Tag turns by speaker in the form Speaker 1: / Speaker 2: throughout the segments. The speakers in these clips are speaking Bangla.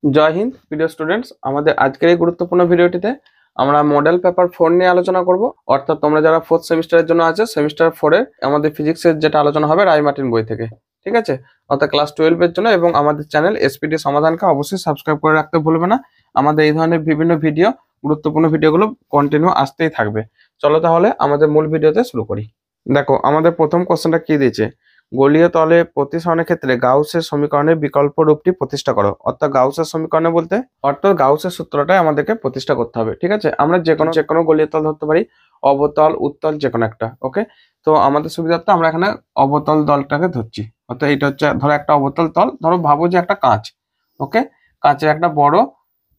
Speaker 1: জয় হিন্দ প্রিয় স্টুডেন্টস। আমাদের আজকের এই গুরুত্বপূর্ণ ভিডিওটিতে আমরা মডেল পেপার 4 নিয়ে আলোচনা করব। অর্থাৎ তোমরা যারা 4th সেমিস্টারের জন্য আছে, সেমিস্টার 4 এর আমাদের ফিজিক্সের যেটা আলোচনা হবে রায় মার্টিন বই থেকে। ঠিক আছে, অর্থাৎ ক্লাস 12 এর জন্য। এবং আমাদের চ্যানেল এসপিডি সমাধানকে অবশ্যই সাবস্ক্রাইব করে রাখতে ভুলবে না। আমাদের এই ধরনের বিভিন্ন ভিডিও, গুরুত্বপূর্ণ ভিডিওগুলো কন্টিনিউ আসতেই থাকবে। চলো তাহলে আমাদের মূল ভিডিওতে শুরু করি। দেখো, আমাদের প্রথম কোশ্চেনটা কি দিয়েছে, গোলীয় তলে প্রতিসরণের ক্ষেত্রে গাউসের সমীকরণের বিকল্প রূপটি প্রতিষ্ঠা করো। অর্থাৎ গাউসের সমীকরণে বলতে অর্থাৎ গাউসের সূত্রটাই আমাদেরকে প্রতিষ্ঠা করতে হবে। ঠিক আছে, আমরা যে কোনো গোলীয় তল ধরতে পারি, অবতল, উত্তল, যে কোনো একটা। ওকে, তো আমাদের সুবিধার্থে আমরা এখানে অবতল দলটাকে ধরছি। অর্থাৎ এটা হচ্ছে ধরো একটা অবতল তল, ধরো ভাবো যে একটা কাঁচ। ওকে, কাঁচের একটা বড়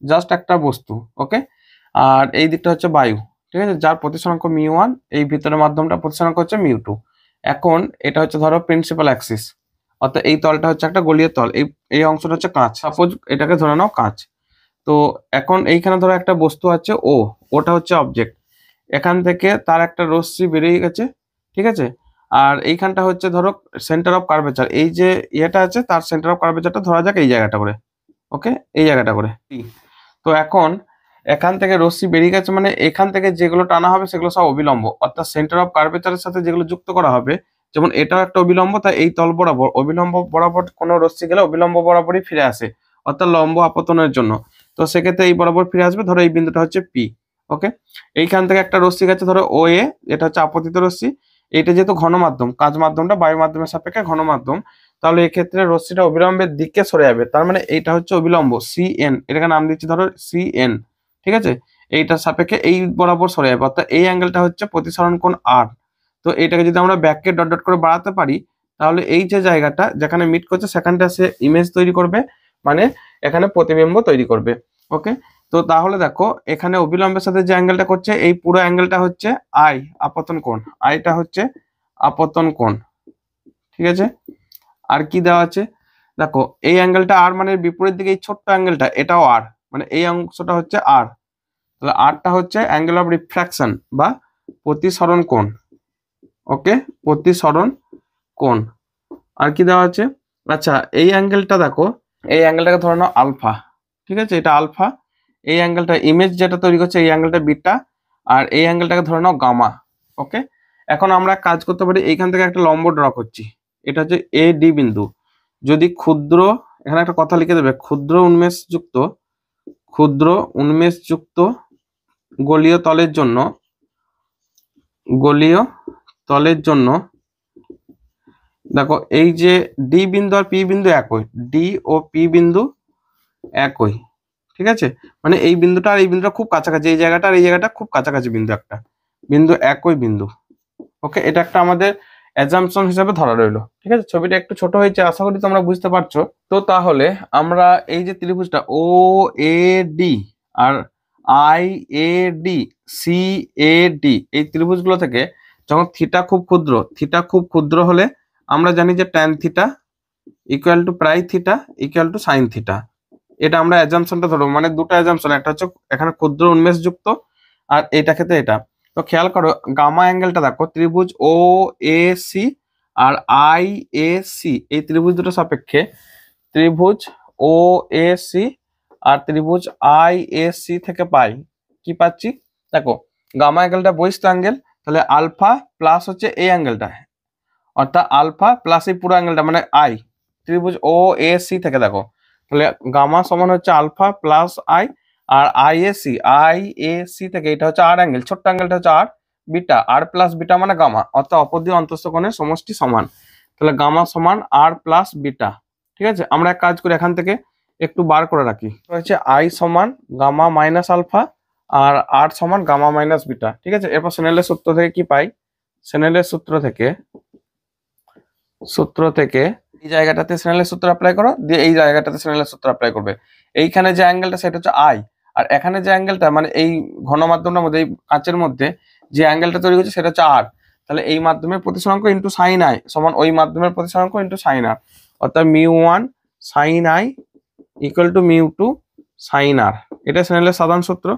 Speaker 1: জাস্ট একটা বস্তু। ওকে, আর এই দিকটা হচ্ছে বায়ু। ঠিক আছে, যার প্রতিসরাঙ্ক μ1, এই ভিতরের মাধ্যমটা প্রতিসরাঙ্ক হচ্ছে μ2। এখন এটা হচ্ছে ধরো প্রিন্সিপাল অ্যাক্সিস, অর্থাৎ এই তলটা হচ্ছে একটা গোলীয় তল, এই এই অংশটা হচ্ছে কাঁচ। সাপোজ এটাকে ধরে নাও কাঁচ। তো এখন এইখানে ধরো একটা বস্তু আছে ও, ওটা হচ্ছে অবজেক্ট। এখান থেকে তার একটা রশ্মি বেরিয়ে গেছে। ঠিক আছে, আর এইখানটা হচ্ছে ধরো সেন্টার অফ কার্ভেচার, এই যে ইয়েটা আছে তার সেন্টার অফ কার্ভেচারটা ধরা যাক এই জায়গাটা করে। ওকে, এই জায়গাটা করে। তো এখন এখান থেকে রশ্মি বেরিয়ে গেছে, মানে এখান থেকে যেগুলো টানা হবে সেগুলো সব অবিলম্ব, অর্থাৎ সেন্টার অফ কার্ভেচারের সাথে যেগুলো যুক্ত করা হবে, যেমন এটাও একটা অবিলম্ব, তাই এই তল বরাবর অবিলম্ব বরাবর কোনো রশ্মি গেলে অবিলম্ব বরাবরই ফিরে আসে, অর্থাৎ লম্ব আপতনের জন্য। তো সেক্ষেত্রে এই বরাবর ফিরে আসবে, ধরো এই বিন্দুটা হচ্ছে পি। ওকে, এইখান থেকে একটা রশ্মি গেছে ধরো ও এ, এটা হচ্ছে আপতিত রশ্মি। এটা যেহেতু ঘন মাধ্যম, কাজ মাধ্যমটা বায়ু মাধ্যমের সাপেক্ষে ঘন মাধ্যম, তাহলে এক্ষেত্রে রশ্মিটা অবিলম্বের দিকে সরে যাবে। তার মানে এইটা হচ্ছে অবিলম্ব সি এন, এটাকে নাম দিচ্ছি ধরো সি এন। ঠিক আছে, এইটার সাপেক্ষে এই বরাবর সরে যাবে, অর্থাৎ এই অ্যাঙ্গেলটা হচ্ছে প্রতিসরণ কোণ আর। তো এটাকে যদি আমরা ব্যাককে ডট ডট করে বাড়াতে পারি, তাহলে এই যে জায়গাটা যেখানে মিট করছে সেখানটা সে ইমেজ তৈরি করবে, মানে এখানে প্রতিবিম্ব তৈরি করবে। ওকে, তো তাহলে দেখো এখানে অবিলম্বের সাথে যে অ্যাঙ্গেলটা করছে, এই পুরো অ্যাঙ্গেলটা হচ্ছে আই, আপতন কোণ। আইটা হচ্ছে আপতন কোণ। ঠিক আছে, আর কি দেওয়া আছে দেখো, এই অ্যাঙ্গেলটা আর, মানে বিপরীত দিকে এই ছোট্ট অ্যাঙ্গেলটা এটাও আর, মানে এই অংশটা হচ্ছে আর। তাহলে আরটা হচ্ছে অ্যাঙ্গেল অফ রিফ্র্যাকশন বা প্রতিসরণ কোণ। ওকে, প্রতিসরণ কোণ। আর কি দেওয়া আছে, আচ্ছা এই অ্যাঙ্গেলটা দেখো, এই অ্যাঙ্গেলটাকে ধরে নাও আলফা। ঠিক আছে, এটা আলফা। এই অ্যাঙ্গেলটা ইমেজ যেটা তৈরি করছে এই অ্যাঙ্গেলটা বিটা, আর এই অ্যাঙ্গেলটাকে ধরে নাও গামা। ওকে, এখন আমরা কাজ করতে পারি, এইখান থেকে একটা লম্ব ড্র করছি, এটা হচ্ছে এ ডি বিন্দু। যদি ক্ষুদ্র, এখানে একটা কথা লিখে দেবে, ক্ষুদ্র উন্মেষযুক্ত গোলীয় তলের জন্য, গোলীয় তলের জন্য দেখো এই যে ডি বিন্দু আর পি বিন্দু একই, ডি ও পি বিন্দু একই। ঠিক আছে, মানে এই বিন্দুটা আর এই বিন্দুটা খুব কাছাকাছি, এই জায়গাটা আর এই জায়গাটা খুব কাছাকাছি বিন্দু, একটা বিন্দু একই বিন্দু। ওকে, এটা একটা আমাদের অ্যাজাম্পশন হিসাবে ধরা রইলো। ঠিক আছে, ছবিটা একটু ছোট হয়েছে, আশা করি তোমরা বুঝতে পারছো। তো তাহলে আমরা এই যে ত্রিভুজটা ও এ ডি আর I A D C A D, এই ত্রিভুজগুলো থেকে যখন থিটা খুব ক্ষুদ্র হলে আমরা জানি যে tan theta equal two pi theta equal to sine theta. এটা আমরা অ্যাজাম্পশনটা ধরবো, মানে দুটো অ্যাজাম্পশন, একটা হচ্ছে এখানে ক্ষুদ্র উন্মেষযুক্ত আর এটা ক্ষেত্রে এটা। তো খেয়াল করো গামা অ্যাঙ্গেলটা দেখো, ত্রিভুজ ও এ সি আর আই এ সি, এই ত্রিভুজ দুটো সাপেক্ষে ত্রিভুজ ও এ সি আর ত্রিভুজ আই এ সি থেকে পাই কি পাচ্ছি দেখো, গামা অ্যাঙ্গেলটা বহিস্থ অ্যাঙ্গেল, তাহলে আলফা প্লাস হচ্ছে এই অ্যাঙ্গেলটা, অর্থাৎ আলফা প্লাস এই পুরো অ্যাঙ্গেলটা মানে আই, ত্রিভুজ ও এ সি থেকে দেখো, তাহলে গামা সমান হচ্ছে আলফা প্লাস আই। আর আই এ সি থেকে এটা হচ্ছে আর অ্যাঙ্গেল, ছোট্ট অ্যাঙ্গেলটা হচ্ছে r beta, r plus beta মানে গামা, অর্থাৎ অপর দিয়ে অন্তঃস্থ কোণের সমষ্টি সমান। তাহলে গামা সমান আর প্লাস বিটা। ঠিক আছে, আমরা এক কাজ করি, এখান থেকে একটু বার করে রাখি, হচ্ছে আই সমান গামা মাইনাস আলফা আর আর সমান গামা মাইনাস বিটা। ঠিক আছে, এরপর স্নেলের সূত্র থেকে কি পাই, স্নেলের সূত্র থেকে এই জায়গাটাতে স্নেলের সূত্র অ্যাপ্লাই করো, দিয়ে এই জায়গাটাতে স্নেলের সূত্র অ্যাপ্লাই করবে। এইখানে যে অ্যাঙ্গেলটা সেটা হচ্ছে আই, আর এখানে যে অ্যাঙ্গেলটা মানে এই ঘন মাধ্যমটার মধ্যে, এই কাঁচের মধ্যে যে অ্যাঙ্গেলটা তৈরি করছে সেটা হচ্ছে আর। তাহলে এই মাধ্যমের প্রতিসরাঙ্ক ইন্টু সাইন আই সমান ওই মাধ্যমের প্রতিসরাঙ্ক ইন্টু সাইন আর, অর্থাৎ μ1 sine i equal to μ2 sine r. এটা স্নেলের সাধারণ সূত্র।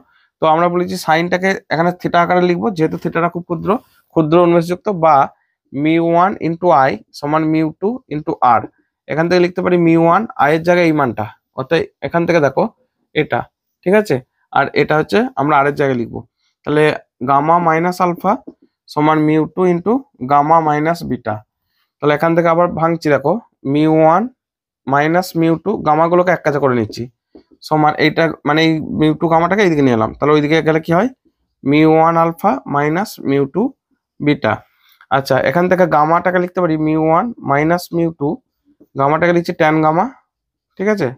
Speaker 1: তো আমরা বলেছি সাইনটাকে এখানে থিটা আকারে লিখবো, যেহেতু থিটাটা খুব ক্ষুদ্র উন্মেষযুক্ত, বা μ1 ইন্টু আই সমান μ2 ইন্টু আর। এখান থেকে লিখতে পারি μ1 আই এর জায়গায় এই মানটা, অর্থাৎ এখান থেকে দেখো এটা, ঠিক আছে, আর এটা হচ্ছে আমরা আরেক জায়গায় লিখবো। তাহলে গামা মাইনাস আলফা সমান mu two into gamma minus beta. তাহলে এখান থেকে আবার ভাঙছি, দেখো mu one minus mu two, গামাগুলোকে এক কাছে করে নিচ্ছি, সমান এইটা মানে এই মিউ টু গামাটাকে এইদিকে নিয়ে এলাম, তাহলে ওইদিকে গেলে কি হয়, mu one alpha minus mu two beta. আচ্ছা, এখান থেকে গামাটাকে লিখতে পারি mu one minus mu two, গামাটাকে লিখছি ট্যান গামা, ঠিক আছে,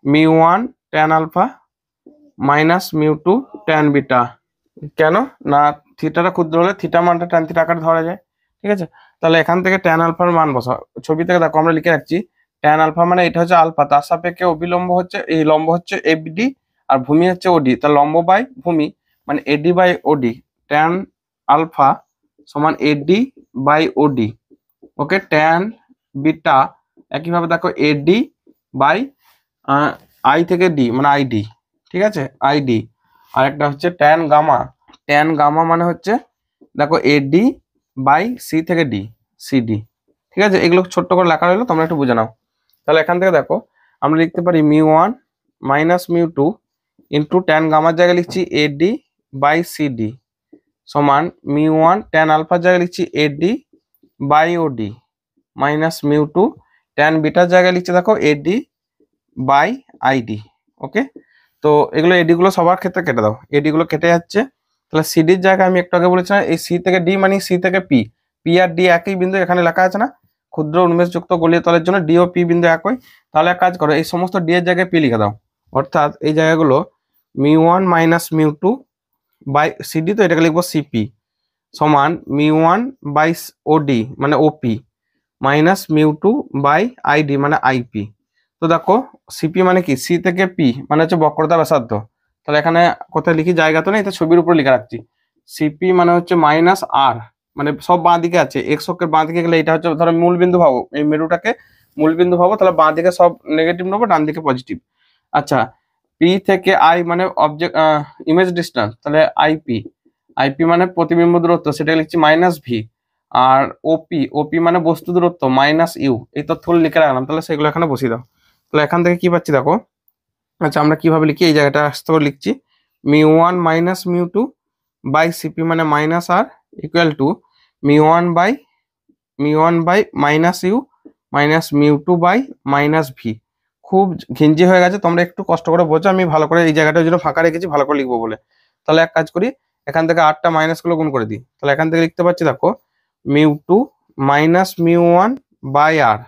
Speaker 1: mu one tan alpha minus mu two tan beta. কেন না, থিটাটা ক্ষুদ্র হলে থিটা মানটা ট্যান থিটা আকারে ধরা যায়, ঠিক আছে। তাহলে এখান থেকে ট্যান আলফার মান বসা, ছবি থেকে দেখো আমরা লিখে রাখছি ট্যান আলফা মানে এটা হচ্ছে আলফা, তার সাপেক্ষে অভিলম্ব হচ্ছে এই লম্ব হচ্ছে এবিডি আর ভূমি হচ্ছে ওডি, তার লম্ব বাই ভূমি মানে AD by OD, tan alpha সমান AD by OD. Okay, tan beta একইভাবে দেখো এডি বাই আই থেকে ডি মানে আইডি, ঠিক আছে, আইডি। আর একটা হচ্ছে ট্যান গামা, ট্যান গামা মানে হচ্ছে দেখো এডি বাই সি থেকে ডি, সিডি, ঠিক আছে। এগুলো ছোট্ট করে লেখা হলো, তোমরা একটু বুঝে নাও। তাহলে এখান থেকে দেখো আমরা লিখতে পারি mu one minus mu two into tan গামার জায়গায় লিখছি এডি বাই সিডি সমান মিউ ওয়ান ট্যান আলফার জায়গায় লিখছি AD by OD minus mu two tan বিটার জায়গায় লিখছি দেখো এডি বাই আইডি। ওকে, তো এগুলো এডি গুলো সবার ক্ষেত্রে কেটে দাও, এডি গুলো কেটে যাচ্ছে। তাহলে সিডির জায়গায় আমি একটু আগে বলেছিলাম এই সি থেকে ডি মানে সি থেকে পি, পি আর ডি একই বিন্দু এখানে লেখা আছে না, ক্ষুদ্র উন্মেষযুক্ত গোলীয় তলের জন্য ডি ও পি বিন্দু একই। তাহলে এক কাজ করো, এই সমস্ত ডি এর জায়গায় পি লিখে দাও, অর্থাৎ এই জায়গাগুলো mu one minus mu two by CD, তো এটাকে লিখবো সিপি সমান মিউ ওয়ান বাই ওডি মানে OP minus mu two by ID মানে আইপি। তো দেখো সিপি মানে কি, সি থেকে পি মানে হচ্ছে বক্রতা ব্যাসার্ধ। তাহলে এখানে কোথায় লিখি, জায়গা তো নেই, তো ছবির উপর লিখে রাখছি সিপি মানে হচ্ছে মাইনাস আর, মানে সব বাঁ দিকে আছে, এক্স অক্ষের বাঁ দিকে গেলে এটা হচ্ছে ধরো মূল বিন্দু ভাবো, এই মেরুটাকে মূল বিন্দু ভাবো, তাহলে বাঁ দিকে সব নেগেটিভ নেবো, ডান দিকে পজিটিভ। আচ্ছা, পি থেকে আই মানে অবজেক্ট ইমেজ ডিস্টেন্স, তাহলে আইপি, আইপি মানে প্রতিবিম্ব দূরত্ব, সেটা লিখছি মাইনাস ভি। আর ওপি, ওপি মানে বস্তু দূরত্ব মাইনাস ইউ, এই তথ্যগুলো লিখে রাখলাম, তাহলে সেগুলো এখানে বসিয়ে দাও। তাহলে এখান থেকে কি পাচ্ছি দেখো, আচ্ছা আমরা কিভাবে লিখি, এই জায়গাটা আসতে লিখছি mu one minus mu two by C P minus r equal to mu one by minus u minus mu two by minus v. খুব ঘিঞ্জি হয়ে গেছে, তোমরা একটু কষ্ট করে বোঝো, আমি ভালো করে এই জায়গাটার জন্য ফাঁকা রেখেছি ভালো করে লিখবো বলে। তাহলে এক কাজ করি, এখান থেকে আটটা মাইনাস গুলো গুণ করে দিই, তাহলে এখান থেকে লিখতে পাচ্ছি দেখো mu two minus mu one by r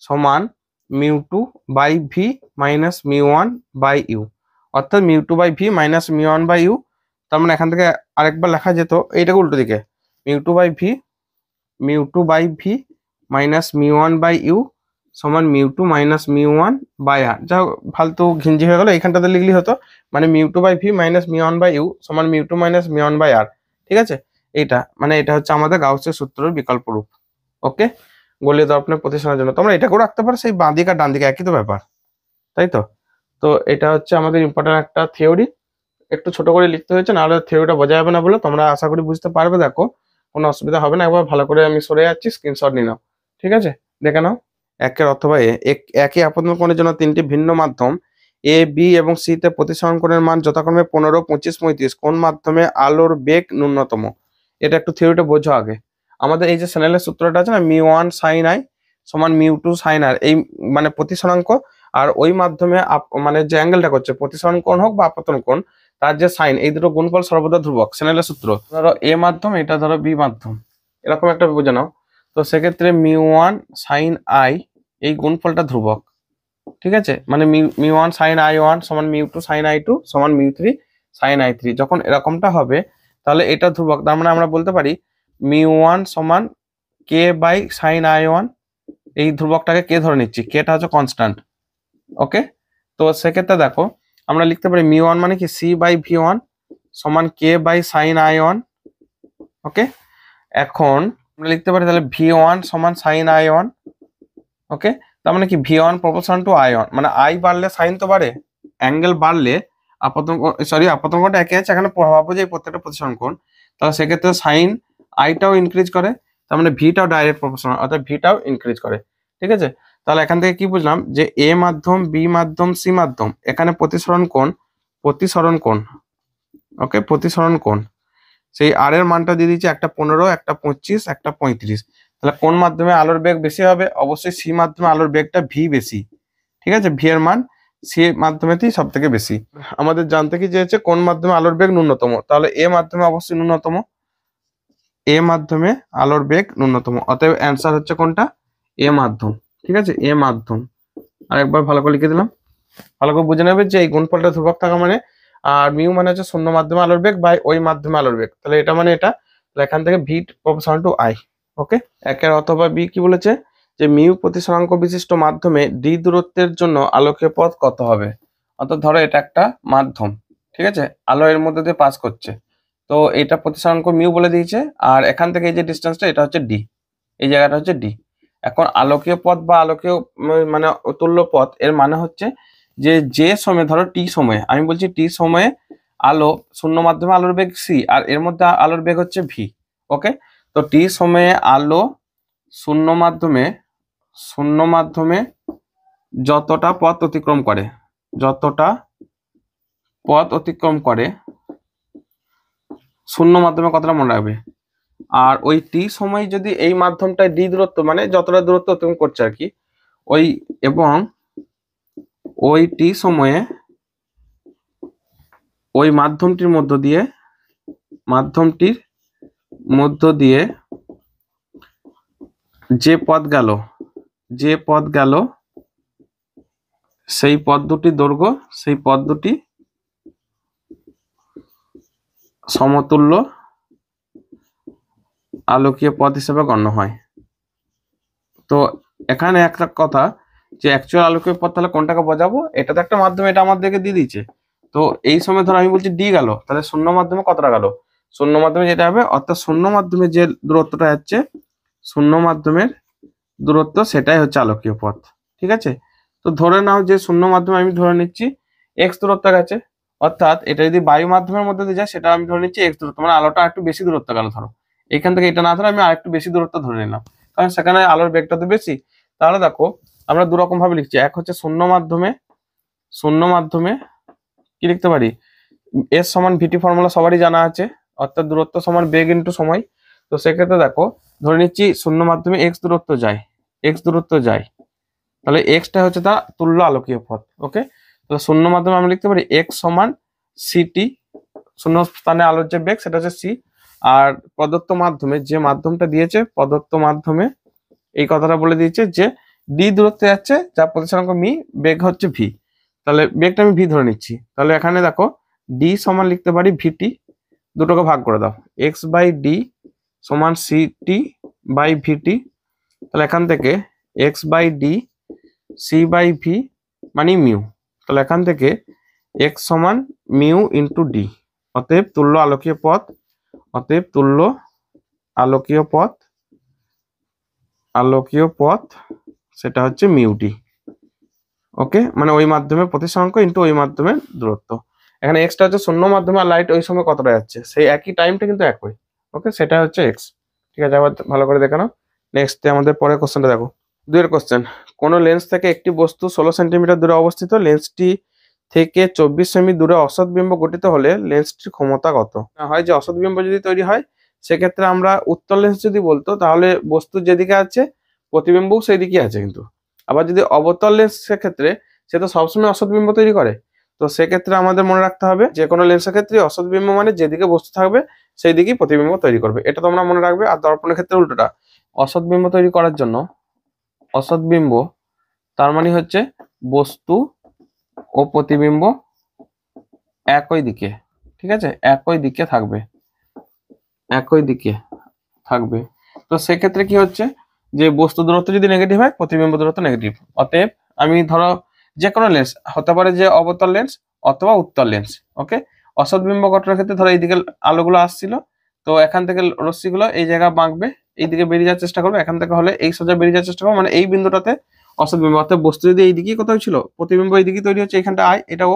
Speaker 1: সমান mu two by v minus mu one by u, অর্থাৎ mu two by v minus mu one by u. তার মানে এখান থেকে আরেকবার লেখা যেত এইটাকে উল্টো দিকে, mu two by v minus mu one by u সমান mu two minus mu one by r. যা ফালতু ঘিঞ্জি হয়ে গেল, এইখানটাতে লিখলি হতো, মানে mu two by v minus mu one by u সমান mu two minus mu one by r, ঠিক আছে। এইটা মানে এটা হচ্ছে আমাদের গাউসের সূত্রের বিকল্প রূপ। ওকে, গোলীয় দর্পণের প্রতিসরণের জন্য তোমরা এটা করে রাখতে পারো, সেই বাঁ দিক আর ডান দিকে একই তো ব্যাপার, তাই তো। তো এটা হচ্ছে আমাদের ইম্পর্টেন্ট একটা থিওরি, একটু ছোট করে লিখতে হয়েছে, নাহলে থিওরিটা বোঝা যাবে না বলে, তোমরা আশা করি বুঝতে পারবে। দেখো কোনো অসুবিধা হবে না, একবার ভালো করে আমি সরে যাচ্ছি, স্ক্রিনশট নিয়ে নাও, ঠিক আছে, দেখে নাও। একের অথবা একই আপতন কোণের জন্য তিনটি ভিন্ন মাধ্যম এ বি এবং সি তে প্রতিসরণ কোণের মান যথাক্রমে 15, 25, 35, কোন মাধ্যমে আলোর বেগ ন্যূনতম। এটা একটু থিওরিটা বোঝো আগে। আমাদের এই যে স্নেলের সূত্রটা আছে না, মিউ ওয়ান সাইন আই সমান মিউ টু সাইন আর, এই মানে প্রতিসরাঙ্ক, আর ওই মাধ্যমে মানে যে অ্যাঙ্গেলটা করছে প্রতিসরণ কোণ হোক বা আপতন কোণ, তার যে সাইন, এই দুটো গুণফল সর্বদা ধ্রুবক। স্নেলের সূত্র ধরো এ মাধ্যম, এটা ধরো বি মাধ্যম, এরকম একটা বুঝে নাও। তো সেক্ষেত্রে মিউ ওয়ান সাইন আই এই গুণফলটা ধ্রুবক, ঠিক আছে, মানে mu one sine i one সমান mu two sine i two সমান mu three sine i three. যখন এরকমটা হবে তাহলে এটা ধ্রুবক, তার মানে আমরা বলতে পারি মিউ ওয়ান সমান কে বাই সাইন আই ওয়ান, এই ধ্রুবকটাকে কে ধরে নিচ্ছি, কেটা হচ্ছে কনস্ট্যান্ট। ওকে, তো সেক্ষেত্রে দেখো আমরা লিখতে পারি মিউ ওয়ান মানে কি সি বাই ভি ওয়ান সমান কে বাই সাইন আই ওয়ান। ওকে, এখন আমরা লিখতে পারি তাহলে ভি ওয়ান সমান সাইন আই ওয়ান। ওকে, তার মানে কি V one proportion two I one, মানে আই বাড়লে সাইন তো বাড়ে, অ্যাঙ্গেল বাড়লে আপতন আপতন কোণটা একই আছে, এখানে ভাবো যে প্রত্যেকটা প্রতিসরণ কোণ, তাহলে সেক্ষেত্রে সাইন আইটাও ইনক্রিজ করে, তার মানে ভিটাও ডাইরেক্ট প্রপোর্শনাল, অর্থাৎ ভিটাও ইনক্রিজ করে, ঠিক আছে। তাহলে এখান থেকে কি বুঝলাম যে এ মাধ্যম, বি মাধ্যম, সি মাধ্যম, এখানে প্রতিসরণ কোণ, ওকে, প্রতিসরণ কোণ সেই আর এর মানটা দিয়ে দিচ্ছে, একটা 15, একটা 25, একটা 35। তাহলে কোন মাধ্যমে আলোর বেগ বেশি হবে? অবশ্যই সি মাধ্যমে আলোর বেগটা ভি বেশি, ঠিক আছে, ভি এর মান সি মাধ্যমেতেই সব থেকে বেশি। আমাদের জানতে কি চেয়েছে কোন মাধ্যমে আলোর বেগ ন্যূনতম, তাহলে এ মাধ্যমে অবশ্যই ন্যূনতম, এ মাধ্যমে আলোর বেগ ন্যূনতম, অতএব অ্যান্সার হচ্ছে কোনটা? এ মাধ্যম, ঠিক আছে, এ মাধ্যম। আরেকবার ভালো করে লিখে দিলাম, ভালো করে বুঝে নেবে যে এই গুণফলটা ধ্রুবক থাকা মানে, আর মিউ মানে হচ্ছে শূন্য মাধ্যমে আলোর বেগ বাই ওই মাধ্যমে আলোর বেগ, তাহলে এটা মানে এটা, তাহলে এখান থেকে ভি প্রপোর্শনাল টু আই। ওকে, একের অথবা বি কি বলেছে যে মিউ প্রতিসরাঙ্ক বিশিষ্ট মাধ্যমে ডি দূরত্বের জন্য আলোকীয় পথ কত হবে। অর্থাৎ ধরো এটা একটা মাধ্যম, ঠিক আছে, আলো এর মধ্যে দিয়ে পাস করছে, তো এটা প্রতিসরাঙ্ক মিউ বলে দিয়েছে, আর এখান থেকে এই যে ডিস্টেন্সটা এটা হচ্ছে ডি, এই জায়গাটা হচ্ছে ডি। এখন আলোকীয় পথ বা আলোকীয় মানে তুল্য পথ এর মানে হচ্ছে যে সময়ে, ধরো টি সময়ে, আমি বলছি টি সময়ে আলো শূন্য মাধ্যমে আলোর বেগ সি, আর এর মধ্যে আলোর বেগ হচ্ছে ভি। ওকে, তো টি সময়ে আলো শূন্য মাধ্যমে যতটা পথ অতিক্রম করে শূন্য মাধ্যমে কতটা মনে রাখবে। আর ওই টি সময় যদি এই মাধ্যমটা ডি দূরত্ব মানে যতটা দূরত্ব অতিক্রম করছে আর কি, এবং ওই টি সময়ে ওই মাধ্যমটির মধ্য দিয়ে যে পথ গেল সেই পথ দুটি দৈর্ঘ্য, সেই পথ দুটি সমতুল্য আলোকীয় পথ হিসেবে গণ্য হয়। তো এখানে একটা কথা যে অ্যাকচুয়াল আলোকীয় পথ তাহলে কোনটাকে বোঝাবো, এটা তো একটা মাধ্যম, এটা আমাদেরকে দিয়ে দিয়েছে। তো এই সময় ধরো আমি বলছি ডি গেল, তাহলে শূন্য মাধ্যমে কতটা গেল, শূন্য মাধ্যমে যেটা হবে, অর্থাৎ শূন্য মাধ্যমে যে দূরত্বটা যাচ্ছে, শূন্য মাধ্যমের দূরত্ব সেটাই হচ্ছে আলোকীয় পথ, ঠিক আছে। তো ধরে নাও যে শূন্য মাধ্যমে আমি ধরে নিচ্ছি এক্স দূরত্ব গেছে, অর্থাৎ এটা যদি বায়ু মাধ্যমের মধ্যে দিয়ে যায় সেটা আমি ধরে নিচ্ছি এক্স দূরত্ব, মানে আলোটা একটু বেশি দূরত্ব গেল, ধরো এখান থেকে এটা না ধরে আমি আরেকটু বেশি দূরত্ব ধরে নিলাম, কারণ সেখানে আলোর বেগটা তো বেশি। তাহলে দেখো আমরা দু রকম ভাবে লিখছি, এক হচ্ছে শূন্য মাধ্যমে কি লিখতে পারি, এস সমান ভিটি ফর্মুলা সবারই জানা আছে, অর্থাৎ দূরত্ব সমান বেগ ইন্টু সময়। তো সেক্ষেত্রে দেখো ধরে নিচ্ছি শূন্য মাধ্যমে এক্স দূরত্ব যায়, তাহলে এক্সটা হচ্ছে তার তুল্য আলোকীয় পথ। ওকে, তাহলে শূন্য মাধ্যমে আমরা লিখতে পারি এক্স সমান সিটি, শূন্য স্থানে আলোর যে বেগ সেটা হচ্ছে সি, আর প্রদত্ত মাধ্যমে যে মাধ্যমটা দিয়েছে, প্রদত্ত মাধ্যমে এই কথাটা বলে দিয়েছে যে ডি দূরত্বে যাচ্ছে, যা প্রতিসরাঙ্ক মি, বেগ হচ্ছে ভি, তাহলে বেগটা আমি ভি ধরে নিচ্ছি। তাহলে এখানে দেখো ডি সমান লিখতে পারি ভিটি, দুটোকে ভাগ করে দাও, এক্স বাই ডি সমান সিটি বাই ভিটি, তাহলে এখান থেকে x by D C by V মানে মিউ, তাহলে এখান থেকে এক্স সমান মিউ ইন্টু ডি, অতএব তুল্য আলোকীয় পথ সেটা হচ্ছে মিউ ডি। ওকে, মানে ওই মাধ্যমে প্রতিসরাঙ্ক ইন্টু ওই মাধ্যমের দূরত্ব। এখানে এক্সটা হচ্ছে শূন্য মাধ্যমে, আর লাইট ওই সময় কতটা যাচ্ছে সেই একই টাইমটা কিন্তু একই। ওকে, সেটা হচ্ছে এক্স, ঠিক আছে, আবার ভালো করে দেখে নাও। নেক্সট আমাদের পরের কোশ্চেনটা দেখো, 2 কোশ্চেন। কোন লেন্স থেকে একটি বস্তু 16 সেন্টিমিটার দূরে অবস্থিত, লেন্সটি থেকে 24 সেমি দূরে অসৎ বিম্ব গঠিত হলে লেন্সটির ক্ষমতা কত। হয় যে অসৎ বিম্ব যদি তৈরি হয় সেক্ষেত্রে আমরা উত্তল লেন্স যদি বলতো তাহলে বস্তু যেদিকে আছে প্রতিবিম্বও সেই দিকে আছে, কিন্তু আবার যদি অবতল লেন্স সেক্ষেত্রে সে তো সবসময় অসৎ বিম্ব তৈরি করে, তো সেক্ষেত্রে আমাদের মনে রাখতে হবে যে কোনো লেন্সের ক্ষেত্রে অসৎ বিম্ব মানে যেদিকে বস্তু থাকবে সেই দিকেই প্রতিবিম্ব তৈরি করবে, এটা তোমরা মনে রাখবে। আর দর্পণের ক্ষেত্রে উল্টোটা, অসৎ বিম্ব তৈরি করার জন্য অসৎ বিম্ব তার মানে হচ্ছে বস্তু ও প্রতিবিম্ব একই দিকে, ঠিক আছে, একই দিকে থাকবে। তো সেক্ষেত্রে কি হচ্ছে যে বস্তু দূরত্ব যদি নেগেটিভ হয় প্রতিবিম্ব দূরত্ব নেগেটিভ, অতএব আমি ধরো যে কোনো লেন্স হতে পারে যে অবতল লেন্স অথবা উত্তল লেন্স। ওকে, অসৎ বিম্ব গঠনের ক্ষেত্রে ধরো এইদিকে আলোগুলো আসছিল, তো এখান থেকে রশ্মিগুলো এই জায়গা বাঁকবে, এইদিকে বেরিয়ে যাওয়ার চেষ্টা করবে, এখান থেকে হলে এই সোজা বেরিয়ে যাওয়ার চেষ্টা করবে, মানে এই বিন্দুটাতে অসৎ বিম্ব, অর্থাৎ বস্তু যদি এইদিকেই কোথাও ছিল প্রতিবিম্ব এইদিকে তৈরি হচ্ছে, এখানটা আই এটাও।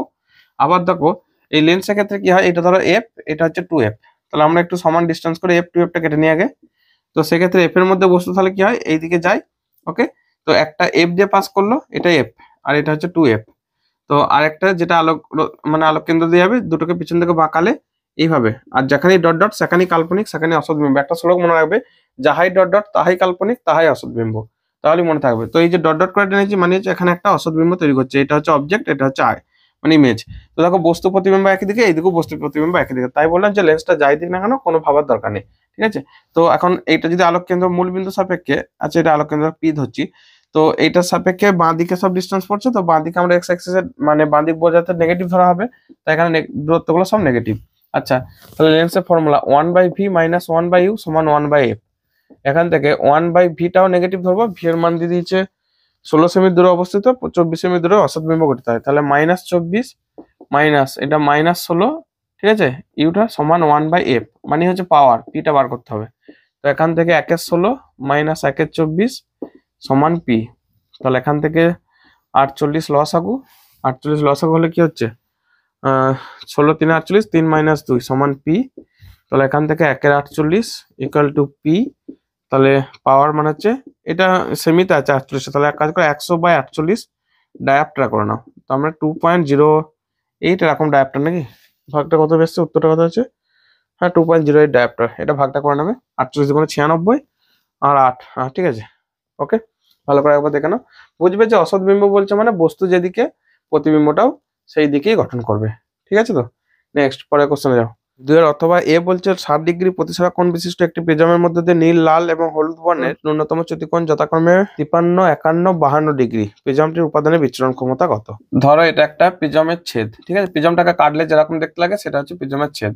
Speaker 1: আবার দেখো এই লেন্সের ক্ষেত্রে কি হয়, এটা ধরো এফ, এটা হচ্ছে 2f, তাহলে আমরা একটু সমান ডিস্টেন্স করে f 2f টা কেটে নিই আগে। তো সেক্ষেত্রে এফ এর মধ্যে বস্তু তাহলে কি হয় এইদিকে যায়। ওকে, তো তো একটা এফ দিয়ে পাস করলো, এটা এফ, আর এটা হচ্ছে 2f। তো আরেকটা যেটা মানে আলোক কেন্দ্র দিয়ে যাবে, দুটোকে পিছন থেকে বাঁকালে এইভাবে, আর যেখানেই ডট ডট সেখানেই কাল্পনিক, সেখানে অসৎ বিম্ব। একটা শ্লোক মনে রাখবে, যাহাই ডট ডট তাহাই কাল্পনিক, তাহাই অসৎ বিম্ব, তাহলে মনে থাকবে। তো এই যে ডট ডট করে টেনেছি মানে হচ্ছে এখানে একটা অসৎ বিম্ব তৈরি করছে, এটা হচ্ছে অবজেক্ট, এটা হচ্ছে আয় মানে ইমেজ। তো দেখো বস্তু প্রতিবিম্ব একই দিকে, এইদিকেও বস্তু প্রতিবিম্ব একই দিকে, তাই বললাম যে লেন্সটা যাই দিক না কেন কোনো ভাবার দরকার নেই, ঠিক আছে। তো এখন এইটা যদি আলোক কেন্দ্র মূল বিন্দু সাপেক্ষে, আচ্ছা এটা আলোক কেন্দ্র পি ধরছি, তো এইটার সাপেক্ষে বাঁ দিকে সব ডিস্টেন্স পড়ছে, তো বাঁ দিকে আমরা এক্স অ্যাক্সিসের মানে বাঁ দিক বোঝাতে নেগেটিভ ধরা হবে, তাই এখানে দূরত্বগুলো সব নেগেটিভ। আচ্ছা, তাহলে লেন্সের ফর্মুলা 1/v মাইনাস 1/u সমান 1/f। এখান থেকে 1/vটাও নেগেটিভ ধরবো, ভি এর মান দিয়ে দিয়েছে 16 সেমি দূরে অবস্থিত, 24 সেমি দূরে অসৎ বিম্ব গঠিত হয়, তাহলে -24 মাইনাস এটা -16, ঠিক আছে, ইউটা সমান 1/f, মানে হচ্ছে পাওয়ার, পিটা বার করতে হবে। তো এখান থেকে 1/16 মাইনাস 1/24 সমান পি। তাহলে এখান থেকে 48 লসাগু, 48 লসাগু হলে কি হচ্ছে 16 3 48, 3 - 2 সমান পি। তাহলে এখান থেকে 1/48 ইকুয়াল টু পি। তাহলে পাওয়ার মানে হচ্ছে এটা সেমিতে আছে 48, তাহলে এক কাজ করে 100/48 ডায়াপ্টার করে নাও। তো আমরা 2.08 এরকম ডায়াপ্টার নাকি, ভাগটা কত বেসছে, উত্তরটা কত আছে, হ্যাঁ 2.08 ডায়াপ্টার, এটা ভাগটা করে নেবে, 48 × 96 আর 8, হ্যাঁ ঠিক আছে। ওকে, ভালো করে একবার দেখে নাও, বুঝবে যে অসৎ বিম্ব বলছে মানে বস্তু যেদিকে প্রতিবিম্বটাও সেই দিকেই গঠন করবে, ঠিক আছে। তো নেক্সট পরের কোশ্চেনে যাও। 2 অথবা এ বলছে 60 ডিগ্রি প্রতিসরা কোণ বিশিষ্ট একটি প্রিজমের মধ্যে দিয়ে নীল, লাল এবং হলুদ বর্ণের ন্যূনতম চ্যুতিকোণ যথাক্রমে 53, 51, 52 ডিগ্রি। প্রিজমটির উপাদানের বিচ্ছুরণ ক্ষমতা কত? ধরো এটা একটা প্রিজমের ছেদ, ঠিক আছে, প্রিজমটাকে কাটলে যেরকম দেখতে লাগে সেটা হচ্ছে প্রিজমের ছেদ।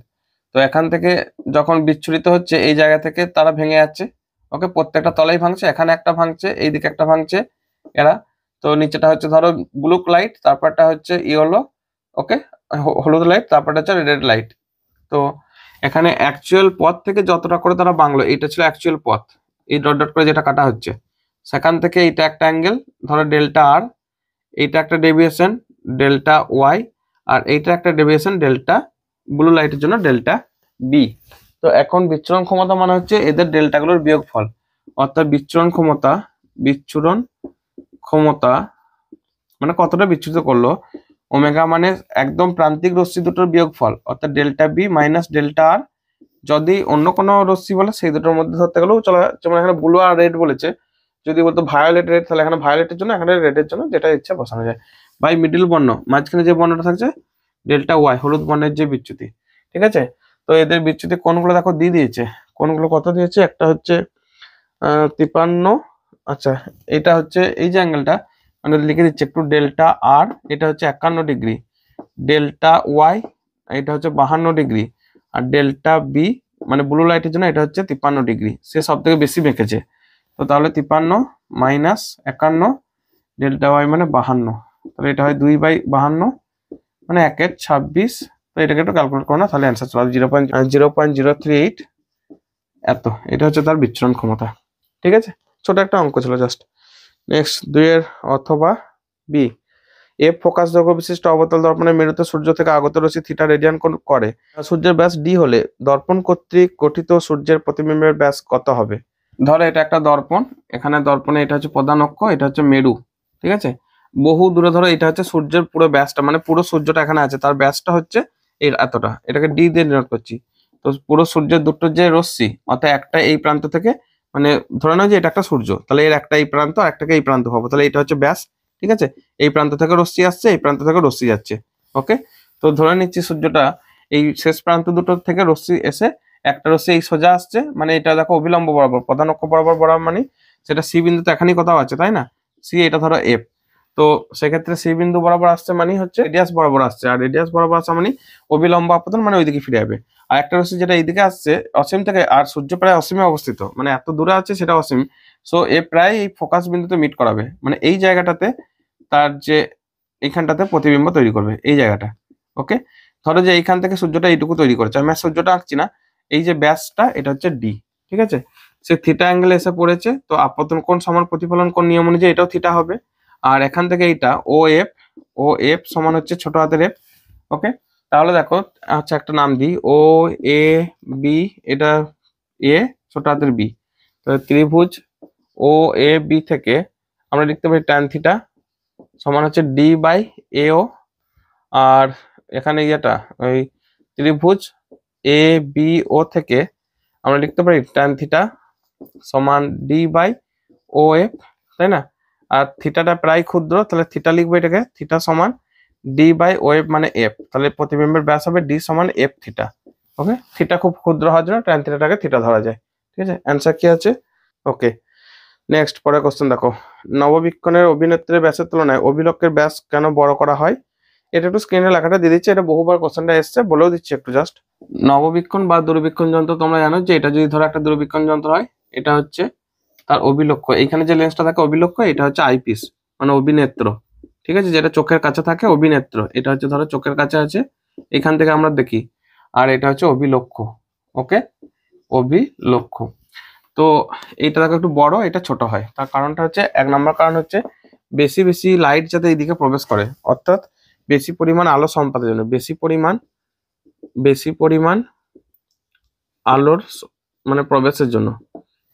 Speaker 1: তো এখান থেকে যখন বিচ্ছুরিত হচ্ছে এই জায়গা থেকে তারা ভেঙে যাচ্ছে, ওকে, প্রত্যেকটা তলাই ভাঙছে, এখানে একটা ভাঙছে, এইদিকে একটা ভাঙছে এরা। তো নিচেটা হচ্ছে ধরো ব্লু লাইট, তারপরটা হচ্ছে ইয়েলো, ওকে, হলুদ লাইট, তারপরটা হচ্ছে রেড লাইট। তো এখানে অ্যাকচুয়াল পথ থেকে যতটা করে তারা বাংলো, এটা ছিল অ্যাকচুয়াল পথ, এই ডট ডট করে যেটা কাটা হচ্ছে, সেখান থেকে এইটা একটা অ্যাঙ্গেল ধরো ডেল্টা আর, এইটা একটা ডেভিয়েশন ডেল্টা ওয়াই, আর এইটা একটা ডেভিয়েশন ডেল্টা ব্লু লাইটের জন্য ডেল্টা বি। তো এখন বিচ্ছুরণ ক্ষমতা মানে হচ্ছে এদের ডেল্টাগুলোর বিয়োগফল, অর্থাৎ বিচ্ছুরণ ক্ষমতা মানে কতটা বিচ্ছুরিত করলো, ওমেগা মানে একদম প্রান্তিক রশ্মি দুটোর বিয়োগফল, অর্থাৎ ডেল্টা বি মাইনাস ডেল্টা আর। যদি অন্য কোনো রশ্মি বলে সেই দুটোর মধ্যে ধরতে গেলেও চলে, যেমন এখানে ব্লু আর রেড বলেছে, যদি বলতো ভায়োলেট রেড, তাহলে এখানে ভায়োলেটের জন্য, এখানে রেডের জন্য, যেটা ইচ্ছা বসানো যায়। বাই মিডিল বর্ণ, মাঝখানে যে বর্ণটা থাকছে ডেল্টা ওয়াই, হলুদ বর্ণের যে বিচ্যুতি, ঠিক আছে। তো এদের বিচ্যুতি কোণগুলো দেখো দিয়ে দিয়েছে, কোণগুলো কত দিয়েছে, একটা হচ্ছে 53, আচ্ছা এটা হচ্ছে এই যে অ্যাঙ্গেলটা মানে লিখে দিচ্ছে একটু, ডেল্টা আর এটা হচ্ছে 51 ডিগ্রি, ডেল্টা ওয়াই এটা হচ্ছে 52 ডিগ্রি, আর ডেল্টা বি মানে ব্লু লাইটের জন্য এটা হচ্ছে 53 ডিগ্রি, সে সব থেকে বেশি বেঁকেছে। তো তাহলে 53 মাইনাস 51 ডেল্টা ওয়াই মানে 52, তাহলে এটা হয় 2/52 মানে 1/26। তো এটাকে একটু ক্যালকুলেট করো না, তাহলে অ্যান্সার চলে 0.038 এত, এটা হচ্ছে তার বিচ্ছুরণ ক্ষমতা, ঠিক আছে, ছোট একটা অঙ্ক ছিল জাস্ট। নেক্সট 2 অথবা বি, এফ ফোকাস দৈর্ঘ্য বিশিষ্ট অবতল দর্পণের মেরুতে সূর্য থেকে আগত রশ্মি থিটা রেডিয়ান কোণ করে, সূর্যের ব্যাস ডি হলে দর্পণ কর্তৃক গঠিত সূর্যের প্রতিবিম্বের ব্যাস কত হবে? ধরো এটা একটা দর্পণ, এখানে দর্পণে এটা হচ্ছে প্রধান অক্ষ, এটা হচ্ছে মেরু, ঠিক আছে, বহু দূরে ধরো এটা হচ্ছে সূর্যের পুরো ব্যাসটা, মানে পুরো সূর্যটা এখানে আছে, তার ব্যাসটা হচ্ছে এই এতটা, এটাকে ডি দিয়ে ডিনোট করছি। তো পুরো সূর্যের দুটো যে রশ্মি, অর্থাৎ একটা এই প্রান্ত থেকে, মানে ধরে নাও যে এটা একটা সূর্য, তাহলে এর একটা এই প্রান্ত আর একটাকে এই প্রান্ত পাবো, তাহলে এটা হচ্ছে ব্যাস, ঠিক আছে, এই প্রান্ত থেকে রশ্মি আসছে, এই প্রান্ত থেকে রশ্মি যাচ্ছে, ওকে। তো ধরে নিচ্ছি সূর্যটা এই শেষ প্রান্ত দুটো থেকে রশ্মি এসে একটা রশ্মি এই সোজা আসছে, মানে এটা দেখো অবিলম্ব বরাবর প্রধান অক্ষ বরাবর মানে সেটা সি বিন্দুতে এখানেই কোথাও আছে, তাই না, সি এটা ধরো এফ। তো সেক্ষেত্রে সি বিন্দু বরাবর আসছে মানে হচ্ছে রেডিয়াস বরাবর আসছে, আর রেডিয়াস বরাবর আসছে মানে অবিলম্ব আপতন, মানে ওইদিকে ফিরে যাবে। আর একটা রশ্মি যেটা এইদিকে আসছে অসীম থেকে, আর সূর্য প্রায় অসীমে অবস্থিত, মানে এত দূরে আছে সেটা অসীম, সো এ প্রায় এই ফোকাস বিন্দুতে মিট করাবে, মানে এই জায়গাটাতে তার যে এইখানটাতে প্রতিবিম্ব তৈরি করবে এই জায়গাটা, ওকে। ধরো যে এইখান থেকে সূর্যটা এইটুকু তৈরি করছে, আমি আর সূর্যটা আঁকছি না, এই যে ব্যাসটা এটা হচ্ছে ডি, ঠিক আছে, সে থিটা অ্যাঙ্গেলে এসে পড়েছে, তো আপতন কোণ সমান প্রতিফলন কোণ নিয়ম অনুযায়ী এটাও থিটা হবে। আর এখান থেকে এইটা ও এফ সমান হচ্ছে ছোট হাতের এফ, ওকে। তাহলে দেখো আচ্ছা একটা নাম দিই, ও এ বি, এটা এ ছোট হাতের বি, তো ত্রিভুজ ও এ বি থেকে আমরা লিখতে পারি ট্যান থিটা সমান হচ্ছে ডি বাই এও। আর এখানে ইয়েটা ওই ত্রিভুজ এ বি ও থেকে আমরা লিখতে পারি ট্যান থিটা সমান ডি বাই ও এফ, তাই না? আর থিটাটা প্রায় ক্ষুদ্র, তাহলে থিটা লিখবো এটাকে, থিটা সমান ডি বাই ও এফ মানে এফ, তাহলে প্রতিবিম্বের ব্যাস হবে ডি সমান এফ থিটা। ওকে, থিটা খুব ক্ষুদ্র হওয়ার জন্য ট্যান থিটাটাকে থিটা ধরা যায়। ঠিক আছে, অ্যান্সার কি আছে? ওকে, নেক্সট পরের কোশ্চেন দেখো, নববীক্ষণের অভিনেত্রীর ব্যাসের তুলনায় অভিলক্ষের ব্যাস কেন বড় করা হয়? এটা একটু স্ক্রিনে লেখাটা দিয়ে দিচ্ছে, এটা বহুবার কোশ্চেনটা এসছে, বলেও দিচ্ছি একটু জাস্ট। নববীক্ষণ বা দূরবীক্ষণ যন্ত্র তোমরা জানো যে এটা যদি ধরো একটা দূরবীক্ষণ যন্ত্র হয়, এটা হচ্ছে তার অভিলক্ষ, এইখানে যে লেন্সটা থাকে অভিলক্ষ, এটা হচ্ছে আইপিস মানে অভিনেত্র। ঠিক আছে, যেটা চোখের কাছে থাকে অভিনেত্র, এটা হচ্ছে ধরো চোখের কাছে আছে, এখান থেকে আমরা দেখি, আর এটা হচ্ছে অভিলক্ষ। ওকে, অভিলক্ষ। তো এইটা দেখো একটু বড়, এটা ছোট হয়, তার কারণটা হচ্ছে, এক নম্বর কারণ হচ্ছে বেশি বেশি লাইট যাতে এইদিকে প্রবেশ করে, অর্থাৎ বেশি পরিমাণ আলো সম্পাদের জন্য, বেশি পরিমাণ আলোর মানে প্রবেশের জন্য।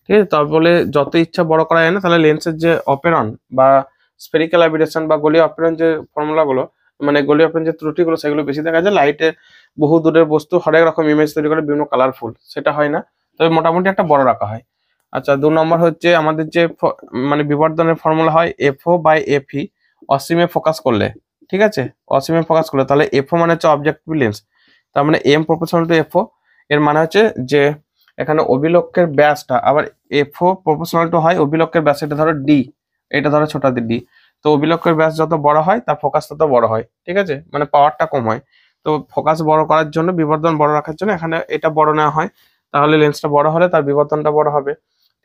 Speaker 1: ঠিক আছে, তারপরে যত ইচ্ছা বড় করা যায় না, তাহলে লেন্সের যে অপেরন বা স্ফেরিক্যাল অ্যাবিরেশন বা গোলীয় অপেরন যে ফর্মুলাগুলো, মানে গোলীয় অপেরন যে ত্রুটিগুলো, সেগুলো বেশি দেখা যায়। লাইটে বহু দূরের বস্তু হরেক রকম ইমেজ তৈরি করে, বিভিন্ন কালারফুল, সেটা হয় না, তবে মোটামুটি একটা বড় রাখা হয়। আচ্ছা, 2 নম্বর হচ্ছে আমাদের যে মানে বিবর্ধনের ফর্মুলা হয় এফও বাই এফই, অসীমে ফোকাস করলে, ঠিক আছে, অসীমে ফোকাস করলে, তাহলে এফও মানে হচ্ছে অবজেক্টিভ লেন্স, তার মানে এম প্রপোর্শনাল টু এফও, এর মানে হচ্ছে যে এখানে অভিলক্ষের ব্যাসটা আবার এফও প্রপোর্শনাল টু হয় অভিলক্ষের ব্যাস, এটা ধরো ডি, এটা ধরো ছোট ডি, তো অভিলক্ষের ব্যাস যত বড় হয় তার ফোকাস তত বড় হয়। ঠিক আছে, মানে পাওয়ারটা কম হয়, তো ফোকাস বড় করার জন্য, বিবর্ধন বড় রাখার জন্য এখানে এটা বড় নেওয়া হয়, তাহলে লেন্সটা বড় হলে তার বিবর্ধনটা বড় হবে।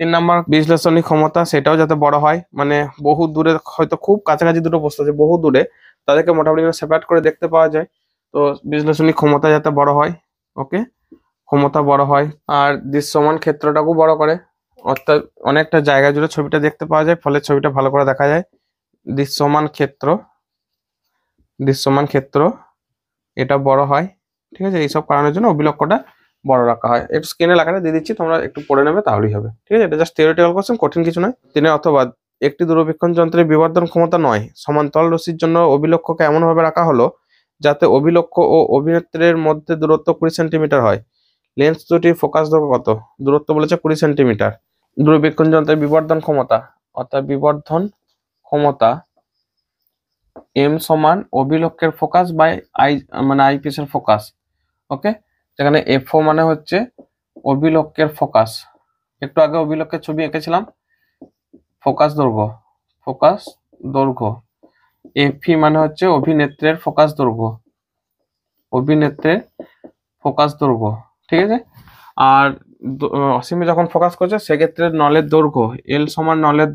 Speaker 1: 3 নম্বর বিশ্লেষণী ক্ষমতা, সেটাও যাতে বড় হয়, মানে বহু দূরে, হয়তো খুব কাছাকাছি দুটো বস্তু আছে বহু দূরে, তাদেরকে মোটামুটি সেপারেট করে দেখতে পাওয়া যায়, তো বিশ্লেষণী ক্ষমতা যাতে বড় হয়। ওকে, ক্ষমতা বড় হয়। আর দৃশ্যমান ক্ষেত্রটাকেও বড় করে, অর্থাৎ অনেকটা জায়গা জুড়ে ছবিটা দেখতে পাওয়া যায়, ফলে ছবিটা ভালো করে দেখা যায়। দৃশ্যমান ক্ষেত্র এটা বড় হয়। ঠিক আছে, এইসব কারণের জন্য অভিলক্ষটা বড় রাখা হয়। একটু স্ক্রিনে লেখাটা দিয়ে দিচ্ছি, তোমরা একটু পড়ে নেবে তাহলেই হবে। ঠিক আছে, এটা জাস্ট থিওরিটিক্যাল কোশ্চেন, কঠিন কিছু নয়। 3 অথবা একটি দূরবীক্ষণ যন্ত্রের বিবর্ধন ক্ষমতা নয়, সমান্তরাল রশ্মির জন্য অভিলক্ষকে এমনভাবে রাখা হলো যাতে অভিলক্ষ ও অভিনেত্রীর মধ্যে দূরত্ব 20 সেন্টিমিটার হয়। লেন্স দুটির ফোকাস দৈর্ঘ্য কত? দূরত্ব বলেছে 20 সেন্টিমিটার। দূরবীক্ষণ যন্ত্রের বিবর্ধন ক্ষমতা, অর্থাৎ বিবর্ধন ক্ষমতা এম সমান অভিলক্ষের ফোকাস বাই আই মানে আইপিস এর ফোকাস। ওকে, যেখানে এফও মানে হচ্ছে অভিলক্ষের ফোকাস, একটু আগে অভিলক্ষের ছবি এঁকেছিলাম, ফোকাস দৈর্ঘ্য। এফি মানে হচ্ছে অভিনেত্রের ফোকাস দৈর্ঘ্য, ঠিক আছে। আর অসীমে যখন ফোকাস করছে সেক্ষেত্রে নলের দৈর্ঘ্য, এল সমান নলের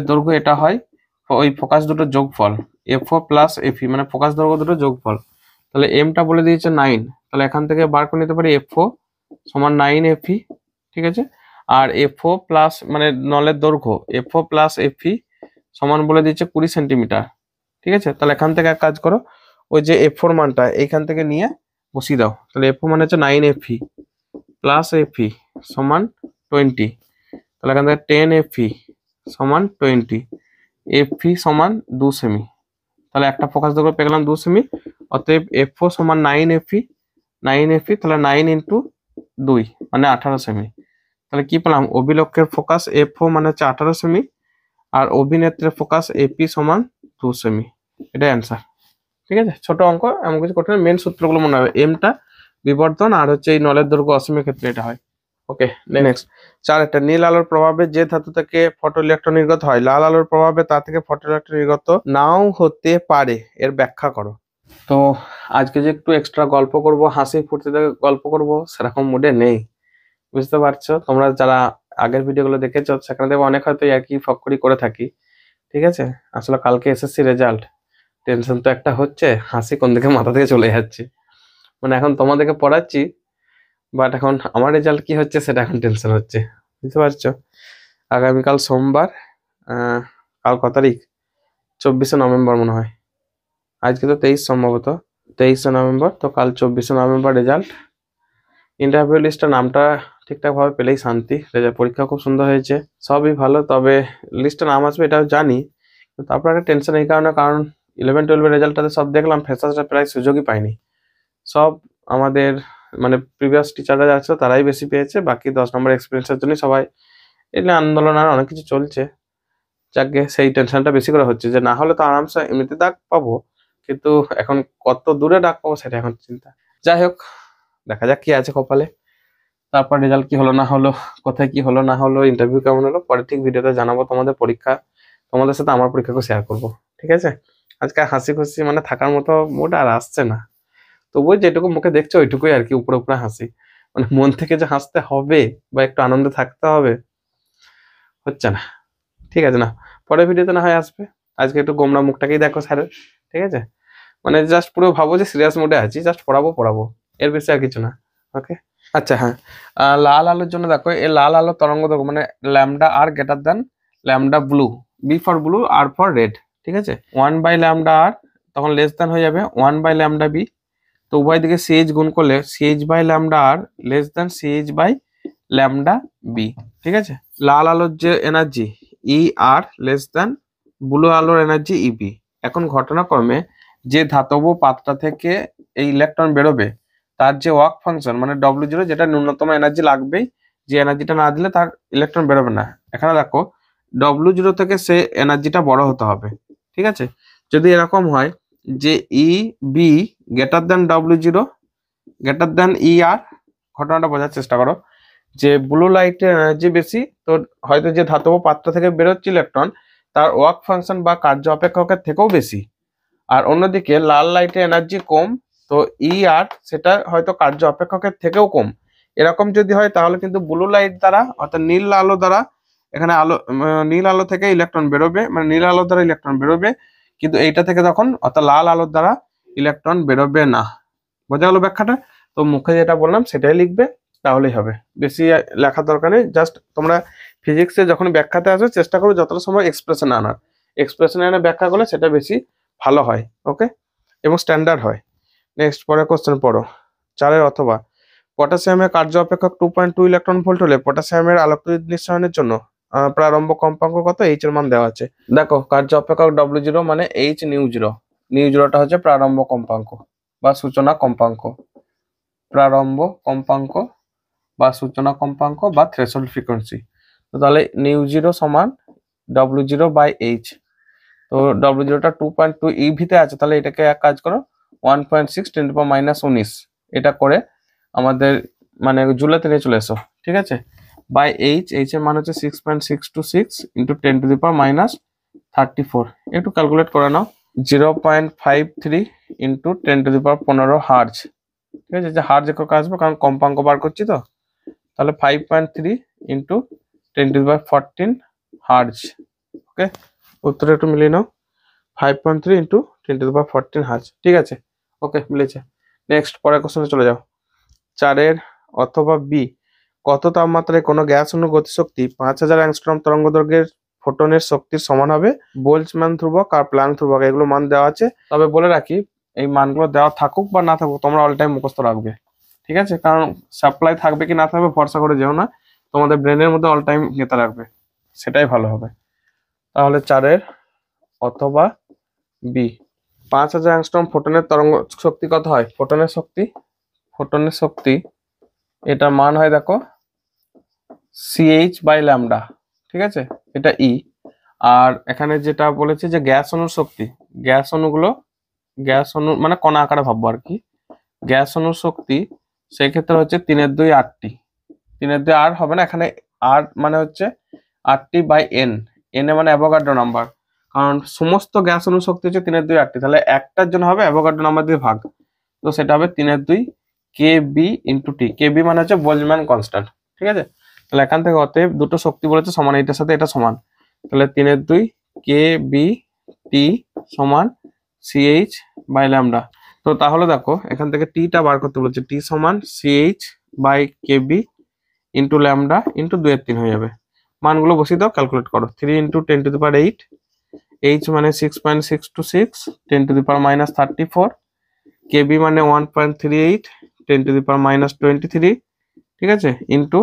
Speaker 1: দৈর্ঘ্য এটা হয় ওই ফোকাস দুটো যোগফল, এফও প্লাস এফি মানে ফোকাস দৈর্ঘ্য দুটো যোগফল। তাহলে এমটা বলে দিয়েছে 9, তাহলে এখান থেকে বার করে নিতে পারি এফও সমান 9 এফি। ঠিক আছে, আর এফও প্লাস মানে নলের দৈর্ঘ্য এফও প্লাস এফি সমান বলে দিয়েছে 20 সেন্টিমিটার। ঠিক আছে, তাহলে এখান থেকে এক কাজ করো, ওই যে এফওর মানটা এইখান থেকে নিয়ে বসিয়ে দাও, তাহলে এফও মানে হচ্ছে 9 এফি প্লাস এফি সমান 20, তাহলে এখান থেকে 10 এফি সমান 20, এফি সমান 2 সেমি, তাহলে একটা ফোকাস দৈর্ঘ্য পেয়ে গেলাম 2 সেমি। অতএব এফও সমান 9 এফি, তাহলে 9 ইন্টু 2 মানে 18 সেমি। তাহলে কি পেলাম? অভিলক্ষের ফোকাস এফও মানে হচ্ছে 18 সেমি, আর অভিনেত্রের ফোকাস এপি সমান 2 সেমি। এটা অ্যান্সার। ঠিক আছে, ছোট অঙ্ক, এমন কিছু কঠিন, মেন সূত্রগুলো মনে হবে, এমটা বিবর্ধন, আর হচ্ছে এই নলের দৈর্ঘ্য অসীমের ক্ষেত্রে এটা হয়। ওকে, নেক্সট 4 একটা নীল আলোর প্রভাবে যে ধাতু থেকে ফটো ইলেকট্রন নির্গত হয়, লাল আলোর প্রভাবে তা থেকে ফটো ইলেকট্রন নির্গত নাও হতে পারে, এর ব্যাখ্যা করো। তো আজকে যে একটু এক্সট্রা গল্প করব, হাসি ফুর্তিতে গল্প করব, সেরকম মুডে নেই, বুঝতে পারছো। তোমরা যারা আগের ভিডিওগুলো দেখেছো সেখানে দেখো অনেক হয়তো একই ফক্করি করে থাকি। ঠিক আছে, আসলে কালকে এসএসসি রেজাল্ট, টেনশন তো একটা হচ্ছে, হাসি কোন দিকে মাথা থেকে চলে যাচ্ছে, মানে এখন তোমাদেরকে পড়াচ্ছি, বাট এখন আমার রেজাল্ট কি হচ্ছে সেটা এখন টেনশন হচ্ছে, বুঝতে পারছো। আগামীকাল সোমবার, কাল কত তারিখ? 24শে নভেম্বর মনে হয়, আজকে তো 23 সম্ভবত, 23শে নভেম্বর, তো কাল 24শে নভেম্বর রেজাল্ট। ইন্টারভিউ লিস্টের নামটা ঠিকঠাক ভাবে পেলেই শান্তি। রেজাল্ট পরীক্ষা খুব সুন্দর হয়েছে, সবই ভালো। তবে লিস্টে নাম আসবে এটাও জানি, তারপর একটা টেনশন এই কারণে, কারণ 11-12 রেজাল্টটাতে সব দেখলাম ফ্রেশার্সরা প্রায় সুযোগই পায়নি। সব আমাদের মানে প্রিভিয়াস টিচাররা যাচ্ছে তারাই বেশি পেয়েছে, বাকি 10 নম্বর এক্সপিরিয়েন্সের জন্য সবাই এগুলো আন্দোলন আর অনেক কিছু চলছে। যাকে সেই টেনশনটা বেশি করে হচ্ছে, যে না হলে তো আরামসে এমনিতে ডাক পাবো, কিন্তু এখন কত দূরে ডাক পাবো সেটা এখন চিন্তা। যাই হোক, দেখা যাক কি আছে কপালে। তারপর রেজাল্ট কি হলো না হলো, কোথায় কি হলো না হলো, ইন্টারভিউ কেমন হলো, পরে ঠিক ভিডিওতে জানাবো। তোমাদের পরীক্ষা, তোমাদের সাথে আমার পরীক্ষাকে শেয়ার করবো, ঠিক আছে? আজকে হাসি খুশি মানে থাকার মতো মুড আর আসছে না, তবুও যেটুকু মুখে দেখছো ওইটুকুই আর কি, উপরে উপরে হাসি। মানে মন থেকে যে হাসতে হবে বা একটু আনন্দে থাকতে হবে, হচ্ছে না। ঠিক আছে, না পরের ভিডিওতে না হয় আসবে। আজকে একটু গোমরা মুখটাকেই দেখো স্যারের, ঠিক আছে? মানে জাস্ট পুরো ভাবো যে সিরিয়াস মুডে আছি, জাস্ট পড়াবো, এর বেশি আর কিছু না। ওকে, আচ্ছা হ্যাঁ, লাল আলোর জন্য দেখো, এই লাল আলো তরঙ্গ দৈর্ঘ্য মানে lambda r greater than lambda blue, B for blue, r for red, ঠিক আছে? 1/λ আর তখন লেস দেন হয়ে যাবে 1/λ বি। তো উভয় দিকে সিএইচ গুণ করলে CH/λ আর লেস দেন CH/λ বি, ঠিক আছে? লাল আলোর যে এনার্জি ই আর লেস দেন ব্লু আলোর এনার্জি ইবি। এখন ঘটনাক্রমে যে ধাতব পাত্রটা থেকে এই ইলেকট্রন বেরোবে তার যে ওয়ার্ক ফাংশন মানে W0, যেটা ন্যূনতম এনার্জি লাগবেই, যে এনার্জিটা না দিলে তার ইলেকট্রন বেরোবে না। এখানে দেখো W0 থেকে সে এনার্জিটা বড় হতে হবে, ঠিক আছে? যদি এরকম হয় যে E B greater than W0 greater than E R, ঘটনাটা বোঝার চেষ্টা করো। যে ব্লু লাইটের এনার্জি বেশি, তো হয়তো যে ধাতব পাত্র থেকে বেরোচ্ছে ইলেকট্রন তার ওয়ার্ক ফাংশন বা কার্য অপেক্ষকের থেকেও বেশি। আর অন্যদিকে লাল লাইটের এনার্জি কম, তো ই আর সেটা হয়তো কার্য অপেক্ষকের থেকেও কম। এরকম যদি হয় তাহলে কিন্তু ব্লু লাইট দ্বারা অর্থাৎ নীল আলো দ্বারা, এখানে আলো নীল আলো থেকে ইলেকট্রন বেরোবে, মানে নীল আলো দ্বারা ইলেকট্রন বেরোবে, কিন্তু এইটা থেকে তখন অর্থাৎ লাল আলোর দ্বারা ইলেকট্রন বেরোবে না। বোঝা গেল ব্যাখ্যাটা? তো মুখে যেটা বললাম সেটাই লিখবে, তাহলেই হবে, বেশি লেখার দরকার নেই। জাস্ট তোমরা ফিজিক্সে যখন ব্যাখ্যাতে আসবে চেষ্টা করো যতটা সময় এক্সপ্রেশন আনার, এক্সপ্রেশন এনে ব্যাখ্যা করলে সেটা বেশি ভালো হয়, ওকে, এবং স্ট্যান্ডার্ড হয়। নেক্সট পরের কোশ্চেন পড়ো। 4 অথবা পটাশিয়ামের কার্য অপেক্ষক 2.2 ইলেকট্রন ভোল্ট হলে পটাশিয়ামের আলোকবিদ্যুৎ নিঃসরণের জন্য প্রারম্ভ কম্পাঙ্ক কত? এইচ এর মান দেওয়া আছে। দেখো কার্য অপেক্ষক W0 মানে এইচ নিউ জিরো, নিউ জিরোটা হচ্ছে প্রারম্ভ কম্পাঙ্ক বা সূচনা কম্পাঙ্ক, প্রারম্ভ কম্পাঙ্ক বা সূচনা কম্পাঙ্ক বা থ্রেশহোল্ড ফ্রিকোয়েন্সি। তো তাহলে নিউ জিরো সমান W0/H। তো W0টা 2.2 ইভিতে আছে, তাহলে এটাকে এক কাজ করো 1.6 × 10⁻19 এটা করে আমাদের মানে জুলাতে নিয়ে চলে এসো, ঠিক আছে? বাই এইচ, এইচ এর মান হচ্ছে 6.626 × 10⁻34। একটু ক্যালকুলেট করে নাও, 0.53 × 10⁻15 হার্জ, ঠিক আছে? যে হার্জ একক আসবে কারণ কম্পাঙ্ক বার করছি তো, তাহলে 5.3 × 10⁻14 হার্জ। ওকে, উত্তরে একটু মিলিয়ে নাও, 5.3 × 10⁻14 হার্জ, ঠিক আছে? ওকে, মিলেছে। নেক্সট পরের কোশ্চেনে চলে যাও। 4 অথবা বি, কত তাপমাত্রায় কোনো গ্যাস অণুর গতিশক্তি 5000 অ্যাংস্ট্রম তরঙ্গ দৈর্ঘ্যের ফোটনের শক্তির সমান হবে? বোলজম্যান ধ্রুবক আর প্ল্যাঙ্ক ধ্রুবক এগুলো মান দেওয়া আছে। তবে বলে রাখি এই মানগুলো দেওয়া থাকুক বা না থাকুক তোমরা অল টাইম মুখস্থ রাখবে, ঠিক আছে? কারণ সাপ্লাই থাকবে কি না থাকবে ভরসা করে যেও না, তোমাদের ব্রেনের মধ্যে অল টাইম গেঁথে রাখবে, সেটাই ভালো হবে। তাহলে 4 অথবা বি, 5000 অ্যাংস্ট্রম ফোটনের তরঙ্গ শক্তি কত হয়? ফোটনের শক্তি এটার মান হয় দেখো CH/λ, ঠিক আছে? এটা ই। আর এখানে যেটা বলেছে যে গ্যাস অণুর শক্তি, গ্যাস অণু মানে কণা আকারে ভাববো আর কি, গ্যাস অণুর শক্তি সেই ক্ষেত্রে হচ্ছে 3/2 RT। 3/2 আর হবে না, এখানে আর মানে হচ্ছে RT/N, এন এ মানে অ্যাভোগাড্রো নাম্বার, কারণ সমস্ত গ্যাস অণুর শক্তি হচ্ছে 3/2 RT, তাহলে একটার জন্য হবে অ্যাভোগাড্রো নাম্বার দিয়ে ভাগ, তো সেটা হবে 3/2 KB × T। KB মানে হচ্ছে বোলজম্যান কনস্ট্যান্ট, ঠিক আছে? তাহলে এখান থেকে অতএব দুটো শক্তি বলেছে সমান, এটার সাথে এটা সমান, তাহলে 3/2 KB T সমান CH/λ। তো তাহলে দেখো এখান থেকে টিটা বার করতে বলছে, টি সমান CH/KB × λ × 2/3 হয়ে যাবে। মানগুলো বসিয়ে দাও, ক্যালকুলেট করো। 3 × 10⁸, H মানে 6.626 10⁻34, KB মানে 1.38 10⁻23, ঠিক আছে? ইন্টু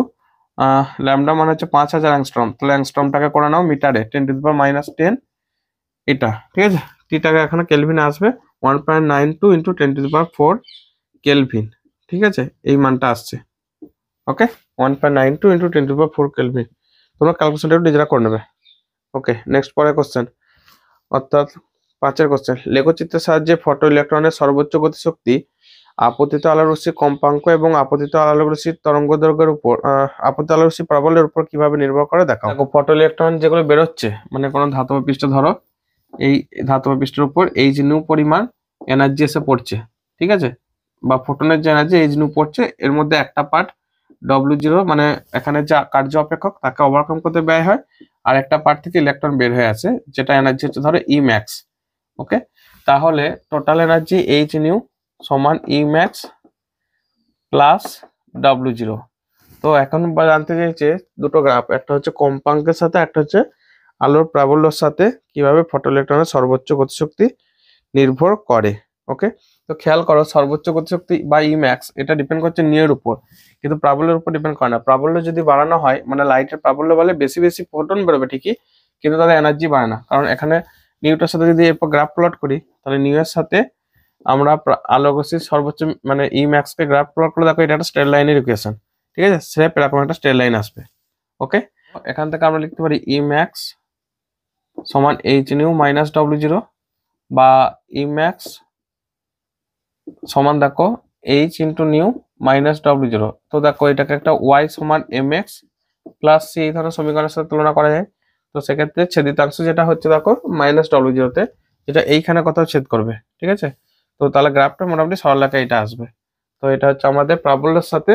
Speaker 1: ল্যামডা মানে হচ্ছে 5000 অ্যাংস্ট্রম, তাহলে অ্যাংস্ট্রমটাকে করে নাও মিটারে 10⁻⁻10 এটা, ঠিক আছে। টিটাকে এখানে কেলভিনে আসবে 1.92 ইন্টু 10⁴ কেলভিন, ঠিক আছে, এই মানটা আসছে। ওকে, 1.92 ইন্টু 10⁴ কেলভিন, তোমরা ক্যালকুলেশনটা নিজেরা করে নেবে। ওকে, নেক্সট পরের কোশ্চেন, অর্থাৎ 5 কোশ্চেন। লেখচিত্রের সাহায্যে ফটো ইলেকট্রনের সর্বোচ্চ গতিশক্তি আপতিত আলোরশ্মি কম্পাঙ্ক এবং আপতিত আলোরশ্মির তরঙ্গ দৈর্ঘ্যের উপর আপতিত আলোরশ্মি প্রাবল্যের উপর কিভাবে নির্ভর করে দেখাও। দেখো ফটো ইলেকট্রন যেগুলো বেরোচ্ছে, মানে কোনো ধাতব পৃষ্ঠ ধরো, এই ধাতব পৃষ্ঠের উপর এইচ নিউ পরিমাণ এনার্জি এসে পড়ছে, ঠিক আছে, বা ফোটনের যে এনার্জি এইচ নিউ পড়ছে, এর মধ্যে একটা পার্ট W0 মানে এখানে যা কার্য অপেক্ষক তাকে ওভারকাম করতে ব্যয় হয়, আর একটা পার্ট থেকে ইলেকট্রন বের হয়ে আসে যেটা এনার্জি হচ্ছে ধরো ই ম্যাক্স। ওকে, তাহলে টোটাল এনার্জি এইচ নিউ সমান ই ম্যাক্স প্লাস W0। তো এখন জানতে চাইছে দুটো গ্রাফ, একটা হচ্ছে কম্পাঙ্কের সাথে, একটা হচ্ছে আলোর প্রাবল্যের সাথে কিভাবে ফটো ইলেকট্রনের সর্বোচ্চ গতিশক্তি নির্ভর করে। ওকে, তো খেয়াল করো সর্বোচ্চ গতিশক্তি বা ই ম্যাক্স এটা ডিপেন্ড করছে নিউ এর উপর, কিন্তু প্রাবল্যের উপর ডিপেন্ড করে না। প্রাবল্য যদি বাড়ানো হয়, মানে লাইটের প্রাবল্য বলে বেশি বেশি ফোটন বেরোবে ঠিকই, কিন্তু তাদের এনার্জি বাড়ে না, কারণ এখানে নিউটার সাথে যদি এরপর গ্রাফ প্লট করি, তাহলে নিউ এর সাথে আমরা আলোকরশ্মির সর্বোচ্চ মানে ই ম্যাক্স কে গ্রাফ প্লট করে দেখো, এটা একটা স্ট্রেট লাইনের ইকুয়েশন, ঠিক আছে, স্রেফ এরকম একটা স্ট্রেট লাইন আসবে। ওকে, এখান থেকে আমরা লিখতে পারি ই ম্যাক্স সমান এইচ নিউ মাইনাস W0, বা ই ম্যাক্স সমান দেখো H into new minus W0। তো দেখো এটাকে একটা ওয়াই সমান এম এক্স প্লাস সি এই ধরনের সমীকরণের সাথে তুলনা করা যায়। তো সেক্ষেত্রে ছেদিতাংশ যেটা হচ্ছে দেখো মাইনাস W0 তে, যেটা এইখানে কোথাও ছেদ করবে, ঠিক আছে। তো তাহলে গ্রাফটা মোটামুটি সরলরেখায় এটা আসবে। তো এটা হচ্ছে আমাদের প্রাবল্যের সাথে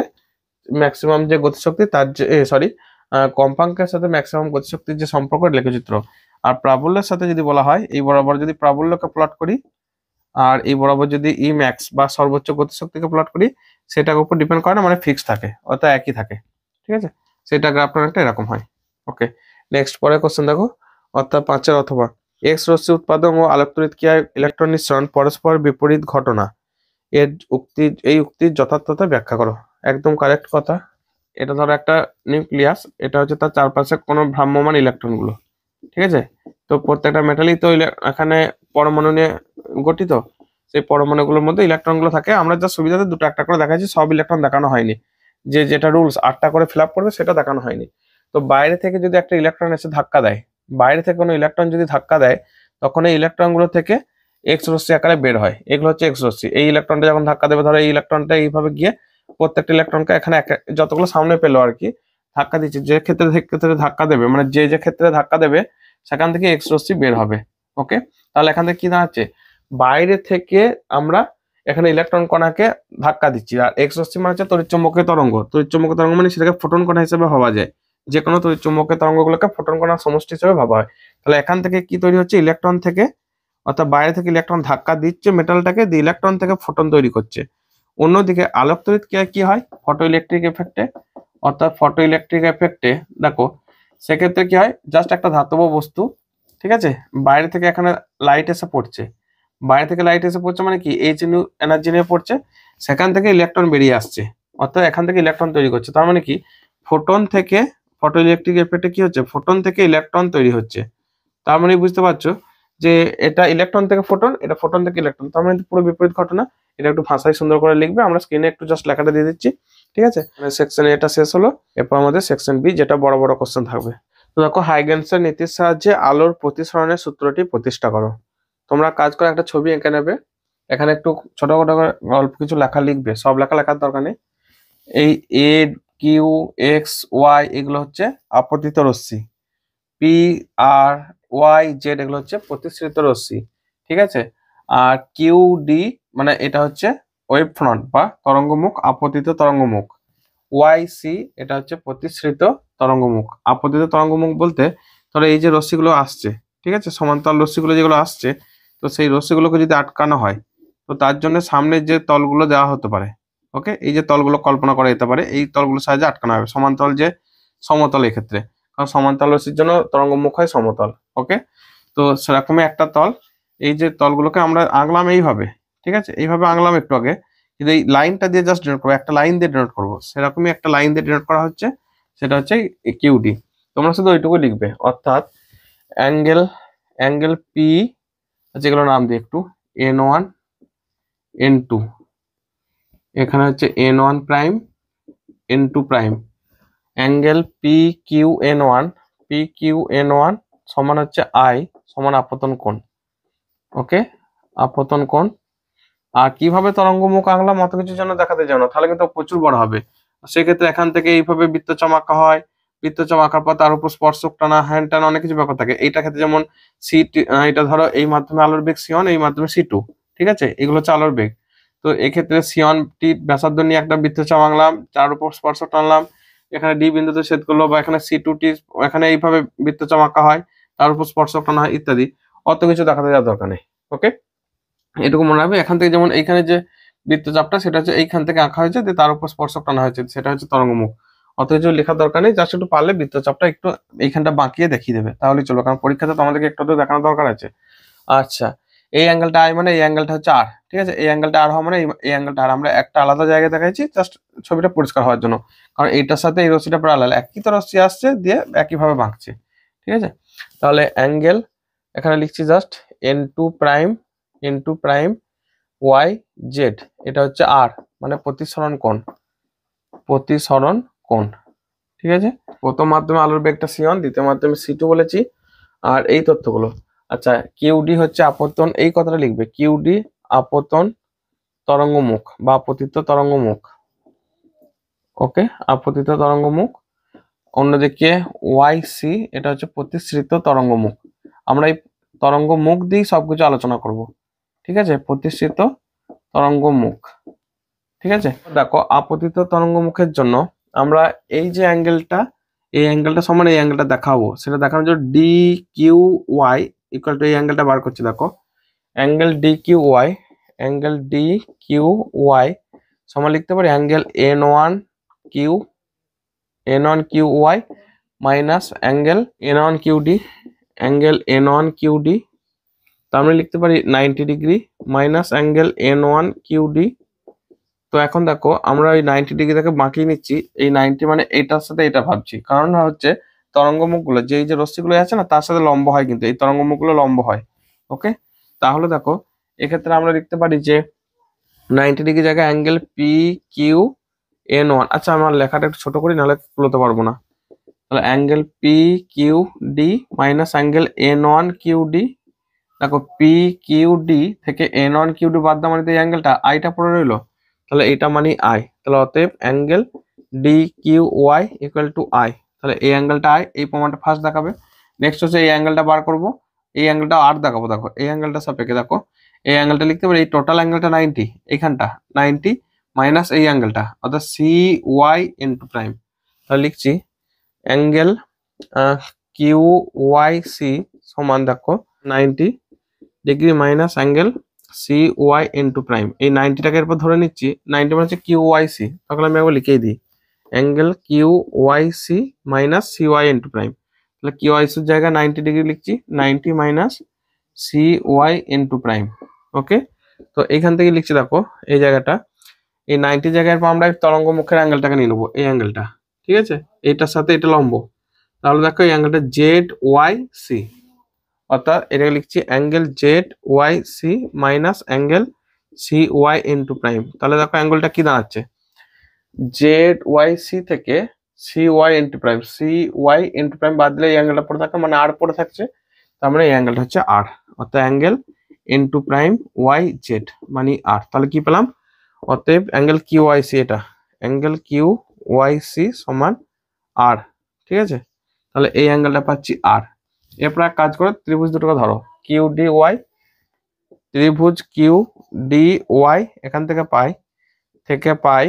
Speaker 1: ম্যাক্সিমাম যে গতিশক্তি তার যে সরি কম্পাঙ্কের সাথে ম্যাক্সিমাম গতিশক্তির যে সম্পর্ক লেখচিত্র। আর প্রাবল্যের সাথে যদি বলা হয়, এই বরাবর যদি প্রাবল্যকে প্লট করি, আর এই বরাবর যদি ই ম্যাক্স বা সর্বোচ্চ গতিশক্তিকে প্লট করি, সেটার উপর ডিপেন্ড করে না, মানে ফিক্স থাকে, অর্থাৎ একই থাকে, ঠিক আছে। সেটা গ্রাফটা অনেকটা এরকম হয়। ওকে, নেক্সট পরের কোশ্চেন দেখো, অর্থাৎ 5 অথবা এক্স রশ্মি উৎপাদন ও আলোকতড়িৎ ক্রিয়ায় ইলেকট্রন নিঃসরণ পরস্পর বিপরীত ঘটনা, এই উক্তির যথার্থতা ব্যাখ্যা করো। একদম কারেক্ট কথা। এটা ধরো একটা নিউক্লিয়াস, এটা হচ্ছে তার চারপাশে কোনো ভ্রাম্যমান ইলেকট্রন গুলো, ঠিক আছে। তো প্রত্যেকটা মেটালই তো এখানে পরমাণু নিয়ে গঠিত, সেই পরমাণুগুলোর মধ্যে ইলেকট্রন গুলো থাকে। আমরা যা সুবিধাতে দুটো একটা করে দেখাচ্ছি, সব ইলেকট্রন দেখানো হয়নি, যে যেটা রুলস 8টা করে ফিল আপ করবে সেটা দেখানো হয়নি। তো বাইরে থেকে যদি একটা ইলেকট্রন এসে ধাক্কা দেয়, বাইরে থেকে কোনো ইলেকট্রন যদি ধাক্কা দেয়, তখন এই ইলেকট্রন গুলো থেকে এক্স রশ্মি আকারে বের হয়, এগুলো হচ্ছে এক্স রশ্মি। এই ইলেকট্রনটা যখন ধাক্কা দেবে, ধরো এই ইলেকট্রনটা এইভাবে গিয়ে প্রত্যেকটা ইলেকট্রনকে এখানে যতগুলো সামনে পেলো আর কি ধাক্কা দিচ্ছে, যে ক্ষেত্রে ধাক্কা দেবে, মানে যে ক্ষেত্রে ধাক্কা দেবে সেখান থেকে এক্স রশ্মি বের হবে। ওকে, তাহলে এখান থেকে কি দাঁড়াচ্ছে, বাইরে থেকে আমরা এখানে ইলেকট্রন কণাকে ধাক্কা দিচ্ছি, আর এক্স রশ্মি মানে হচ্ছে তড়িৎচুম্বকীয় তরঙ্গ। তড়িৎচুম্বকীয় তরঙ্গ মানে সেটাকে ফোটন কণা হিসেবে ভাবা যায়, যে কোনো তড়িৎচুম্বকীয় তরঙ্গগুলোকে ফোটন কণার সমষ্টি হিসেবে ভাবা হয়। তাহলে এখান থেকে কি তৈরি হচ্ছে, ইলেকট্রন থেকে, অর্থাৎ বাইরে থেকে ইলেকট্রন ধাক্কা দিচ্ছে মেটালটাকে, দিয়ে ইলেকট্রন থেকে ফোটন তৈরি করছে। অন্যদিকে আলোক তড়িৎ ক্রিয়া কি হয়, ফটো ইলেকট্রিক এফেক্টে, অর্থাৎ ফটো ইলেকট্রিক এফেক্টে দেখো সেক্ষেত্রে কি হয়, জাস্ট একটা ধাতব বস্তু, ঠিক আছে, বাইরে থেকে এখানে লাইট এসে পড়ছে, বাইরে থেকে লাইট এসে পড়ছে মানে কি এইচ নিউ এনার্জি নিয়ে পড়ছে, সেখান থেকে ইলেকট্রন বেরিয়ে আসছে, অর্থাৎ এখান থেকে ইলেকট্রন তৈরি করছে। তার মানে কি ফোটন থেকে, ফটো ইলেকট্রিক এফেক্টে কি হচ্ছে, ফোটন থেকে ইলেকট্রন তৈরি হচ্ছে। তার মানে বুঝতে পারছো যে এটা ইলেকট্রন থেকে ফোটন, এটা ফোটন থেকে ইলেকট্রন, তার মানে পুরো বিপরীত ঘটনা। এটা একটু ভাষায় সুন্দর করে লিখবে, আমরা স্ক্রিনে একটু জাস্ট লেখাটা দিয়ে দিচ্ছি, ঠিক আছে। সেকশন এটা শেষ হলো, এরপর আমাদের সেকশন বি, যেটা বড় বড় কোশ্চেন থাকবে। তো দেখো হাইগেন্সের নীতির সাহায্যে আলোর প্রতিসরণের সূত্রটি প্রতিষ্ঠা করো। তোমরা কাজ করে একটা ছবি এঁকে নেবে, এখানে একটু ছোট ছোট করে অল্প কিছু লেখা লিখবে, সব লেখার দরকার নেই। এই এ কিউ এক্স ওয়াই এগুলো হচ্ছে আপতিত রশ্মি, পি আর ওয়াই জেড এগুলো হচ্ছে প্রতিসৃত রশ্মি, ঠিক আছে। আর কিউ ডি মানে এটা হচ্ছে ওয়েভ ফ্রন্ট বা তরঙ্গমুখ, আপতিত তরঙ্গমুখ। ওয়াই সি এটা হচ্ছে প্রতিসৃত তরঙ্গমুখ। আপতিত তরঙ্গমুখ বলতে ধরো এই যে রশ্মিগুলো আসছে, ঠিক আছে, সমান্তরাল রশ্মিগুলো যেগুলো আসছে, তো সেই রশ্মিগুলোকে যদি আটকানো হয়, তো তার জন্য সামনের যে তলগুলো দেওয়া হতে পারে, ওকে, এই যে তলগুলো কল্পনা করা যেতে পারে, এই তলগুলোর সাহায্যে আটকানো হবে। সমান্তরাল যে সমতল এক্ষেত্রে, কারণ সমান্তরাল রশ্মির জন্য তরঙ্গমুখ হয় সমতল। ওকে, তো সেরকমই একটা তল, এই যে তলগুলোকে আমরা আঁকলাম এইভাবে, ঠিক আছে, এইভাবে আঁকলাম একটু আগে, কিন্তু এই লাইনটা দিয়ে জাস্ট ডিনোট করবো, একটা লাইন দিয়ে ডিনোট করবো, সেরকমই একটা লাইন দিয়ে ডিনোট করা হচ্ছে। সেটা হচ্ছে কিউডি। তোমরা শুধু ওইটুকু লিখবে, অর্থাৎ অ্যাঙ্গেল অ্যাঙ্গেল পি, যেগুলো নাম দিই একটু, N1 N2, এখানে হচ্ছে N1 prime N2 prime, angle P Q N1 সমান হচ্ছে আই সমান আপতন কোণ। ওকে, আপতন কোণ। আর কিভাবে তরঙ্গমুখ আঁকলাম অত কিছুর জন্য দেখাতে যাও না, তাহলে কিন্তু প্রচুর বড় হবে। সেক্ষেত্রে এখান থেকে এইভাবে বৃত্তচাপ আঁকা হয়, বৃত্তচাপ আঁকার পর তার উপর স্পর্শক টানা, হ্যান্ড টানা, অনেক কিছু ব্যাপার থাকে। এইটা ক্ষেত্রে যেমন এটা ধরো এই মাধ্যমে আলোর বেগ C1, এই মাধ্যমে C2, ঠিক আছে, এগুলো হচ্ছে আলোর বেগ। তো এক্ষেত্রে C1 টি ব্যাসার্ধ নিয়ে একটা বৃত্তচাপ আঁকলাম, তার উপর স্পর্শক টানলাম, এখানে ডি বিন্দুতে ছেদ করলো, বা এখানে C2 টি, এখানে এইভাবে বৃত্তচাপ আঁকা হয়, তার উপর স্পর্শক টানা হয় ইত্যাদি। অত কিছু দেখাতে যাওয়ার দরকার নেই। ওকে, এটুকু মনে রাখবে। এখান থেকে যেমন এইখানে যে বৃত্তচাপটা, সেটা হচ্ছে এইখান থেকে আঁকা হয়েছে, দিয়ে তার উপর স্পর্শক টানা হয়েছে, সেটা হচ্ছে তরঙ্গমুখ। অত কিছু লেখার দরকার নেই, জাস্ট একটু পারলে বৃত্তচাপটা একটু এইখানটা বাঁকিয়ে দেখিয়ে দেবে, তাহলেই চলবে, কারণ পরীক্ষাতে তোমাদেরকে একটু তো দেখানোর দরকার আছে। আচ্ছা, এই অ্যাঙ্গেলটা আই মানে এই অ্যাঙ্গেলটা হচ্ছে আর, ঠিক আছে, এই অ্যাঙ্গেলটা আর হওয়া মানে এই অ্যাঙ্গেলটা আর। আমরা একটা আলাদা জায়গায় দেখাইছি জাস্ট ছবিটা পরিষ্কার হওয়ার জন্য, কারণ এইটার সাথে এই রশ্মিটা প্যারালাল, একই তো রশ্মি আসছে, দিয়ে একইভাবে বাঁকছে, ঠিক আছে। তাহলে অ্যাঙ্গেল এখানে লিখছি just N2 prime Y Z, এটা হচ্ছে আর, মানে প্রতিসরণ কোণ, প্রতিসরণ কোণ, ঠিক আছে। প্রথম মাধ্যমে আলোর বেগটা C1, দ্বিতীয় মাধ্যমে C2 বলেছি, আর এই তথ্যগুলো। আচ্ছা, কিউডি হচ্ছে আপতন, এই কথাটা লিখবে, কিউডি আপতন তরঙ্গমুখ বা আপতিত তরঙ্গমুখ। ওকে, আপতিত তরঙ্গমুখ। অন্যদিকে ওয়াইসি, এটা হচ্ছে প্রতিসৃত তরঙ্গমুখ। আমরা এই তরঙ্গমুখ দিয়ে সবকিছু আলোচনা করব, ঠিক আছে, প্রতিসৃত তরঙ্গমুখ, ঠিক আছে। দেখো, আপতিত তরঙ্গমুখের জন্য আমরা এই যে অ্যাঙ্গেলটা, এই অ্যাঙ্গেলটা সমান এই অ্যাঙ্গেলটা দেখাবো, সেটা দেখানোর জন্য D Q Y equal to এই অ্যাঙ্গেলটা বার করছি। দেখো, অ্যাঙ্গেল ডি কিউ ওয়াই সমান লিখতে পারি angle N1 Q Y minus angle N1 Q D, তো আমরা লিখতে পারি 90 degree minus angle N1 Q D. তো এখন দেখো, আমরা ওই 90 ডিগ্রিটাকে বাঁকিয়ে নিচ্ছি, এই 90 মানে এটার সাথে এটা ভাবছি, কারণ হচ্ছে তরঙ্গমুখগুলো যে এই যে রশ্মিগুলো আছে না, তার সাথে লম্ব হয়, কিন্তু এই তরঙ্গমুখগুলো লম্ব হয়। ওকে, তাহলে দেখো এক্ষেত্রে আমরা লিখতে পারি যে 90 ডিগ্রি জায়গায় অ্যাঙ্গেল পি কিউ N1। আচ্ছা, আমার লেখাটা একটু ছোট করি, নাহলে তুলতে পারবো না। তাহলে angle P Q D minus angle N1 Q D. দেখো, পি কিউ ডি থেকে N1 কিউ ডি বাদ দেওয়া মানে এই অ্যাঙ্গেলটা আইটা পড়ে রইলো, তাহলে এটা মানে আই। তাহলে অতএব angle D Q Y equal to I. তাহলে এই অ্যাঙ্গেলটা আই, এই প্রমাণটা ফার্স্ট দেখাবে। নেক্সট হচ্ছে এই অ্যাঙ্গেলটা বার করব, এই অ্যাঙ্গেলটা আর দেখাবো। দেখো, এই অ্যাঙ্গেলটা সাপেক্ষে দেখো, এই অ্যাঙ্গেলটা লিখতে পারি, এই টোটাল অ্যাঙ্গেলটা 90, এইখানটা 90 মাইনাস এই অ্যাঙ্গেলটা, অর্থাৎ সি ওয়াই ইন্টু প্রাইম। তাহলে লিখছি অ্যাঙ্গেল কিউ ওয়াই সি সমান দেখো 90 degree minus angle C Y into prime. এই 90টাকে এরপর ধরে নিচ্ছি, 90 মানে হচ্ছে কিউ ওয়াই সি, তাহলে আমি একবার লিখেই দিই angle Q Y C minus C Y into prime. তাহলে কিউ ওয়াই সির জায়গায় 90 ডিগ্রি লিখছি, 90 minus C Y into prime. Okay, তো এইখান থেকে লিখছি, দেখো এই জায়গাটা, এই 90 জায়গায় আমরা তরঙ্গ মুখের অ্যাঙ্গেলটাকে নিয়ে নেবো, এই অ্যাঙ্গেলটা, ঠিক আছে, এইটার সাথে এটা লম্ব। তাহলে দেখো এই অ্যাঙ্গেলটা জেড ওয়াই সি, অর্থাৎ এটাকে লিখছি angle Z Y C minus angle C Y into prime. তাহলে দেখো অ্যাঙ্গেলটা কি দাঁড়াচ্ছে, জেড ওয়াই সি থেকে সি ওয়াই ইন্টু প্রাইম বাদ দিলে এই অ্যাঙ্গেলটা পড়ে থাকে, মানে আর পড়ে থাকছে, তার মানে এই অ্যাঙ্গেলটা হচ্ছে আর, অর্থাৎ angle into prime Y Z মানে আর। তাহলে কি পেলাম, অতএব অ্যাঙ্গেল কিউ ওয়াই সি, এটা অ্যাঙ্গেল কিউ ওয়াই সি সমান আর, ঠিক আছে। তাহলে এই অ্যাঙ্গেলটা পাচ্ছি আর। এরপর এক কাজ করে ত্রিভুজ দুটোকে ধরো, কিউ ডি ওয়াই, ত্রিভুজ কিউ ডি ওয়াই, এখান থেকে পাই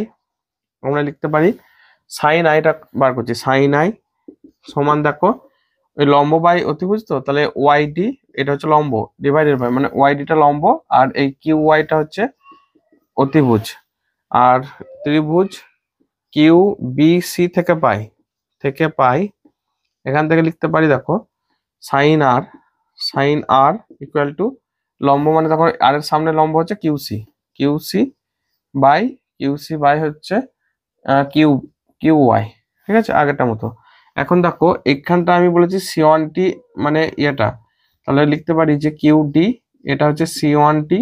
Speaker 1: আমরা লিখতে পারি সাইন আইটা বার করছি, সাইন আই সমান দেখো ওই লম্ব বাই অতিভুজ, তো তাহলে ওয়াই ডি এটা হচ্ছে লম্ব ডিভাইডেড বাই, মানে ওয়াই ডিটা লম্ব আর এই কিউ ওয়াইটা হচ্ছে অতিভুজ। আর ত্রিভুজ কিউ বি সি থেকে পাই এখান থেকে লিখতে পারি, দেখো সাইন আর ইকুয়াল টু লম্ব, মানে তখন আর এর সামনে লম্ব হচ্ছে কিউসি বাই হচ্ছে কিউ ওয়াই, ঠিক আছে, আগেরটার মতো। এখন দেখো এইখানটা আমি বলেছি C1T মানে ইয়েটা, তাহলে লিখতে পারি যে QD, এটা হচ্ছে C1T,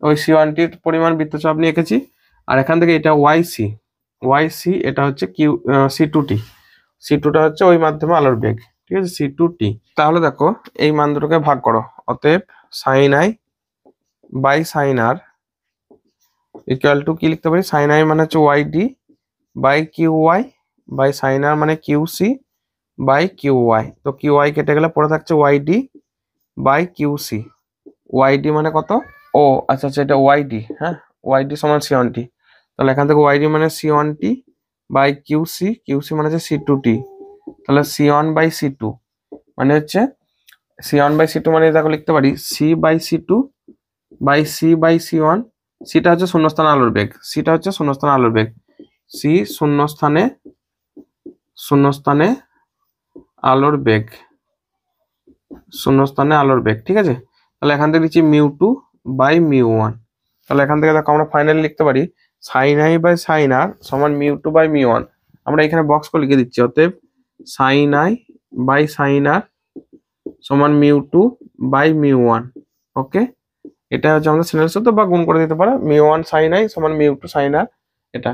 Speaker 1: ওই C1T-র পরিমাণ বৃত্তচাপ নিয়ে এঁকেছি। আর এখান থেকে এটা YC, এটা হচ্ছে C2T, C2টা হচ্ছে ওই মাধ্যমে আলোর বেগ, ঠিক আছে, C2T। তাহলে দেখো এই মান দুটোকে ভাগ করো, অতএব sin I by sin R equal to কি লিখতে পারি, sin I মানে হচ্ছে YD by QY by sin R মানে QC বাই QY। তো QY কেটে গেলে পড়ে থাকছে YD বাই QC। YD মানে কত, ও আচ্ছা আচ্ছা, এটা YD, হ্যাঁ, YD সমান C1T। তাহলে এখান থেকে YD মানে C1T বাই QC মানে হচ্ছে C2T। তাহলে C1 বাই C2 মানে হচ্ছে C1 বাই C2 মানে দেখো লিখতে পারি C by C2 by C by C1। সিটা হচ্ছে শূন্যস্থান আলোর বেগ, সিটা হচ্ছে শূন্যস্থান আলোর বেগ, সি শূন্যস্থানে আলোর বেগ, শূন্যস্থানে আলোর বেগ, ঠিক আছে। তাহলে এখান থেকে দিচ্ছি μ2 বাই μ1। তাহলে এখান থেকে দেখো আমরা ফাইনালি লিখতে পারি sin I by sin R সমান μ2 বাই μ1। আমরা এখানে বক্স করে লিখে দিচ্ছি, অতএব sin I by sin R সমান μ2 বাই μ1। ওকে, এটা হচ্ছে আমাদের সিনারি সূত্র, বা গুণ করে দিতে পারো μ1 sin I সমান μ2 sin R। এটা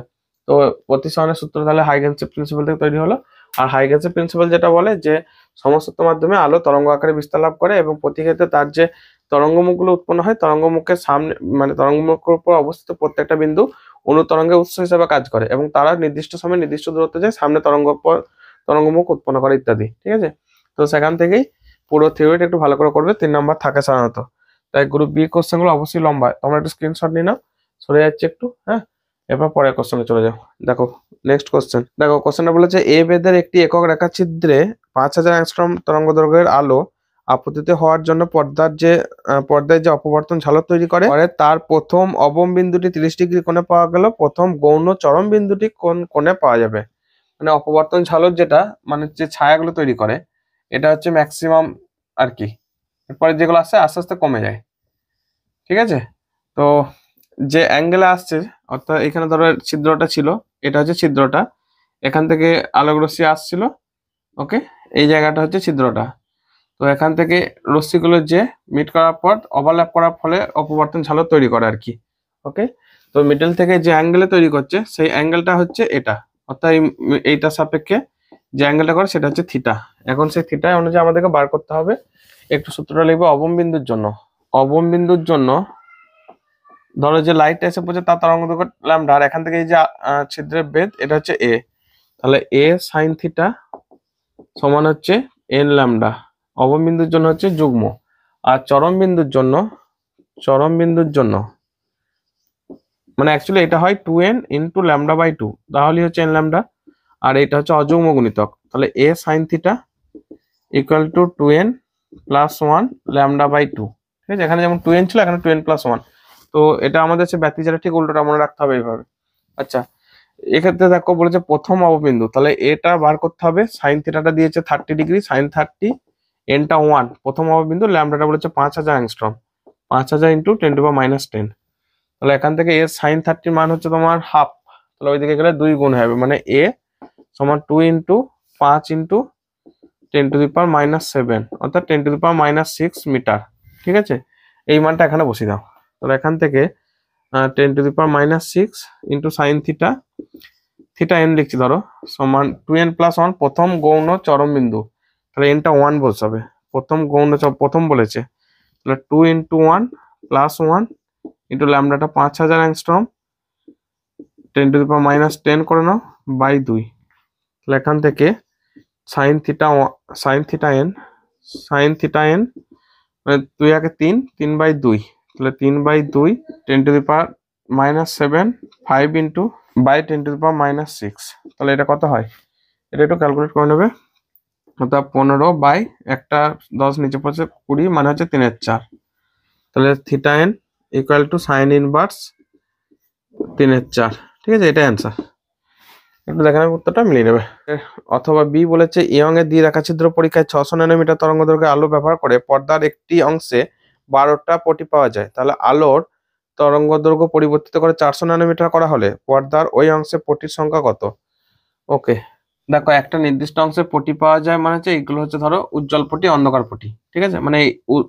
Speaker 1: তো প্রতিসরণের সূত্র তাহলে হাইগেনস প্রিন্সিপাল থেকে তৈরি হলো। আর হাইগেনস প্রিন্সিপাল যেটা বলে যে সমস্ততার মাধ্যমে আলো তরঙ্গ আকারে বিস্তার লাভ করে এবং প্রতি ক্ষেত্রে তার যে তরঙ্গমুখগুলো উৎপন্ন হয় তরঙ্গমুখের সামনে মানে তরঙ্গমুখের উপর অবস্থিত প্রত্যেকটা বিন্দু অনুতরঙ্গের উৎস হিসেবে কাজ করে এবং তারা নির্দিষ্ট সময় নির্দিষ্ট দূরত্বে যায় সামনে তরঙ্গমুখ উৎপন্ন করে ইত্যাদি, ঠিক আছে। তো সেখান থেকেই পুরো থিওরিটা একটু ভালো করে করবে, 3 নম্বর থাকে সাধারণত। তাই গ্রুপ বি কোশ্চেন গুলো অবশ্যই লম্বা, তোমরা একটু স্ক্রিনশট নিয়ে নাও, সরে যাচ্ছে একটু, হ্যাঁ। এরপর পরের কোশ্চেনে চলে যাও। দেখো নেক্সট কোশ্চেন, দেখো কোশ্চেনটা বলেছে এ বেদের একটি একক রেখাছিদ্রে 5000 অ্যাংস্ট্রম তরঙ্গ দৈর্ঘ্যের আলো আপতিত হওয়ার জন্য পর্দায় যে অপবর্তন ঝালক তৈরি করে তার প্রথম অবম বিন্দুটি 30 ডিগ্রি কোণে পাওয়া গেল, প্রথম গৌণ চরম বিন্দুটি কোন কোণে পাওয়া যাবে। মানে অপবর্তন ঝালক যেটা মানে যে ছায়াগুলো তৈরি করে এটা হচ্ছে ম্যাক্সিমাম আর কি, এরপরে যেগুলো আসছে আস্তে আস্তে কমে যায়, ঠিক আছে। তো যে অ্যাঙ্গেলে আসছে, অর্থাৎ এখানে ধরো ছিদ্রটা ছিল, এটা হচ্ছে ছিদ্রটা, এখান থেকে আলোক রশ্মি আসছিল, ওকে, এই জায়গাটা হচ্ছে ছিদ্রটা। তো এখান থেকে রশ্মিগুলো যে মিট করার পর ওভারল্যাপ করার ফলে অপবর্তন ঝালক তৈরি করে আর কি, ওকে। তো মিডল থেকে যে অ্যাঙ্গেলে তৈরি করছে সেই অ্যাঙ্গেলটা হচ্ছে এটা, অর্থাৎ এইটার সাপেক্ষে যে অ্যাঙ্গেলটা করে সেটা হচ্ছে থিটা। এখন সেই থিটা অনুযায়ী আমাদেরকে বার করতে হবে। একটু সূত্রটা লিখবো অবম বিন্দুর জন্য ধরো যে লাইটটা এসে পড়ছে তার তরঙ্গ দৈর্ঘ্য ল্যামডা, আর এখান থেকে এই যে ছিদ্রের বেধ এটা হচ্ছে এ, তাহলে এ সাইন থিটা সমান হচ্ছে এন ল্যামডা। অবম বিন্দুর জন্য হচ্ছে যুগ্ম, আর চরম বিন্দুর জন্য মানে অ্যাকচুয়ালি এটা হয় 2n ইন্টু ল্যামডা বাই 2, তাহলে হচ্ছে এন ল্যামডা, আর এটা হচ্ছে অযুগ্ম গুণিতক, তাহলে a sine theta equal to 2n plus 1 lambda by 2, ঠিক আছে। এখানে যেমন 2n ছিল এখানে 2n প্লাস 1, তো এটা আমাদের হচ্ছে ব্যতিচারের ঠিক উল্টোটা মনে রাখতে হবে এইভাবে। আচ্ছা, এক্ষেত্রে দেখো বলেছে প্রথম অববিন্দু, তাহলে এটা বার করতে হবে, সাইন থিটাটা দিয়েছে 30 ডিগ্রি, সাইন 30, এনটা 1, প্রথম অববিন্দু, ল্যামডাটা বলেছে 5000 অ্যাংস্ট্রম, 5000 ইন্টু 10⁻10। তাহলে এখান থেকে এ সাইন 30 মান হচ্ছে তোমার হাফ, তাহলে ওইদিকে গেলে 2 গুণ হবে, মানে এ সমান 2 ইন্টু 5 ইন্টু 10⁻7 অর্থাৎ 10⁻6 মিটার, ঠিক আছে। এই মানটা এখানে বসিয়ে দাও। তাহলে এখান থেকে 10⁻6 ইন্টু সাইন থিটা এন লিখছি ধরো সমান 2n প্লাস 1 প্রথম গৌণ চরম বিন্দু, তাহলে এনটা 1 বসাবে, প্রথম বলেছে, তাহলে 2 ইন্টু 1 প্লাস 1 ইন্টু ল্যামডাটা 5000 অ্যাংস্ট্রম, 10⁻10 করে নাও বাই 2। তাহলে এখান থেকে সাইন থিটা এন মানে 2 আগে 3/2, তাহলে 3/2 10⁻7 5 ইন্টু বাই 10⁻6, তাহলে এটা কত হয়, এটা একটু ক্যালকুলেট করে নেবে, অর্থাৎ 15 বাই একটা 10 নিচে পড়ছে 20 মানে হচ্ছে 3/4, তাহলে theta N equal to sign inverse 3/4, ঠিক আছে, এটা অ্যান্সার। একটু দেখেন উত্তরটা মিলিয়ে নেবে। অথবা বি বলেছে ইয়ং এর দ্বিরেখাছিদ্র পরীক্ষায় 600 ন্যানোমিটার তরঙ্গ দৈর্ঘ্যের আলো ব্যবহার করে পর্দার একটি অংশে 12টা পটি পাওয়া যায়, তাহলে আলোর তরঙ্গ দৈর্ঘ্য পরিবর্তিত করে 400 ন্যানোমিটার করা হলে পর্দার ওই অংশে পটির সংখ্যা কত। ওকে, দেখো একটা নির্দিষ্ট অংশে পটি পাওয়া যায় মানে হচ্ছে এইগুলো হচ্ছে ধরো উজ্জ্বল পটি অন্ধকার পটি, ঠিক আছে, মানে এই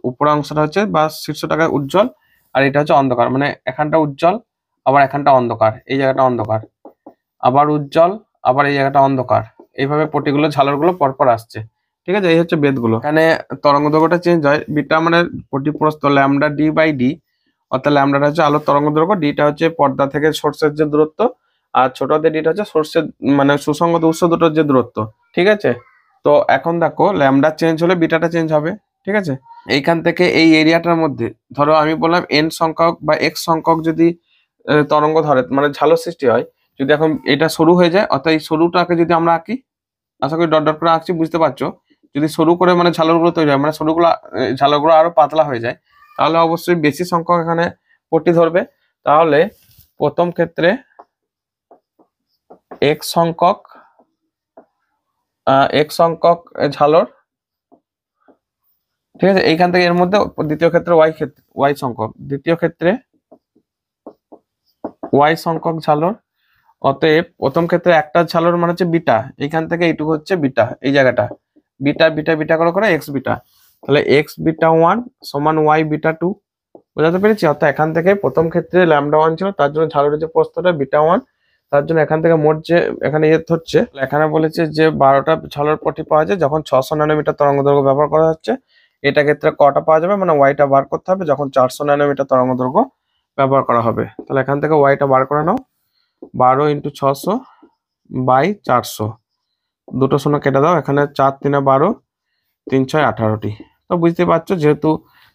Speaker 1: উপর অংশটা হচ্ছে বা শীর্ষটাকে উজ্জ্বল আর এটা হচ্ছে অন্ধকার, মানে এখানটা উজ্জ্বল আবার এখানটা অন্ধকার, এই জায়গাটা অন্ধকার, আবার উজ্জ্বল আবার এই জায়গাটা অন্ধকার, এইভাবে পটিগুলো ঝালরগুলো পরপর আসছে, ঠিক আছে, এই হচ্ছে বেদগুলো। এখানে তরঙ্গ দৈর্ঘ্যটা চেঞ্জ হয়, বিটা মানে পটি প্রস্থ ল্যামডা ডি বাই ডি, অর্থাৎ ল্যামডাটা হচ্ছে আলোর তরঙ্গ দৈর্ঘ্য, ডিটা হচ্ছে পর্দা থেকে সোর্সের যে দূরত্ব, আর ছোট হাতের ডিটা হচ্ছে সোর্সের মানে সুসংগত উৎস দুটোর যে দূরত্ব, ঠিক আছে। তো এখন দেখো ল্যামডা চেঞ্জ হলে বিটাটা চেঞ্জ হবে, ঠিক আছে। এইখান থেকে এই এরিয়াটার মধ্যে ধরো আমি বললাম এন সংখ্যক বা এক্স সংখ্যক যদি তরঙ্গ ধরে মানে ঝালর সৃষ্টি হয়, যদি এখন এটা শুরু হয়ে যায় অর্থাৎ এই সরুটাকে যদি আমরা আঁকি, আশা করি ডট ডট করে আঁকছি বুঝতে পারছো, যদি সরু করে মানে ঝালরগুলো তৈরি হয় মানে সরুগুলো ঝালরগুলো আরো পাতলা হয়ে যায়, তাহলে অবশ্যই বেশি সংখ্যক এখানে পটি ধরবে। তাহলে প্রথম ক্ষেত্রে এক্স সংখ্যক ঝালর, ঠিক আছে, এইখান থেকে এর মধ্যে দ্বিতীয় ক্ষেত্রে ওয়াই সংখ্যক, দ্বিতীয় ক্ষেত্রে ওয়াই সংখ্যক ঝালর, অতএব প্রথম ক্ষেত্রে একটা ঝালর মানে হচ্ছে বিটা, এইখান থেকে এইটুকু হচ্ছে বিটা, এই জায়গাটা বিটা বিটা বিটা করে এক্স বিটা, তাহলে এক্স বিটা 1 সমান ওয়াই বিটা 2, বোঝাতে পেরেছি। অর্থাৎ এখান থেকে প্রথম ক্ষেত্রে ল্যামডা 1 ছিল, তার জন্য ঝালরের যে প্রস্থটা বিটা 1, তার জন্য এখান থেকে মোট যে এখানে হচ্ছে, এখানে বলেছে যে 12টা ঝালর পটি পাওয়া যায় যখন 600 ন্যানোমিটার তরঙ্গ দৈর্ঘ্য ব্যবহার করা হচ্ছে, এটা ক্ষেত্রে কটা পাওয়া যাবে মানে ওয়াইটা বার করতে হবে যখন 400 ন্যানোমিটার তরঙ্গ দৈর্ঘ্য ব্যবহার করা হবে। তাহলে এখান থেকে ওয়াইটা বার করে নাও, 12 × 600 বাই 400, দুটো শূন্য কেটে দাও, এখানে 4 × 3 = 12, 3 × 6 = 18টি। তো বুঝতে পারছো যেহেতু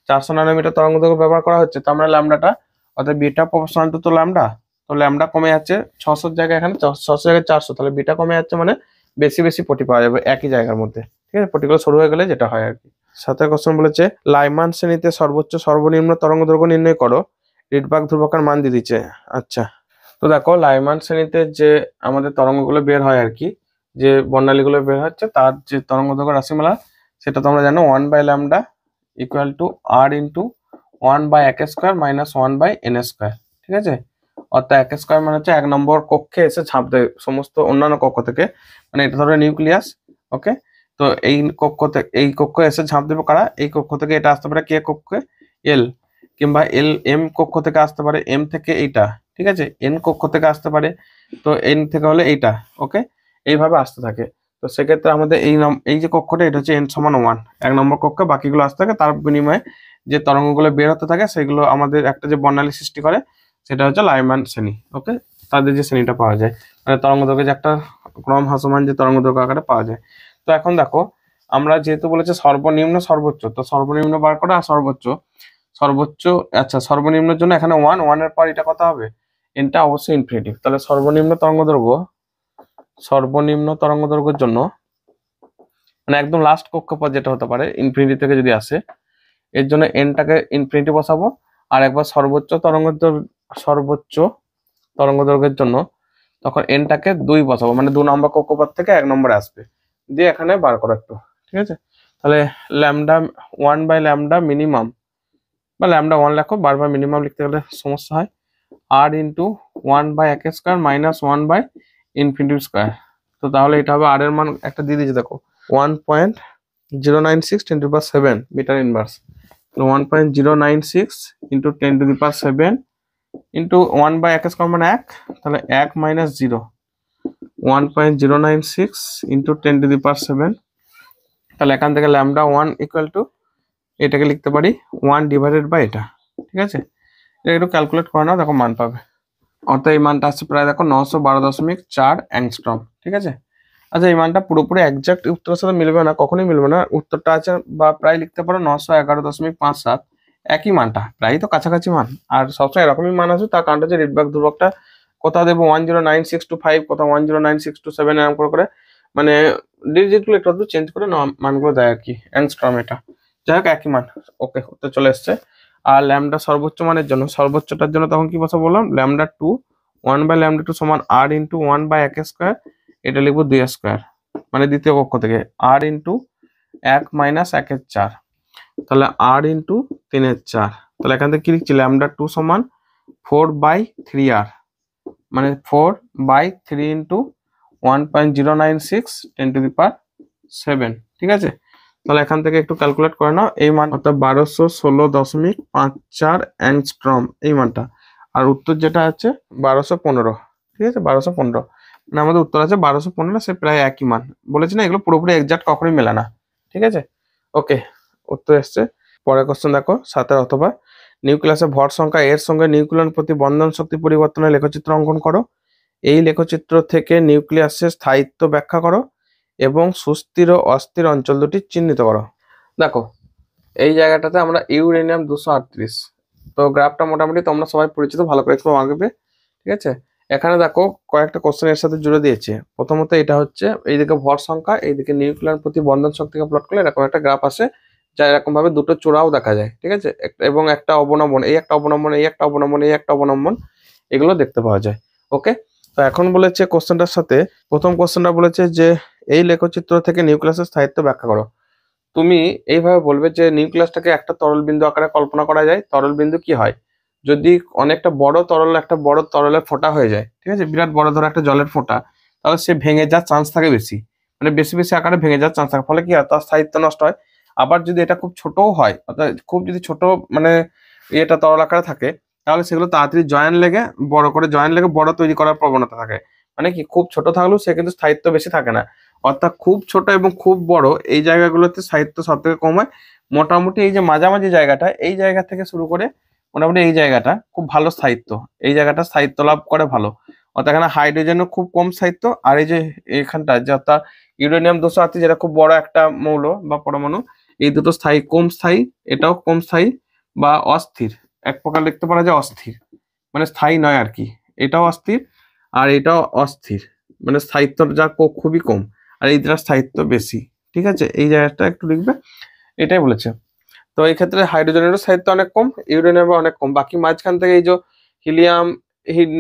Speaker 1: 400 ন্যানোমিটার তরঙ্গ দৈর্ঘ্য ব্যবহার করা হচ্ছে, তার মানে ল্যামডাটা অর্থাৎ বিটা প্রপোর্শনাল টু তো ল্যামডা, তো ল্যামডা কমে যাচ্ছে 600 জায়গায়, এখানে 600 জায়গায় 400, তাহলে বিটা কমে যাচ্ছে মানে বেশি বেশি পটি পাওয়া যাবে একই জায়গার মধ্যে, ঠিক আছে, পটিগুলো শুরু হয়ে গেলে যেটা হয় আর কি। সাথে কোশ্চেন বলেছে লাইমান শ্রেণীতে সর্বোচ্চ সর্বনিম্ন তরঙ্গ দৈর্ঘ্য নির্ণয় করো, রিডবার্গ ধ্রুবকের মান দিয়ে দিচ্ছে। আচ্ছা, তো দেখো লাইমান শ্রেণীতে যে আমাদের তরঙ্গগুলো বের হয় আর কি, যে বর্ণালীগুলো বের হচ্ছে তার যে তরঙ্গ দৈর্ঘ্য রাশিমালা, সেটা তোমরা জানো 1/λ = r × 1/(1)² - 1/(n²), ঠিক আছে। অর্থাৎ (1² মানে হচ্ছে 1 নম্বর কক্ষে এসে ঝাঁপ দেয় সমস্ত অন্যান্য কক্ষ থেকে, মানে এটা ধরো নিউক্লিয়াস, ওকে। তো এই কক্ষে এসে ঝাঁপ দেবে কারা, এই কক্ষ থেকে এটা আসতে পারে কে কক্ষে, এল, কিংবা এম কক্ষ থেকে আসতে পারে এম থেকে এইটা, ঠিক আছে, এন কক্ষ থেকে আসতে পারে, তো এন থেকে হলে এইটা, ওকে, এইভাবে আসতে থাকে। তো সেক্ষেত্রে আমাদের এই যে কক্ষটা এটা হচ্ছে n = 1, 1 নম্বর কক্ষে বাকিগুলো আসতে থাকে, তার বিনিময়ে যে তরঙ্গগুলো বের হতে থাকে সেগুলো আমাদের একটা যে বর্ণালী সৃষ্টি করে সেটা হচ্ছে লাইমান শ্রেণী, ওকে, তাদের যে শ্রেণীটা পাওয়া যায় মানে তরঙ্গ দৈর্ঘ্যে যে একটা ক্রম হ্রাসমান যে তরঙ্গ দৈর্ঘ্য আকারে পাওয়া যায়। তো এখন দেখো আমরা যেহেতু বলেছে সর্বনিম্ন সর্বোচ্চ, তো সর্বনিম্ন বার করা আর সর্বোচ্চ, আচ্ছা সর্বনিম্নের জন্য এখানে 1 এর পর এটা কত হবে, এনটা অবশ্যই ইনফিনিটিভ, তাহলে সর্বনিম্ন তরঙ্গ দৈর্ঘ্যের জন্য মানে একদম লাস্ট কক্ষপথ যেটা হতে পারে ইনফিনিটি থেকে যদি আসে, এর জন্য এনটাকে ইনফিনিটি বসাবো, আর একবার সর্বোচ্চ তরঙ্গ দৈর্ঘ্যের জন্য তখন এনটাকে 2 বসাবো, মানে 2 নম্বর কক্ষপথ থেকে 1 নম্বরে আসবে, দিয়ে এখানে বার করো একটু, ঠিক আছে। তাহলে ল্যামডা 1/λ মিনিমাম বা λ 1 লেখো, বারবার মিনিমাম লিখতে গেলে সমস্যা হয়, r × 1/(1²) - 1/(∞²). তো তাহলে এটা হবে r এর মান একটা দিয়ে দিয়েছে দেখো 1.096 × 10⁷ মিটার ইনভার্স, 1.096 × 10⁷ ইন্টু 1/(1² মানে 1, তাহলে 1 - 0, 1.096 × 10⁷, তাহলে এখান থেকে λ 1 = এটাকে লিখতে পারি 1/, এটা, ঠিক আছে। এটা একটু ক্যালকুলেট করে নাও, দেখো মান পাবে, অর্থাৎ এই মানটা আসছে প্রায় দেখো 912.4 অ্যাংস্ট্রম, ঠিক আছে। আচ্ছা এই মানটা পুরোপুরি একজাক্ট উত্তরের সাথে মিলবে না, কখনোই মিলবে না, উত্তরটা আছে বা প্রায় লিখতে পারো 911.57, একই মানটা প্রায় তো কাছাকাছি মান, আর সবসময় এরকমই মান আছে, তার কারণটা হচ্ছে রিডবার্গ ধ্রুবকটা কোথাও দেবো 10962.5, কোথাও 10962.7 এরকম করে মানে ডিজিটগুলো একটু চেঞ্জ করে মানগুলো দেয় আর কি, অ্যাংস্ট্রম এটা, যাই হোক একই মান, ওকে, উত্তর চলে এসছে। আর ল্যামডা সর্বোচ্চ মানের জন্য, সর্বোচ্চটার জন্য তখন কি বসাবো বললাম, λ 2, 1/λ2 সমান r × 1/(1²), এটা লিখবো 2² মানে দ্বিতীয় কক্ষ থেকে, r × 1 - 1/4, তাহলে r × 3/4, তাহলে এখান থেকে কি লিখছি, λ 2 সমান 4/3r, মানে 4/3 × 1.096 10⁻⁷ ঠিক আছে। তাহলে এখান থেকে একটু ক্যালকুলেট করে নাও এই মান, অর্থাৎ 1216.54 অ্যাংস্ট্রম এই মানটা। আর উত্তর যেটা আছে 1215, ঠিক আছে, 1215 মানে আমাদের উত্তর আছে 1215, সে প্রায় একই মান বলেছি না, এগুলো পুরোপুরি এক্সাক্ট কখনোই মেলে না, ঠিক আছে। ওকে, উত্তর এসছে। পরের কোশ্চেন দেখো 7 অথবা নিউক্লিয়াসের ভর সংখ্যা এর সঙ্গে নিউক্লিয়ন প্রতি বন্ধন শক্তি পরিবর্তনের লেখচিত্র অঙ্কন করো। এই লেখচিত্র থেকে নিউক্লিয়াসের স্থায়িত্ব ব্যাখ্যা করো এবং সুস্থির ও অস্থির অঞ্চল দুটি চিহ্নিত করো। দেখো এই জায়গাটাতে আমরা ইউরেনিয়াম 238, তো গ্রাফটা মোটামুটি তোমরা সবাই পরিচিত, ভালো করে একটু আঁকবে, ঠিক আছে। এখানে দেখো কয়েকটা কোশ্চেন এর সাথে জুড়ে দিয়েছে। প্রথমত এটা হচ্ছে এইদিকে ভর সংখ্যা, এইদিকে নিউক্লিয়ার প্রতি বন্ধন শক্তিকে প্লট করলে এরকম একটা গ্রাফ আসে, যা এরকম ভাবে দুটো চূড়াও দেখা যায়, ঠিক আছে, এবং একটা অবনমন, এই একটা অবনমন, এই একটা অবনমন, এই একটা অবনমন, এগুলো দেখতে পাওয়া যায়। ওকে, তো এখন বলেছে কোশ্চেনটার সাথে, প্রথম কোশ্চেনটা বলেছে যে এই লেখচিত্র থেকে নিউক্লিয়াসের স্থায়িত্ব ব্যাখ্যা করো। তুমি এইভাবে বলবে যে নিউক্লিয়াসটাকে একটা তরল বিন্দু আকারে কল্পনা করা যায়। তরল বিন্দু কি হয়, যদি অনেকটা বড় তরল, একটা বড় তরলের ফোঁটা হয়ে যায়, ঠিক আছে, বিরাট বড় ধরো একটা জলের ফোঁটা, তাহলে সে ভেঙে যাওয়ার চান্স থাকে বেশি, মানে বেশি বেশি আকারে ভেঙে যাওয়ার চান্স থাকে, ফলে কি হয়, তার স্থায়িত্ব নষ্ট হয়। আবার যদি এটা খুব ছোটও হয়, অর্থাৎ খুব যদি ছোট মানে এটা তরল আকারে থাকে, তাহলে সেগুলো তাড়াতাড়ি জয়েন্ট লেগে বড় করে জয়েন্ট লেগে বড় তৈরি করার প্রবণতা থাকে। মানে কি, খুব ছোট থাকলেও সে কিন্তু স্থায়িত্ব বেশি থাকে না। অর্থাৎ খুব ছোট এবং খুব বড় এই জায়গাগুলোতে স্থায়িত্ব সব থেকে কম হয়। মোটামুটি এই যে মাঝামাঝি জায়গাটা, এই জায়গা থেকে শুরু করে মোটামুটি এই জায়গাটা খুব ভালো স্থায়িত্ব, এই জায়গাটা স্থায়িত্ব লাভ করে ভালো। অর্থাৎ এখানে হাইড্রোজেনও খুব কম স্থায়িত্ব, আর এই যে এখানটা যে অর্থাৎ ইউরেনিয়াম 238 যেটা খুব বড় একটা মৌল বা পরমাণু, এই দুটো স্থায়ী, কম স্থায়ী, এটাও কম স্থায়ী বা অস্থির, এক প্রকার লিখতে পারা যায় অস্থির, মানে স্থায়ী নয় আর কি। এটাও অস্থির আর এটাও অস্থির, মানে স্থায়িত্ব যা খুবই কম, আর এই দুটার স্থায়িত্ব বেশি, ঠিক আছে, এই জায়গাটা একটু লিখবে, এটাই বলেছে। তো এই ক্ষেত্রে হাইড্রোজেনেরও স্থায়িত্ব অনেক কম, ইউরেনিয়ামের অনেক কম। বাকি মাঝখান থেকে এই যে হিলিয়াম,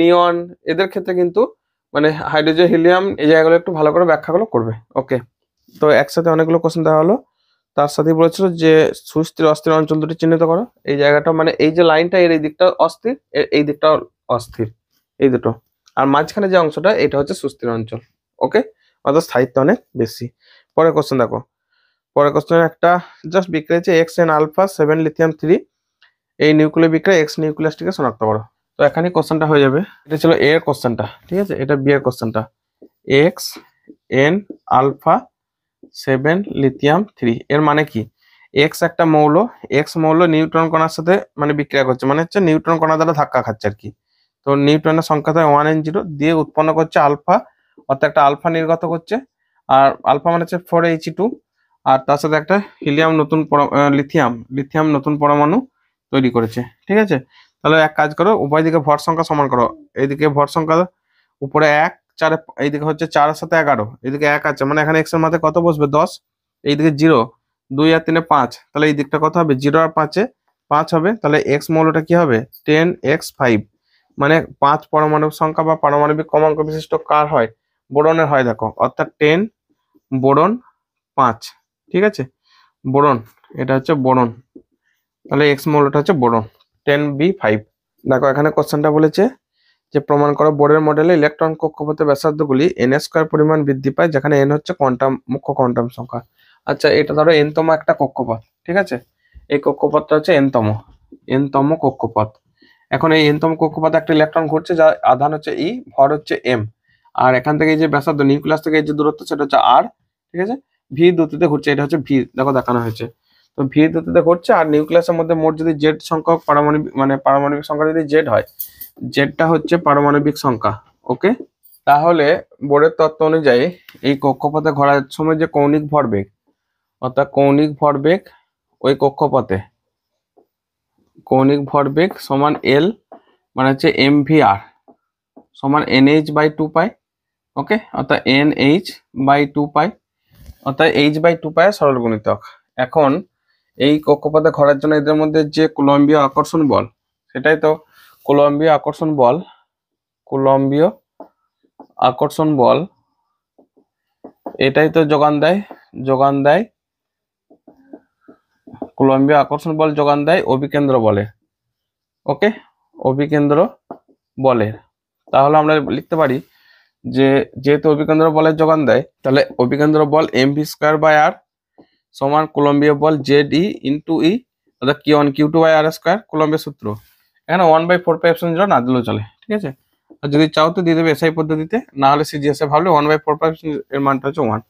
Speaker 1: নিয়ন, এদের ক্ষেত্রে কিন্তু মানে হাইড্রোজেন, হিলিয়াম, এই জায়গাগুলো একটু ভালো করে ব্যাখ্যাগুলো করবে। ওকে, তো একসাথে অনেকগুলো কোশ্চেন দেওয়া হলো। তার সাথে বলেছিল যে সুস্থির অস্থির অঞ্চল দুটি চিহ্নিত করো। এই জায়গাটা মানে এই যে লাইনটা, এর এই দিকটা অস্থির, এই দিকটা অস্থির, এই দুটো, আর মাঝখানে যে অংশটা এটা হচ্ছে সুস্থির অঞ্চল। ওকে, অর্থাৎ স্থায়িত্ব অনেক বেশি। পরের কোশ্চেন দেখো, পরের কোশ্চেন একটা জাস্ট বিক্রিয়া হচ্ছে XN-α7 লিথিয়াম 3, এই নিউক্লিয় বিক্রিয়া এক্স নিউক্লিয়াসটিকে শনাক্ত করো। তো এখানে কোশ্চেনটা হয়ে যাবে, এটা ছিল এ এর কোশ্চেনটা, ঠিক আছে, এটা বি এর কোশ্চেনটা। XN-α7 লিথিয়াম 3 এর মানে কি, এক্স একটা মৌল, এক্স মৌল নিউট্রন কণার সাথে মানে বিক্রিয়া করছে, মানে হচ্ছে নিউট্রন কণা দ্বারা ধাক্কা খাচ্ছে আর কি। তো নিউট্রনের সংখ্যা থাকে 1n0 দিয়ে উৎপন্ন করছে আলফা, অর্থাৎ একটা আলফা নির্গত করছে, আর আলফা মানে হচ্ছে 4He2, আর তার সাথে একটা হিলিয়াম নতুন লিথিয়াম নতুন পরমাণু তৈরি করেছে, ঠিক আছে। তাহলে এক কাজ করো, উভয় দিকে ভর সংখ্যা সমান করো। এইদিকে ভর সংখ্যা উপরে 1, 4, এইদিকে হচ্ছে 4 এর সাথে 11, এইদিকে 1 আছে, মানে এখানে এক্স এর মাথায় কত বসবে 10, এইদিকে 0, 2 আর 3 5, তাহলে এই দিকটা কত হবে, 0 আর 5 5 হবে, তাহলে এক্স মৌলটা কি হবে 10x5, মানে 5 পরমাণবিক সংখ্যা বা পারমাণবিক ক্রমাঙ্ক বিশিষ্ট কার হয়, বোরনের হয়, দেখো, অর্থাৎ 10 বোরন 5, ঠিক আছে, বোরন, এটা হচ্ছে বোরন, তাহলে এক্স মৌলটা হচ্ছে বোরন 10b5। দেখো এখানে কোশ্চেনটা বলেছে যে প্রমাণ করো বোরের মডেলে ইলেকট্রন কক্ষপথের ব্যাসার্ধগুলি n² পরিমাণ বৃদ্ধি পায়, যেখানে n হচ্ছে কোয়ান্টাম, মুখ্য কোয়ান্টাম সংখ্যা। আচ্ছা, এটা ধরো n-তম একটা কক্ষপথ, ঠিক আছে, এই কক্ষপথটা হচ্ছে n-তম কক্ষপথ। এখন এই n-তম কক্ষপথে একটা ইলেকট্রন ঘুরছে, যার আধান হচ্ছে E, ভর হচ্ছে m, আর এখান থেকে এই যে ব্যাসার্ধ নিউক্লিয়াস থেকে এই যে দূরত্ব সেটা হচ্ছে r, ঠিক আছে, v দ্রুতিতে ঘুরছে, এটা হচ্ছে v, দেখো দেখানো হয়েছে। তো v দ্রুতিতে ঘুরছে, আর নিউক্লিয়াসের মধ্যে মোট যদি z সংখ্যক পারমাণবিক সংখ্যা যদি z হয়, জেডটা হচ্ছে পারমাণবিক সংখ্যা। ওকে, তাহলে বোরের তত্ত্ব অনুযায়ী এই কক্ষপথে ঘোরার সময় যে কৌণিক ভরবেগ, অর্থাৎ কৌণিক ভরবেগ ওই কক্ষপথে, কৌণিক ভরবেগ সমান L, মানে হচ্ছে mvr সমান nh/2π। ওকে, অর্থাৎ nh/2π, অর্থাৎ h/2π এর সরল গুণিতক। এখন এই কক্ষপথে ঘোরার জন্য এদের মধ্যে যে কুলম্বীয় আকর্ষণ বল, সেটাই তো কুলম্বীয় আকর্ষণ বল, এটাই তো যোগান দেয় কুলম্বীয় আকর্ষণ বল যোগান দেয় অভিকেন্দ্র বলে। ওকে, অভিকেন্দ্র বলের, তাহলে আমরা লিখতে পারি যে যেহেতু অভিকেন্দ্র বলের যোগান দেয়, তাহলে অভিকেন্দ্র বল mv²/r সমান কুলম্বীয় বল ZE × E অর্থাৎ Q1Q2/r², কুলম্বের সূত্র। এখানে 1/4πε0 না দিলেও চলে, ঠিক আছে। আর যদি চাও তো দিয়ে দেবে এসআই পদ্ধতিতে, না হলে সিজিএসএ ভাবলে 1/4πε এর মানটা হচ্ছে 1।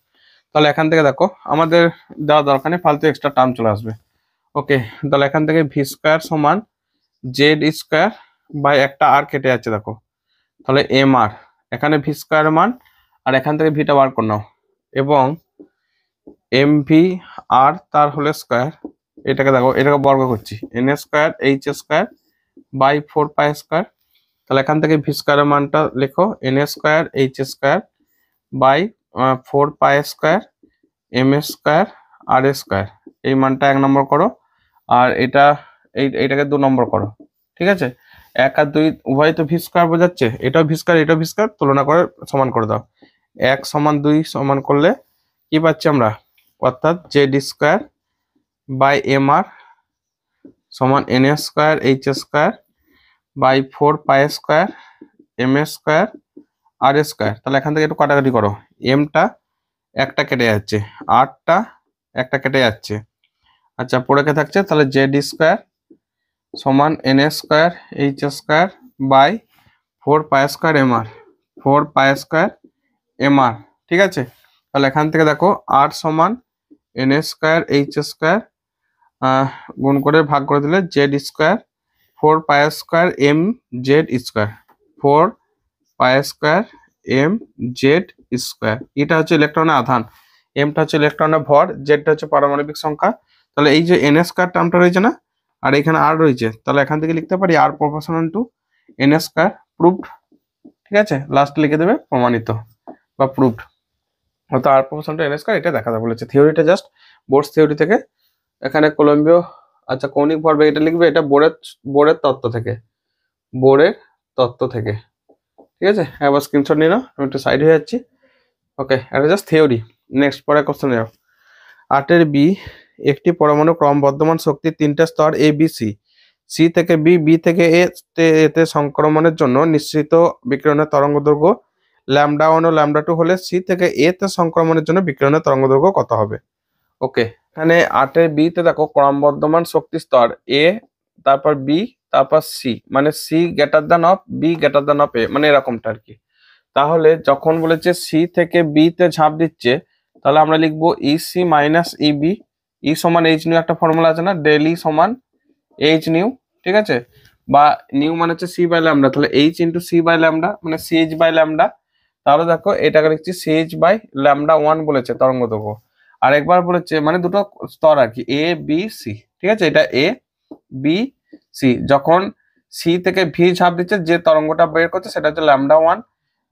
Speaker 1: তাহলে এখান থেকে দেখো আমাদের দেওয়া দরকার নেই, ফালতু এক্সট্রা টার্ম চলে আসবে। ওকে, তাহলে এখান থেকে v² সমান Z² একটা আর কেটে যাচ্ছে দেখো, তাহলে mr, এখানে v² মান আর এখান থেকে ভিটা বার করে নাও, এবং mv/r তার হোল স্কয়ার, এটাকে দেখো এটাকে বর্গ করছি, n²h²/4π²। তাহলে এখান থেকে v² এর মানটা লেখো n²h²/4π², m²r², এই মানটা 1 নম্বর করো, আর এইটাকে 2 নম্বর করো, ঠিক আছে। 1 আর 2 উভয় তো v² বোঝাচ্ছে, এটাও v², এটাও v², তুলনা করে সমান করে দাও। 1 সমান 2 সমান করলে কি পাচ্ছি আমরা, অর্থাৎ Z²/mr সমান n²h²/4π², m²r²। তাহলে এখান থেকে একটু কাটাকাটি করো, mটা একটা কেটে যাচ্ছে, rটা একটা কেটে যাচ্ছে, আচ্ছা পড়ে কে থাকছে, তাহলে Z² সমান n²h²/4π²mr, 4π²mr, ঠিক আছে। তাহলে এখান থেকে দেখো r সমান n²h² গুণ করে ভাগ করে দিলে Z², 4π²mz², 4π²mz²। এটা হচ্ছে ইলেকট্রনের আধান, এমটা হচ্ছে ইলেকট্রনের ভর, জেডটা হচ্ছে পারমাণবিক সংখ্যা। তাহলে এই যে n² টার্মটা রয়েছে না, আর এখানে r রয়েছে, তাহলে এখান থেকে লিখতে পারি r proportional to n², proved, ঠিক আছে। লাস্ট লিখে দেবে প্রমাণিত বা প্রুভড, অর্থাৎ r প্রপোর্শনাল টু n², এটা দেখাতে বলেছে। থিওরিটা জাস্ট বোর্ডস থিওরি থেকে, এখানে কলম্বীয়, আচ্ছা কৌণিক ভরবেগ এটা লিখবে, এটা বোরের তত্ত্ব থেকে, বোরের তত্ত্ব থেকে, ঠিক আছে। একবার স্ক্রিনশট নিয়ে নাও, আমি একটু সাইড হয়ে যাচ্ছি। ওকে, এটা জাস্ট থিওরি। নেক্সট পরে কোশ্চেন যাও। 8 বি, একটি পরমাণু ক্রমবর্ধমান শক্তির 3টে স্তর এ বি সি, সি থেকে বি, বি থেকে এতে সংক্রমণের জন্য নিশ্চিত বিকিরণের তরঙ্গদৈর্ঘ্য λ1 ও λ2 হলে সি থেকে এ তে সংক্রমণের জন্য বিকিরণের তরঙ্গদৈর্ঘ্য কত হবে? ওকে, এখানে 8 বি তে দেখো ক্রমবর্ধমান শক্তি স্তর এ, তারপর বি, তারপর সি, মানে C greater than of B greater than of A, মানে এরকমটা আর কি। তাহলে যখন বলেছে সি থেকে বি তে ঝাঁপ দিচ্ছে, তাহলে আমরা লিখবো ইসি মাইনাস ইবি, ই সমান এইচ নিউ, একটা ফর্মুলা আছে না, ডেল ই সমান এইচ নিউ, ঠিক আছে। বা নিউ মানে হচ্ছে সি বাই ল্যামডা, তাহলে H into C by lambda মানে সিএইচ বাই ল্যামডা। তাহলে দেখো এটাকে লিখছি সিএইচ বাই λ1 বলেছে তরঙ্গ দৈর্ঘ্য, আর একবার বলেছে মানে দুটো স্তর আর কি, এ বি সি, ঠিক আছে। এটা এ বি সি, যখন সি থেকে ভি ঝাঁপ দিচ্ছে যে তরঙ্গটা বের করছে সেটা হচ্ছে λ1,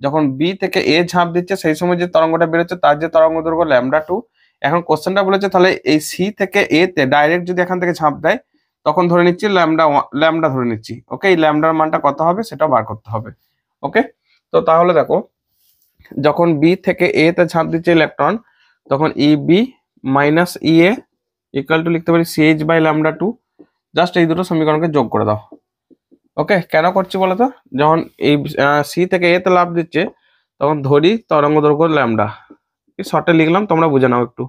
Speaker 1: যখন বি থেকে এ ঝাঁপ দিচ্ছে সেই সময় যে তরঙ্গটা বেরোচ্ছে তার যে তরঙ্গ দৈর্ঘ্য λ2। এখন কোশ্চেনটা বলেছে তাহলে এই সি থেকে এ তে ডাইরেক্ট যদি এখান থেকে ঝাঁপ দেয়, তখন ধরে নিচ্ছি ল্যামডা ধরে নিচ্ছি, ওকে। এই ল্যামডার মানটা কত হবে সেটা বার করতে হবে, ওকে। তো তাহলে দেখো যখন বি থেকে এ তে ঝাঁপ দিচ্ছে ইলেকট্রন, তখন E B minus E A equal to লিখতে পারি সিএইচ বাই λ2। জাস্ট এই দুটো সমীকরণকে যোগ করে দাও, ওকে। কেন করছি বলতো, যখন এই সি থেকে এ তে লাফ দিচ্ছে তখন ধরি তরঙ্গ দৈর্ঘ্য ল্যামডা, শর্টে লিখলাম তোমরা বুঝে নাও একটু,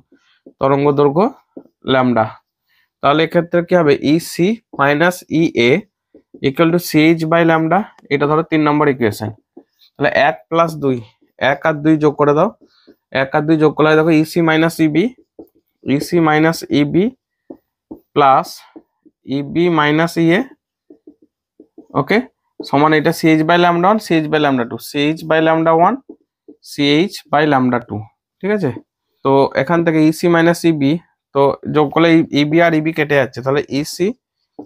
Speaker 1: তরঙ্গ দৈর্ঘ্য ল্যামডা। তাহলে এক্ষেত্রে কি হবে, E C minus E A equal to CH by lambda, এটা ধরো 3 নম্বর ইকুয়েশন। তাহলে 1 প্লাস 2, 1 আর 2 যোগ করে দাও, 1 আর 2 যোগ করলে দেখো EC minus EB, EC minus EB plus EB minus EA, okay, সমান এটা CH by λ1, CH by λ2, CH by λ1, CH by λ2, ঠিক আছে। তো এখান থেকে ইসি মাইনাস ইবি, তো যোগ করলে ইবি আর ইবি কেটে যাচ্ছে, তাহলে EC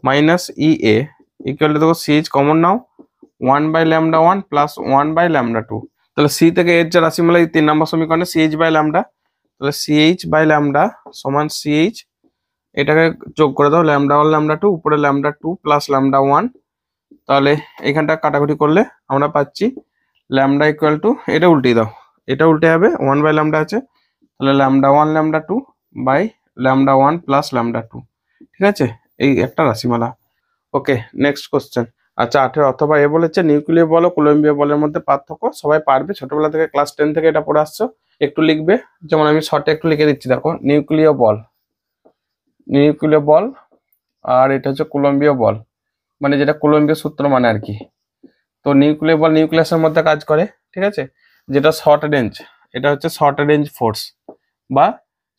Speaker 1: minus EA equal to দেখো সিএইচ কমন নাও, 1 বাই λ1 প্লাস 1 বাই λ2। তাহলে সি থেকে এর যে রাশি মিলে 3 নম্বর সমীকরণে সিএইচ বাই λ, তাহলে সিএইচ বাই λ সমান সিএইচ, এটাকে যোগ করে দাও λ1 λ2, উপরে λ2 প্লাস λ1। তাহলে এখানটা কাটাকুটি করলে আমরা পাচ্ছি ল্যামডা ইকুয়াল টু, এটা উল্টে দাও, এটা উল্টে যাবে, 1 বাই λ আছে, তাহলে λ1 λ2 বাই λ1 প্লাস λ2, ঠিক আছে। এই একটা রাশিমালা, ওকে। নেক্সট কোশ্চেন, আচ্ছা 8 অথবা এ বলেছে নিউক্লিয় বল ও কুলম্বীয় বলের মধ্যে পার্থক্য সবাই পারবে, ছোটবেলা থেকে ক্লাস 10 থেকে এটা পড়ে আসছো। একটু লিখবে, যেমন আমি শর্টে একটু লিখে দিচ্ছি, দেখো নিউক্লিয় বল, নিউক্লিয় বল, আর এটা হচ্ছে কুলম্বীয় বল, মানে যেটা কুলম্বীয় সূত্র মানে আর কি। তো নিউক্লিয় বল নিউক্লিয়াসের মধ্যে কাজ করে, ঠিক আছে, যেটা শর্ট রেঞ্জ, এটা হচ্ছে শর্ট রেঞ্জ ফোর্স বা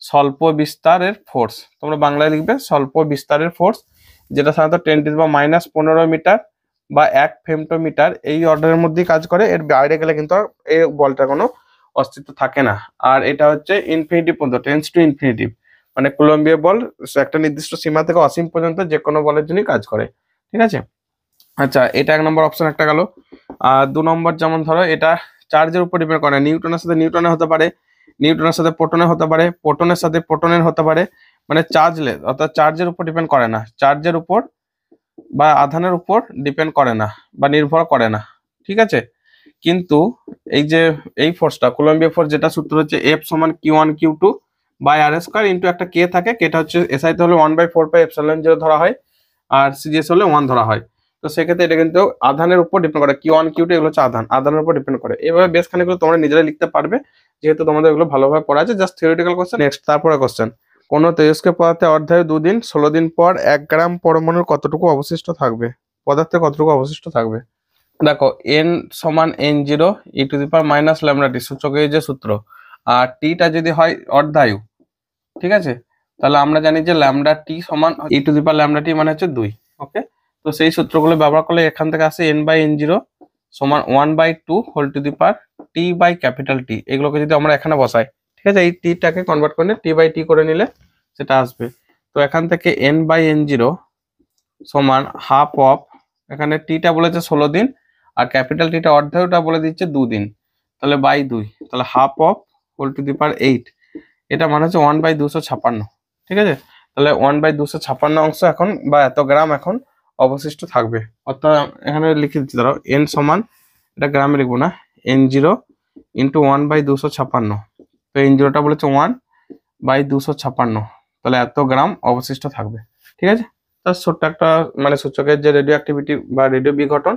Speaker 1: স্বল্প বিস্তারের ফোর্স, তোমরা বাংলায় লিখবে স্বল্প বিস্তারের ফোর্স, যেটা সাধারণত 10⁻⁻15 মিটার বা 1 ফেমটোমিটার এই অর্ডারের মধ্যেই কাজ করে। এর বাইরে গেলে কিন্তু আর এই বলটার কোনো অস্তিত্ব থাকে না। আর এটা হচ্ছে ইনফিনিটিভ পর্যন্ত, টেন্স টু ইনফিনিটিভ, মানে কুলম্বীয় বল একটা নির্দিষ্ট সীমা থেকে অসীম পর্যন্ত যে কোনো বলের জন্যই কাজ করে, ঠিক আছে। আচ্ছা এটা 1 নম্বর অপশন একটা গেল। আর 2 নম্বর যেমন ধরো এটা চার্জের উপর ডিপেন্ড করে, নিউটনের সাথে নিউটনের হতে পারে, নিউটনের সাথে প্রোটনের হতে পারে, প্রোটনের সাথে প্রোটনের হতে পারে, মানে চার্জলেস, অর্থাৎ চার্জের উপর ডিপেন্ড করে না, চার্জের উপর বা আধানের উপর ডিপেন্ড করে না বা নির্ভর করে না, ঠিক আছে। কিন্তু এই যে এই ফোর্সটা কুলম্বীয় ফোর্স, যেটা সূত্র হচ্ছে F সমান Q1 Q2 by R square into একটা কে থাকে, কেটা হচ্ছে এসআই তে হলে 1/4πε0 ধরা হয় আর সিজিএস হলে 1 ধরা হয়। তো সেক্ষেত্রে এটা কিন্তু আধানের উপর ডিপেন্ড করে, Q1 Q2 এগুলো হচ্ছে আধানের উপর ডিপেন্ড করে। এভাবে বেশ খানিকগুলো তোমরা নিজেরাই লিখতে পারবে, যেহেতু তোমাদের এগুলো ভালোভাবে পড়া আছে, জাস্ট থিওরিটিক্যাল কোশ্চেন। নেক্সট তারপরে কোশ্চেন, কোন তেজস্ক্রিয় পদার্থে অর্ধায়ু 2 দিন 16 দিন পর 1 গ্রাম পরমাণুর কতটুকু অবশিষ্ট থাকবে, পদার্থে কতটুকু অবশিষ্ট থাকবে। দেখো n সমান n0 e⁻ সূচকের যে সূত্র, আর টিটা যদি হয় অর্ধায়ু, ঠিক আছে, তাহলে আমরা জানি যে ল্যামডা টি সমান e⁻ মানে হচ্ছে 2। ওকে, তো সেই সূত্রগুলো ব্যবহার করলে এখান থেকে আসে n/n0 সমান 1/2 whole to the power T by capital T, এগুলোকে যদি আমরা এখানে বসাই, ঠিক আছে, এই টিটাকে কনভার্ট করে টি/টি করে নিলে সেটা আসবে। তো এখান থেকে n/n0 সমান হাফ অফ, এখানে টিটা বলেছে 16 দিন আর ক্যাপিটাল টিটা অর্ধায়ুটা বলে দিচ্ছে 2 দিন, তাহলে বাই 2, তাহলে half of whole to the power 8, এটা মানে হচ্ছে 1/256, ঠিক আছে। তাহলে 1/256 অংশ এখন বা এত গ্রাম এখন অবশিষ্ট থাকবে। অর্থাৎ এখানে লিখে দিচ্ছি, ধরো n সমান, এটা গ্রামে লিখবো না, n0 ইন্টু 1/256, তো n0টা বলেছে 1/256, তাহলে এত গ্রাম অবশিষ্ট থাকবে, ঠিক আছে। তার ছোট্ট একটা মানে সূচকের যে রেডিও অ্যাক্টিভিটি বা রেডিও বিঘটন,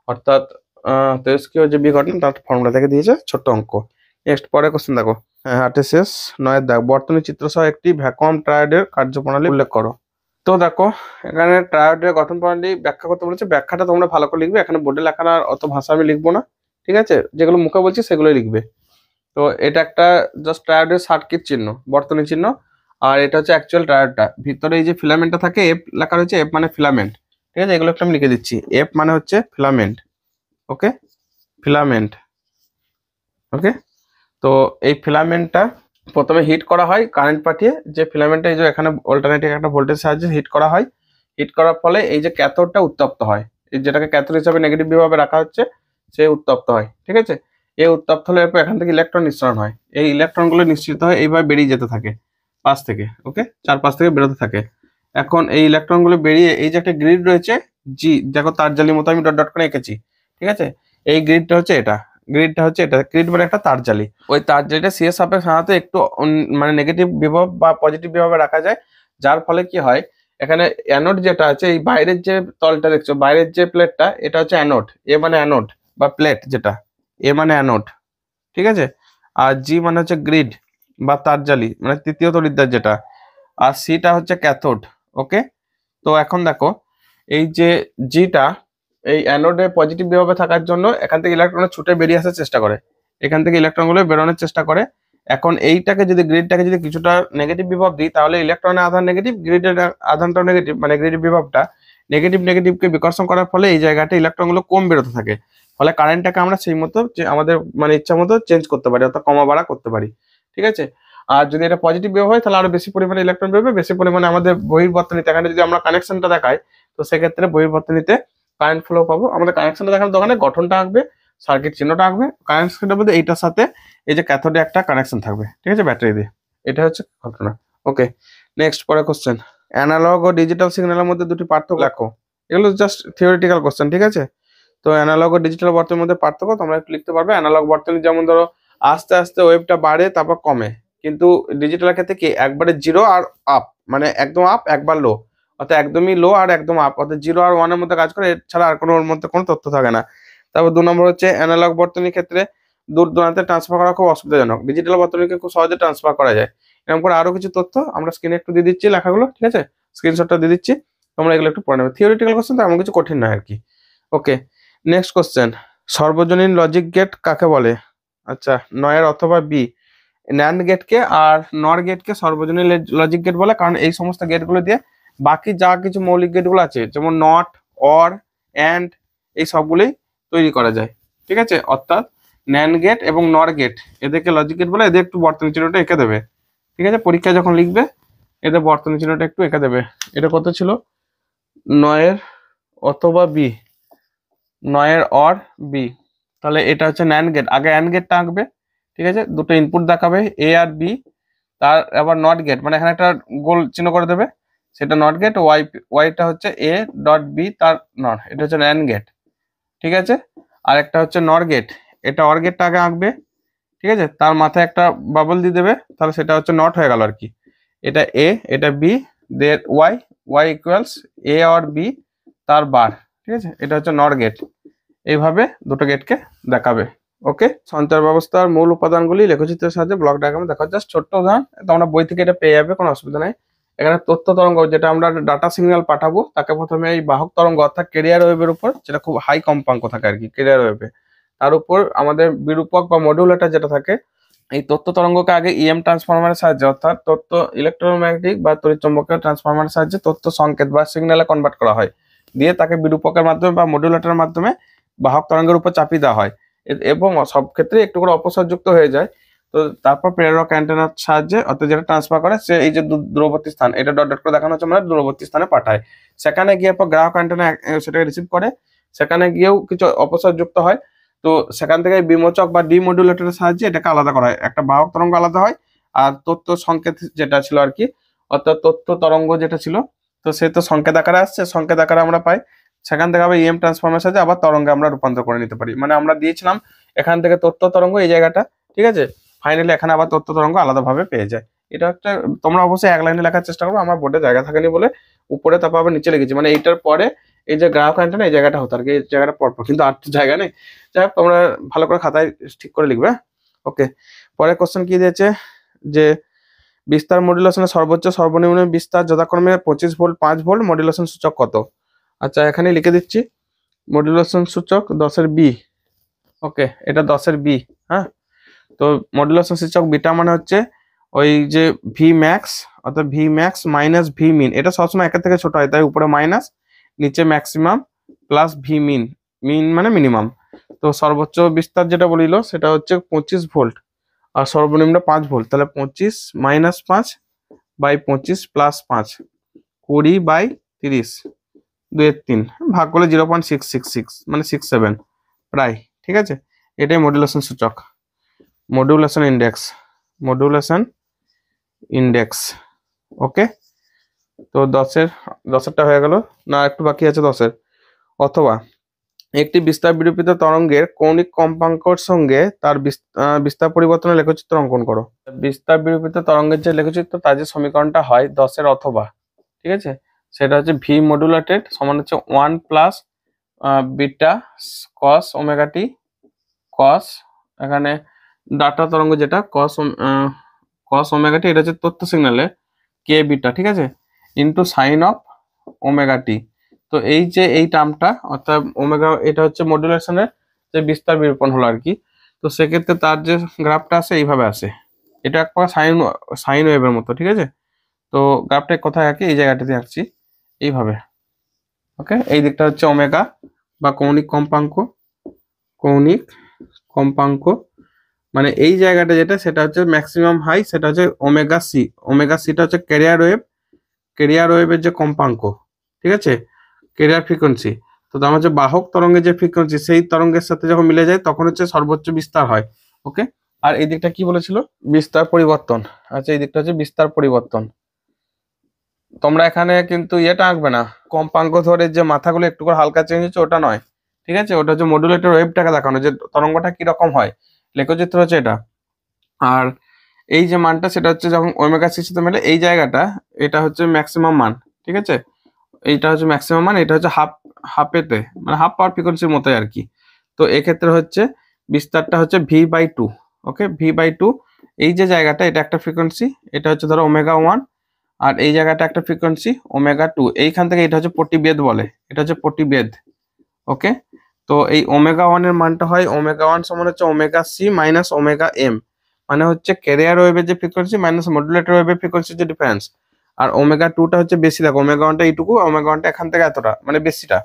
Speaker 1: অর্থাৎ তেজস্ক্রিয় যে বিঘটন, তার ফর্মুলা থেকে দিয়েছে, ছোট্ট অঙ্ক। নেক্সট পরে কোশ্চেন দেখো, হ্যাঁ 8 শেষ 9 দেখ, বর্তনী চিত্র সহ একটি ভ্যাকুয়াম ট্রায়োডের কার্যপ্রণালী উল্লেখ করো। তো দেখো এখানে ট্রায়োডের গঠন প্রণালী ব্যাখ্যা করতে বলেছে, ব্যাখ্যাটা তোমরা ভালো করে লিখবে, এখানে বোর্ডে লেখার আর অত ভাষা আমি লিখবো না, ঠিক আছে, যেগুলো মুখে বলছি সেগুলোই লিখবে। তো এটা একটা জাস্ট ট্রায়োডের সার্কিট চিহ্ন, বর্তনী চিহ্ন, আর এটা হচ্ছে অ্যাকচুয়াল ট্রায়োডটা, ভিতরে এই যে ফিলামেন্টটা থাকে, এফ লেখা রয়েছে, এফ মানে ফিলামেন্ট, ঠিক আছে, এগুলো একটু আমি লিখে দিচ্ছি, এফ মানে হচ্ছে ফিলামেন্ট, ওকে, ফিলামেন্ট, ওকে। তো এই ফিলামেন্টটা প্রথমে হিট করা হয় কারেন্ট পাঠিয়ে, যে ফিলামেন্টটা এই যে এখানে অল্টারনেটিং একটা ভোল্টেজ সাহায্যে হিট করা হয়, হিট করার ফলে এই যে ক্যাথোডটা উত্তপ্ত হয়, এই যেটাকে ক্যাথোড হিসাবে নেগেটিভ বিভবে রাখা হচ্ছে, সে উত্তপ্ত হয়, ঠিক আছে। এই উত্তপ্ত হলে এরপর এখান থেকে ইলেকট্রন নিঃসরণ হয়, এই ইলেকট্রনগুলো নিঃসৃত হয় এইভাবে বেরিয়ে যেতে থাকে পাশ থেকে, ওকে, চারপাশ থেকে বেরোতে থাকে। এখন এই ইলেকট্রনগুলো বেরিয়ে এই যে একটা গ্রিড রয়েছে জি, দেখো তার জালির মতো আমি ডট ডট করে এঁকেছি, ঠিক আছে, এই গ্রিডটা হচ্ছে এটা, গ্রিডটা হচ্ছে এটা, গ্রিড মানে একটা তার জালি, ওই তার জালিটা সিএস সাপেক্ষে সাধারণত একটু মানে নেগেটিভ বিভব বা পজিটিভ বিভবে রাখা যায়, যার ফলে কি হয়, এখানে অ্যানোড যেটা আছে, এই বাইরের যে তলটা দেখছো, বাইরের যে প্লেটটা, এটা হচ্ছে অ্যানোড, এ মানে অ্যানোড বা প্লেট যেটা, এ মানে অ্যানোড, ঠিক আছে, আর জি মানে হচ্ছে গ্রিড বা তার জালি, মানে তৃতীয় তড়িৎদ্বার যেটা, আর সিটা হচ্ছে ক্যাথোড, ওকে। তো এখন দেখো এই যে জিটা এই অ্যানোডে পজিটিভ বিভবে থাকার জন্য এখান থেকে ইলেকট্রন ছুটে বেরিয়ে আসার চেষ্টা করে, এখান থেকে ইলেকট্রনগুলো বেরোনোর চেষ্টা করে। এখন এইটাকে যদি গ্রিডটাকে যদি কিছুটা নেগেটিভ বিভব দিই, তাহলে ইলেকট্রনের আধান নেগেটিভ, গ্রিডের আধানটাও নেগেটিভ, মানে গ্রিড বিভবটা নেগেটিভ নেগেটিভকে বিকর্ষণ করার ফলে এই জায়গাটা ইলেকট্রনগুলো কম বেরোতে থাকে, ফলে কারেন্টটাকে আমরা সেই মতো আমাদের মানে ইচ্ছা মতো চেঞ্জ করতে পারি, অর্থাৎ কমা বাড়া করতে পারি, ঠিক আছে। আর যদি এটা পজিটিভ বিভব হয়, তাহলে আরো বেশি পরিমাণে ইলেকট্রন বেরোবে, বেশি পরিমাণে আমাদের বহির্বর্তনীতে, এখানে যদি আমরা কানেকশনটা দেখাই, তো সেক্ষেত্রে বহির্বর্তনীতে কারেন্ট ফ্লো পাবো। আমাদের কানেকশনটা দেখানোর দোকানে গঠনটা আঁকবে, সার্কিট চিহ্নটা আঁকবে, কানেকশনটা বলতে এইটার সাথে এই যে ক্যাথোডে একটা কানেকশন থাকবে, ঠিক আছে, ব্যাটারি দিয়ে, এটা হচ্ছে ঘটনা, ওকে। নেক্সট পরে কোশ্চেন, অ্যানালগ ও ডিজিটাল সিগন্যালের মধ্যে দুটি পার্থক্য লেখো। এগুলো জাস্ট থিওরিটিক্যাল কোশ্চেন, ঠিক আছে। তো অ্যানালগ ও ডিজিটাল বর্তনীর মধ্যে পার্থক্য তোমরা একটু লিখতে পারবে। অ্যানালগ বর্তনী যেমন ধরো আস্তে আস্তে ওয়েভটা বাড়ে তারপর কমে, কিন্তু ডিজিটালের ক্ষেত্রে কি একবারে জিরো আর আপ, মানে একদম আপ একবার লো, অর্থাৎ একদমই লো আর একদম আপ, অর্থাৎ 0 আর 1 এর মধ্যে কাজ করে, এছাড়া আর কোনো ওর মধ্যে কোনো তথ্য থাকে না। তারপর 2 নম্বর হচ্ছে অ্যানালগ বর্তনীর ক্ষেত্রে দূর দূরান্তে ট্রান্সফার করা খুব অসুবিধাজনক, ডিজিটাল বর্তনীকে খুব সহজে ট্রান্সফার করা যায়। এরকম করে আরো কিছু তথ্য আমরা স্ক্রিনে একটু দিয়ে দিচ্ছি লেখাগুলো, ঠিক আছে, স্ক্রিনশটটা দিয়ে দিচ্ছি, তোমরা এগুলো একটু পড়ে নেবে। থিওরিটিক্যাল কোশ্চেন তো এমন কিছু কঠিন নয় আর কি। ওকে, নেক্সট কোশ্চেন, সর্বজনীন লজিক গেট কাকে বলে? আচ্ছা, নয়ের অথবা বি, ন্যান্ড গেটকে আর নর গেটকে সর্বজনীন লজিক গেট বলে, কারণ এই সমস্ত গেটগুলো দিয়ে বাকি যা কিছু মৌলিক গেটগুলো আছে যেমন নট, অর, অ্যান্ড এই সবগুলোই তৈরি করা যায়, ঠিক আছে। অর্থাৎ ন্যান্ড গেট এবং নর গেট এদেরকে লজিক গেট বলে, এদের একটু বর্তনী চিহ্নটা এঁকে দেবে, ঠিক আছে, পরীক্ষায় যখন লিখবে এদের বর্তনী চিহ্নটা একটু এঁকে দেবে। এটা কত ছিল? নয়ের অথবা বি, নয়ের অর বি, তাহলে এটা হচ্ছে ন্যান্ড গেট, আগে অ্যান্ড গেটটা আঁকবে, ঠিক আছে, দুটো ইনপুট দেখাবে এ আর বি, তার আবার নট গেট মানে এখানে একটা গোল চিহ্ন করে দেবে, সেটা নট গেট, ওয়াইটা হচ্ছে এ ডট বি তার নট, এটা হচ্ছে ন্যান্ড গেট, ঠিক আছে। আর একটা হচ্ছে নর গেট, এটা অর গেটটা আগে আঁকবে, ঠিক আছে, তার মাথায় একটা বাবল দিয়ে দেবে, তাহলে সেটা হচ্ছে নট হয়ে গেল আর কি। এটা এ, এটা বি, দের ওয়াই, ওয়াই ইকুয়ালস এ আর বি তার বার, ঠিক আছে, এটা হচ্ছে নর গেট। এইভাবে দুটো গেটকে দেখাবে। ওকে, সঞ্চার ব্যবস্থার মূল উপাদানগুলি লেখচিত্রের সাহায্যে ব্লক ডায়াগ্রামে দেখা, জাস্ট ছোট্ট উদাহরণ, তোমরা বই থেকে এটা পেয়ে যাবে, কোনো অসুবিধা নাই। এখানে তথ্য তরঙ্গ যেটা আমরা ডাটা সিগন্যাল পাঠাবো, তাকে প্রথমে এই বাহক তরঙ্গ অর্থাৎ ক্যারিয়ার ওয়েভের উপর, যেটা খুব হাই কম্পাঙ্ক থাকে আর কি ক্যারিয়ার ওয়েভে, তার উপর আমাদের বিরূপক বা মডুলেটর যেটা থাকে, এই তথ্য তরঙ্গকে আগে ইএম ট্রান্সফরমারের সাহায্যে অর্থাৎ তথ্য ইলেকট্রোম্যাগনেটিক বা তড়িৎচুম্বকীয় ট্রান্সফরমারের সাহায্যে তথ্য সংকেত বা সিগন্যালে কনভার্ট করা হয়, দিয়ে তাকে বিরূপকের মাধ্যমে বা মডুলেটরের মাধ্যমে বাহক তরঙ্গের উপর চাপিয়ে দেওয়া হয়, এবং সব ক্ষেত্রে একটু করে অপসরযুক্ত হয়ে যায়। তো তারপর প্রেরক অ্যান্টেনার সাহায্যে অর্থাৎ যেটা ট্রান্সফার করে, সে এই যে দূরবর্তী স্থান, এটা ডট ডট করে দেখানো হচ্ছে, মানে দূরবর্তী স্থানে পাঠায়, সেখানে গিয়ে পর গ্রাহক অ্যান্টেনা সেটাকে রিসিভ করে, সেখানে গিয়েও কিছু অপসরযুক্ত হয়। তো সেখান থেকে বিমোচক বা ডিমোডুলেটরের সাহায্যে এটাকে আলাদা করা হয়, একটা বাহক তরঙ্গ আলাদা হয়, আর তথ্য সংকেত যেটা ছিল আর কি, অর্থাৎ তথ্য তরঙ্গ যেটা ছিল, তো সে তো সংকেত আকারে আসছে, সংকেত আকারে আমরা পাই, সেখান থেকে আবার ইএম ট্রান্সফরমারের সাথে আবার তরঙ্গে আমরা রূপান্তর করে নিতে পারি। মানে আমরা দিয়েছিলাম এখান থেকে তথ্য তরঙ্গ এই জায়গাটা, ঠিক আছে, ফাইনালি এখানে আবার তথ্য তরঙ্গ আলাদাভাবে পেয়ে যায়। এটা একটা, তোমরা অবশ্যই এক লাইনে লেখার চেষ্টা করবো, আমার বোর্ডে জায়গা থাকেনি বলে উপরে, তারপর আবার নিচে লিখেছি, মানে এইটার পরে এই যে গ্রাহক অ্যান্টেনা এই জায়গাটা হতো আর কি, এই জায়গাটা পরপর, কিন্তু আর জায়গা নেই। যাই হোক, তোমরা ভালো করে খাতায় ঠিক করে লিখবে। ওকে, পরের কোশ্চেন কি দিয়েছে, যে বিস্তার মডুলেশনের সর্বোচ্চ সর্বনিম্ন বিস্তার যথাক্রমে 25 ভোল্ট, 5 ভোল্ট, মডুলেশন সূচক কত? আচ্ছা, এখানে লিখে দিচ্ছি, মডুলেশন সূচক 10-এর বি। ওকে, এটা 10-এর বি। হ্যাঁ, তো মডুলেশন সূচক বিটা মানে হচ্ছে ওই যে ভি ম্যাক্স, অর্থাৎ ভি ম্যাক্স মাইনাস ভি মিন, এটা সবসময় একের থেকে ছোট হয়, তাই উপরে মাইনাস, নিচে ম্যাক্সিমাম, প্লাস ভি মিন, মিন মানে মিনিমাম। তো সর্বোচ্চ বিস্তার যেটা বলিল সেটা হচ্ছে 25 ভোল্ট, আর সর্বনিম্ন 5 ভোল্ট, তাহলে 25 মাইনাস 5 বাই 25 প্লাস 5, 20/30, 2/3 ভাগ করলে 0.666 মানে 67 প্রায়, ঠিক আছে। এটাই মডুলেশন সূচক, মডুলেশন ইন্ডেক্স, মডুলেশন ইন্ডেক্স। ওকে, তো 10-এরটা হয়ে গেল, না একটু বাকি আছে 10-এর। অথবা একটি বিস্তার বিরূপিত তরঙ্গের কৌণিক কম্পাঙ্কের সঙ্গে তার বিস্তার পরিবর্তনের লেখচিত্র অঙ্কন করো। বিস্তার বিরূপিত তরঙ্গের যে লেখচিত্র, তার যে সমীকরণটা হয় 10-এর অথবা, ঠিক আছে, সেটা হচ্ছে ভি মডুলেটেড সমান হচ্ছে 1 প্লাস বিটা কস ওমেগা টি, কস এখানে ডাটা তরঙ্গ যেটা কস ওমেগা টি, এটা হচ্ছে তথ্য সিগন্যালে কে বিটা, ঠিক আছে, into sign of omega t. তো এই যে এই টার্মটা অর্থাৎ ওমেগা, এটা হচ্ছে মডুলেশনের যে বিস্তার বিরূপণ হলো আর কি। তো সেক্ষেত্রে তার যে গ্রাফটা আসে এইভাবে আসে, এটা এক প্রকার সাইন ওয়েভের মতো, ঠিক আছে। তো গ্রাফটা কোথায় আঁকি, এই জায়গাটাতে আঁকছি এইভাবে। ওকে, এই দিকটা হচ্ছে ওমেগা বা কৌণিক কম্পাঙ্ক, কৌণিক কম্পাঙ্ক মানে এই জায়গাটা যেটা, সেটা হচ্ছে ম্যাক্সিমাম হাই, সেটা হচ্ছে ওমেগা সি, ওমেগা সিটা হচ্ছে ক্যারিয়ার ওয়েভ, ক্যারিয়ার ওয়েভের যে কম্পাঙ্ক, ঠিক আছে, ক্যারিয়ার ফ্রিকোয়েন্সি। তো তার হচ্ছে বাহক তরঙ্গের যে ফ্রিকোয়েন্সি, সেই তরঙ্গের সাথে যখন মিলে যায় তখন হচ্ছে সর্বোচ্চ বিস্তার হয়। ওকে, আর এই দিকটা কি বলেছিল, বিস্তার পরিবর্তন। আচ্ছা, এই দিকটা হচ্ছে বিস্তার পরিবর্তন। তোমরা এখানে কিন্তু ইয়েটা আঁকবে না, কম্পাঙ্ক ধরে যে মাথাগুলো একটু করে হালকা চেঞ্জ হচ্ছে ওটা নয়, ঠিক আছে, ওটা হচ্ছে মডুলেটর ওয়েভটাকে দেখানো, যে তরঙ্গটা কিরকম হয়, লেখচিত্র হচ্ছে এটা। আর এই যে মানটা সেটা হচ্ছে যখন ওমেগা সির সাথে মেলে এই জায়গাটা, এটা হচ্ছে ম্যাক্সিমাম মান, ঠিক আছে, এইটা হচ্ছে ম্যাক্সিমাম মান, এটা হচ্ছে হাফেতে মানে হাফ পাওয়ার ফ্রিকোয়েন্সির মতোই আর কি। তো এক্ষেত্রে হচ্ছে বিস্তারটা হচ্ছে v/2। ওকে, v/2। এই যে জায়গাটা এটা একটা ফ্রিকোয়েন্সি, এটা হচ্ছে ধরো ω1, আর এই জায়গাটা একটা ফ্রিকোয়েন্সি ω2। এইখান থেকে এটা হচ্ছে প্রতিবেদ বলে, এটা হচ্ছে প্রতিবেদ। ওকে, তো এই ω1 এর মানটা হয় ω1 সমান হচ্ছে ωc মাইনাস ωm, মানে হচ্ছে ক্যারিয়ার ওয়েভের যে ফ্রিকোয়েন্সি মাইনাস মডুলেটর ওয়েভের ফ্রিকোয়েন্সির যে ডিফারেন্স। আর ω2টা হচ্ছে বেশি, দেখো ω1টা এইটুকু, ω1টা এখান থেকে এতটা মানে বেশিটা,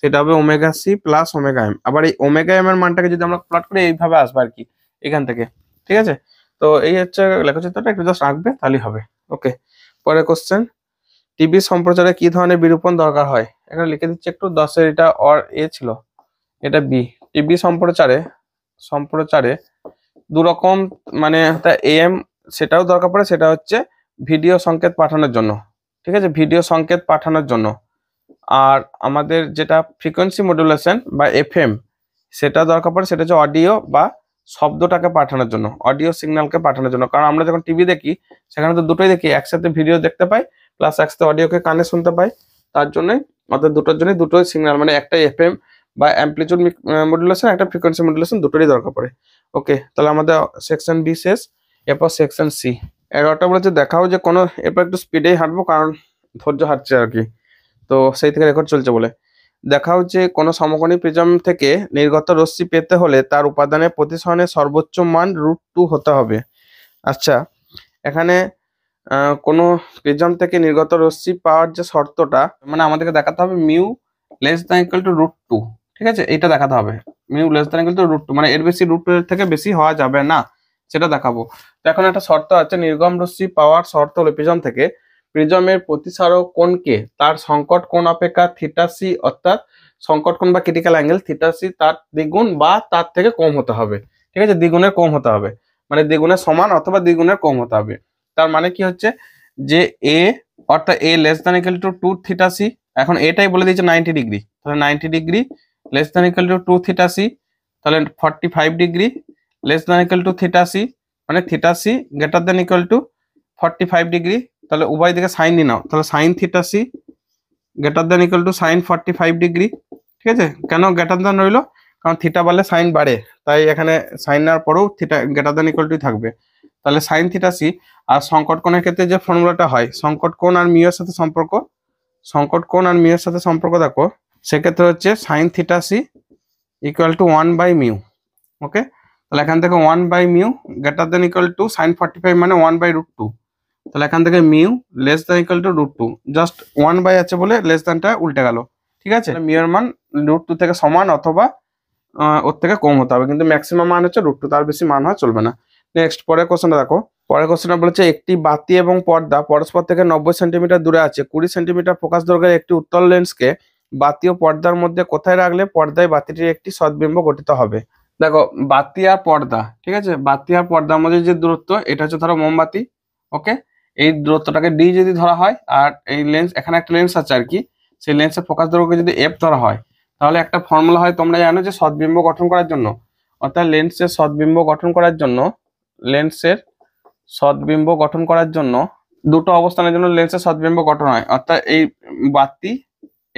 Speaker 1: সেটা হবে ωc প্লাস ωm। আবার এই ωm এর মানটাকে যদি আমরা প্লট করি এইভাবে আসবে আর কি এখান থেকে। ঠিক আছে, তো এই হচ্ছে লেখচিত্রটা, একটু জাস্ট আঁকবে তাহলেই হবে। ওকে, পরের কোশ্চেন, টিভি সম্প্রচারে কি ধরনের বিরূপণ দরকার হয়? এখানে লিখে দিচ্ছি একটু, 10-এর এটা অর এ ছিল, এটা বি। টিভি সম্প্রচারে দু রকম মানে এম সেটাও দরকার পড়ে, সেটা হচ্ছে ভিডিও সংকেত পাঠানোর জন্য। ঠিক আছে, ভিডিও সংকেত পাঠানোর জন্য। আর আমাদের যেটা ফ্রিকোয়েন্সি মডুলেশন বা এফএম, সেটা দরকার পড়ে, সেটা হচ্ছে অডিও বা শব্দটাকে পাঠানোর জন্য, অডিও সিগন্যালকে পাঠানোর জন্য। কারণ আমরা যখন টিভি দেখি সেখানে তো দুটোই দেখি, একসাথে ভিডিও দেখতে পাই প্লাস একসাথে অডিওকে কানে শুনতে পাই। তার জন্যই অর্থাৎ দুটোর জন্যই দুটোই সিগন্যাল, মানে একটা এফএম বা অ্যাম্পলিটিউড মডুলেশন, একটা ফ্রিকোয়েন্সি মডুলেশন, দুটোরই দরকার পড়ে। ওকে, তাহলে আমাদের সেকশন বি শেষ। এরপর সেকশন সি। 11টা বলেছে দেখাও যে কোনো, এরপর একটু স্পিডেই হাঁটবো কারণ ধৈর্য হাঁটছে আর কি, তো সেই থেকে রেকর্ড চলছে বলে। দেখাও যে কোনো সমকোণী প্রিজম থেকে নির্গত রশ্মি পেতে হলে তার উপাদানের প্রতিসরণের সর্বোচ্চ মান √2 হতে হবে। আচ্ছা, এখানে কোনো প্রিজম থেকে নির্গত রশ্মি পাওয়ার যে শর্তটা, মানে আমাদেরকে দেখাতে হবে mu less than equal to √2। ঠিক আছে, এটা দেখাতে হবে, mu less than equal to √2, মানে এর বেশি √2 এর থেকে বেশি হওয়া যাবে না, সেটা দেখাবো। তো এখন একটা শর্ত আছে, নির্গম রশ্মি পাওয়ার শর্ত হলো প্রিজম থেকে প্রিজমের প্রতিসারক কোণকে তার সংকট কোণ অপেক্ষা θc, অর্থাৎ সংকট কোণ বা ক্রিটিক্যাল অ্যাঙ্গেল θc তার দ্বিগুণ বা তার থেকে কম হতে হবে। ঠিক আছে, দ্বিগুণের কম হতে হবে, মানে দ্বিগুণের সমান অথবা দ্বিগুণের কম হতে হবে। তার মানে কি হচ্ছে যে এ, অর্থাৎ A less than equal to 2θc, এখন এটাই বলে দিয়েছে 90 ডিগ্রি, তাহলে 90 degree less than equal to 2θc, তাহলে 45 degree less than equal to θc, মানে θc greater than equal to 45 degree, তাহলে উভয় দিকে সাইন নিয়ে নাও, তাহলে sine θc greater than equal to sine 45 degree. ঠিক আছে, কেন গ্রেটার দ্যান রইলো? কারণ থিটা বাড়লে সাইন বাড়ে, তাই এখানে সাইন নেওয়ার পরেও theta greater than equal two থাকবে, তাহলে সাইন θc। আর সংকট কোণের ক্ষেত্রে যে ফর্মুলাটা হয়, সংকট কোণ আর মিউ এর সাথে সম্পর্ক, সংকট কোণ আর মিউ এর সাথে সম্পর্ক দেখো, সেক্ষেত্রে হচ্ছে সাইন θc ইকুয়াল টু 1/μ। ওকে, তাহলে এখান থেকে 1/μ greater than equal to sine 45 মানে 1/√2, তাহলে এখান থেকে mu less than equal to √2, just 1 আছে বলে লেস দ্যানটা উল্টে গেল। ঠিক আছে, মিউ এর মান √2 থেকে সমান অথবা ওর থেকে কম হতে হবে, কিন্তু ম্যাক্সিমাম মান হচ্ছে √2, তার বেশি মান হয় চলবে না। নেক্সট পরের কোশ্চেনটা দেখো, পরের কোশ্চেনটা বলেছে একটি বাতি এবং পর্দা পরস্পর থেকে 90 সেন্টিমিটার দূরে আছে, 20 সেন্টিমিটার ফোকাস দৈর্ঘ্যের একটি উত্তল লেন্সকে বাতি ও পর্দার মধ্যে কোথায় রাখলে পর্দায় বাতিটির একটি সদ্বিম্ব গঠিত হবে? দেখো, বাতি আর পর্দা, ঠিক আছে, বাতি আর পর্দার মধ্যে যে দূরত্ব, এটা হচ্ছে ধরো মোমবাতি। ওকে, এই দূরত্বটাকে ডি যদি ধরা হয়, আর এই লেন্স, এখানে একটা লেন্স আছে আর কি, সেই লেন্সের ফোকাস দৈর্ঘ্য যদি এফ ধরা হয়, তাহলে একটা ফর্মুলা হয় তোমরা জানো যে সদ্বিম্ব গঠন করার জন্য, অর্থাৎ লেন্সের সদ্বিম্ব গঠন করার জন্য, লেন্সের সদ্বিম্ব গঠন করার জন্য দুটো অবস্থানের জন্য লেন্সের সদ্বিম্ব গঠন হয়, অর্থাৎ এই বাতি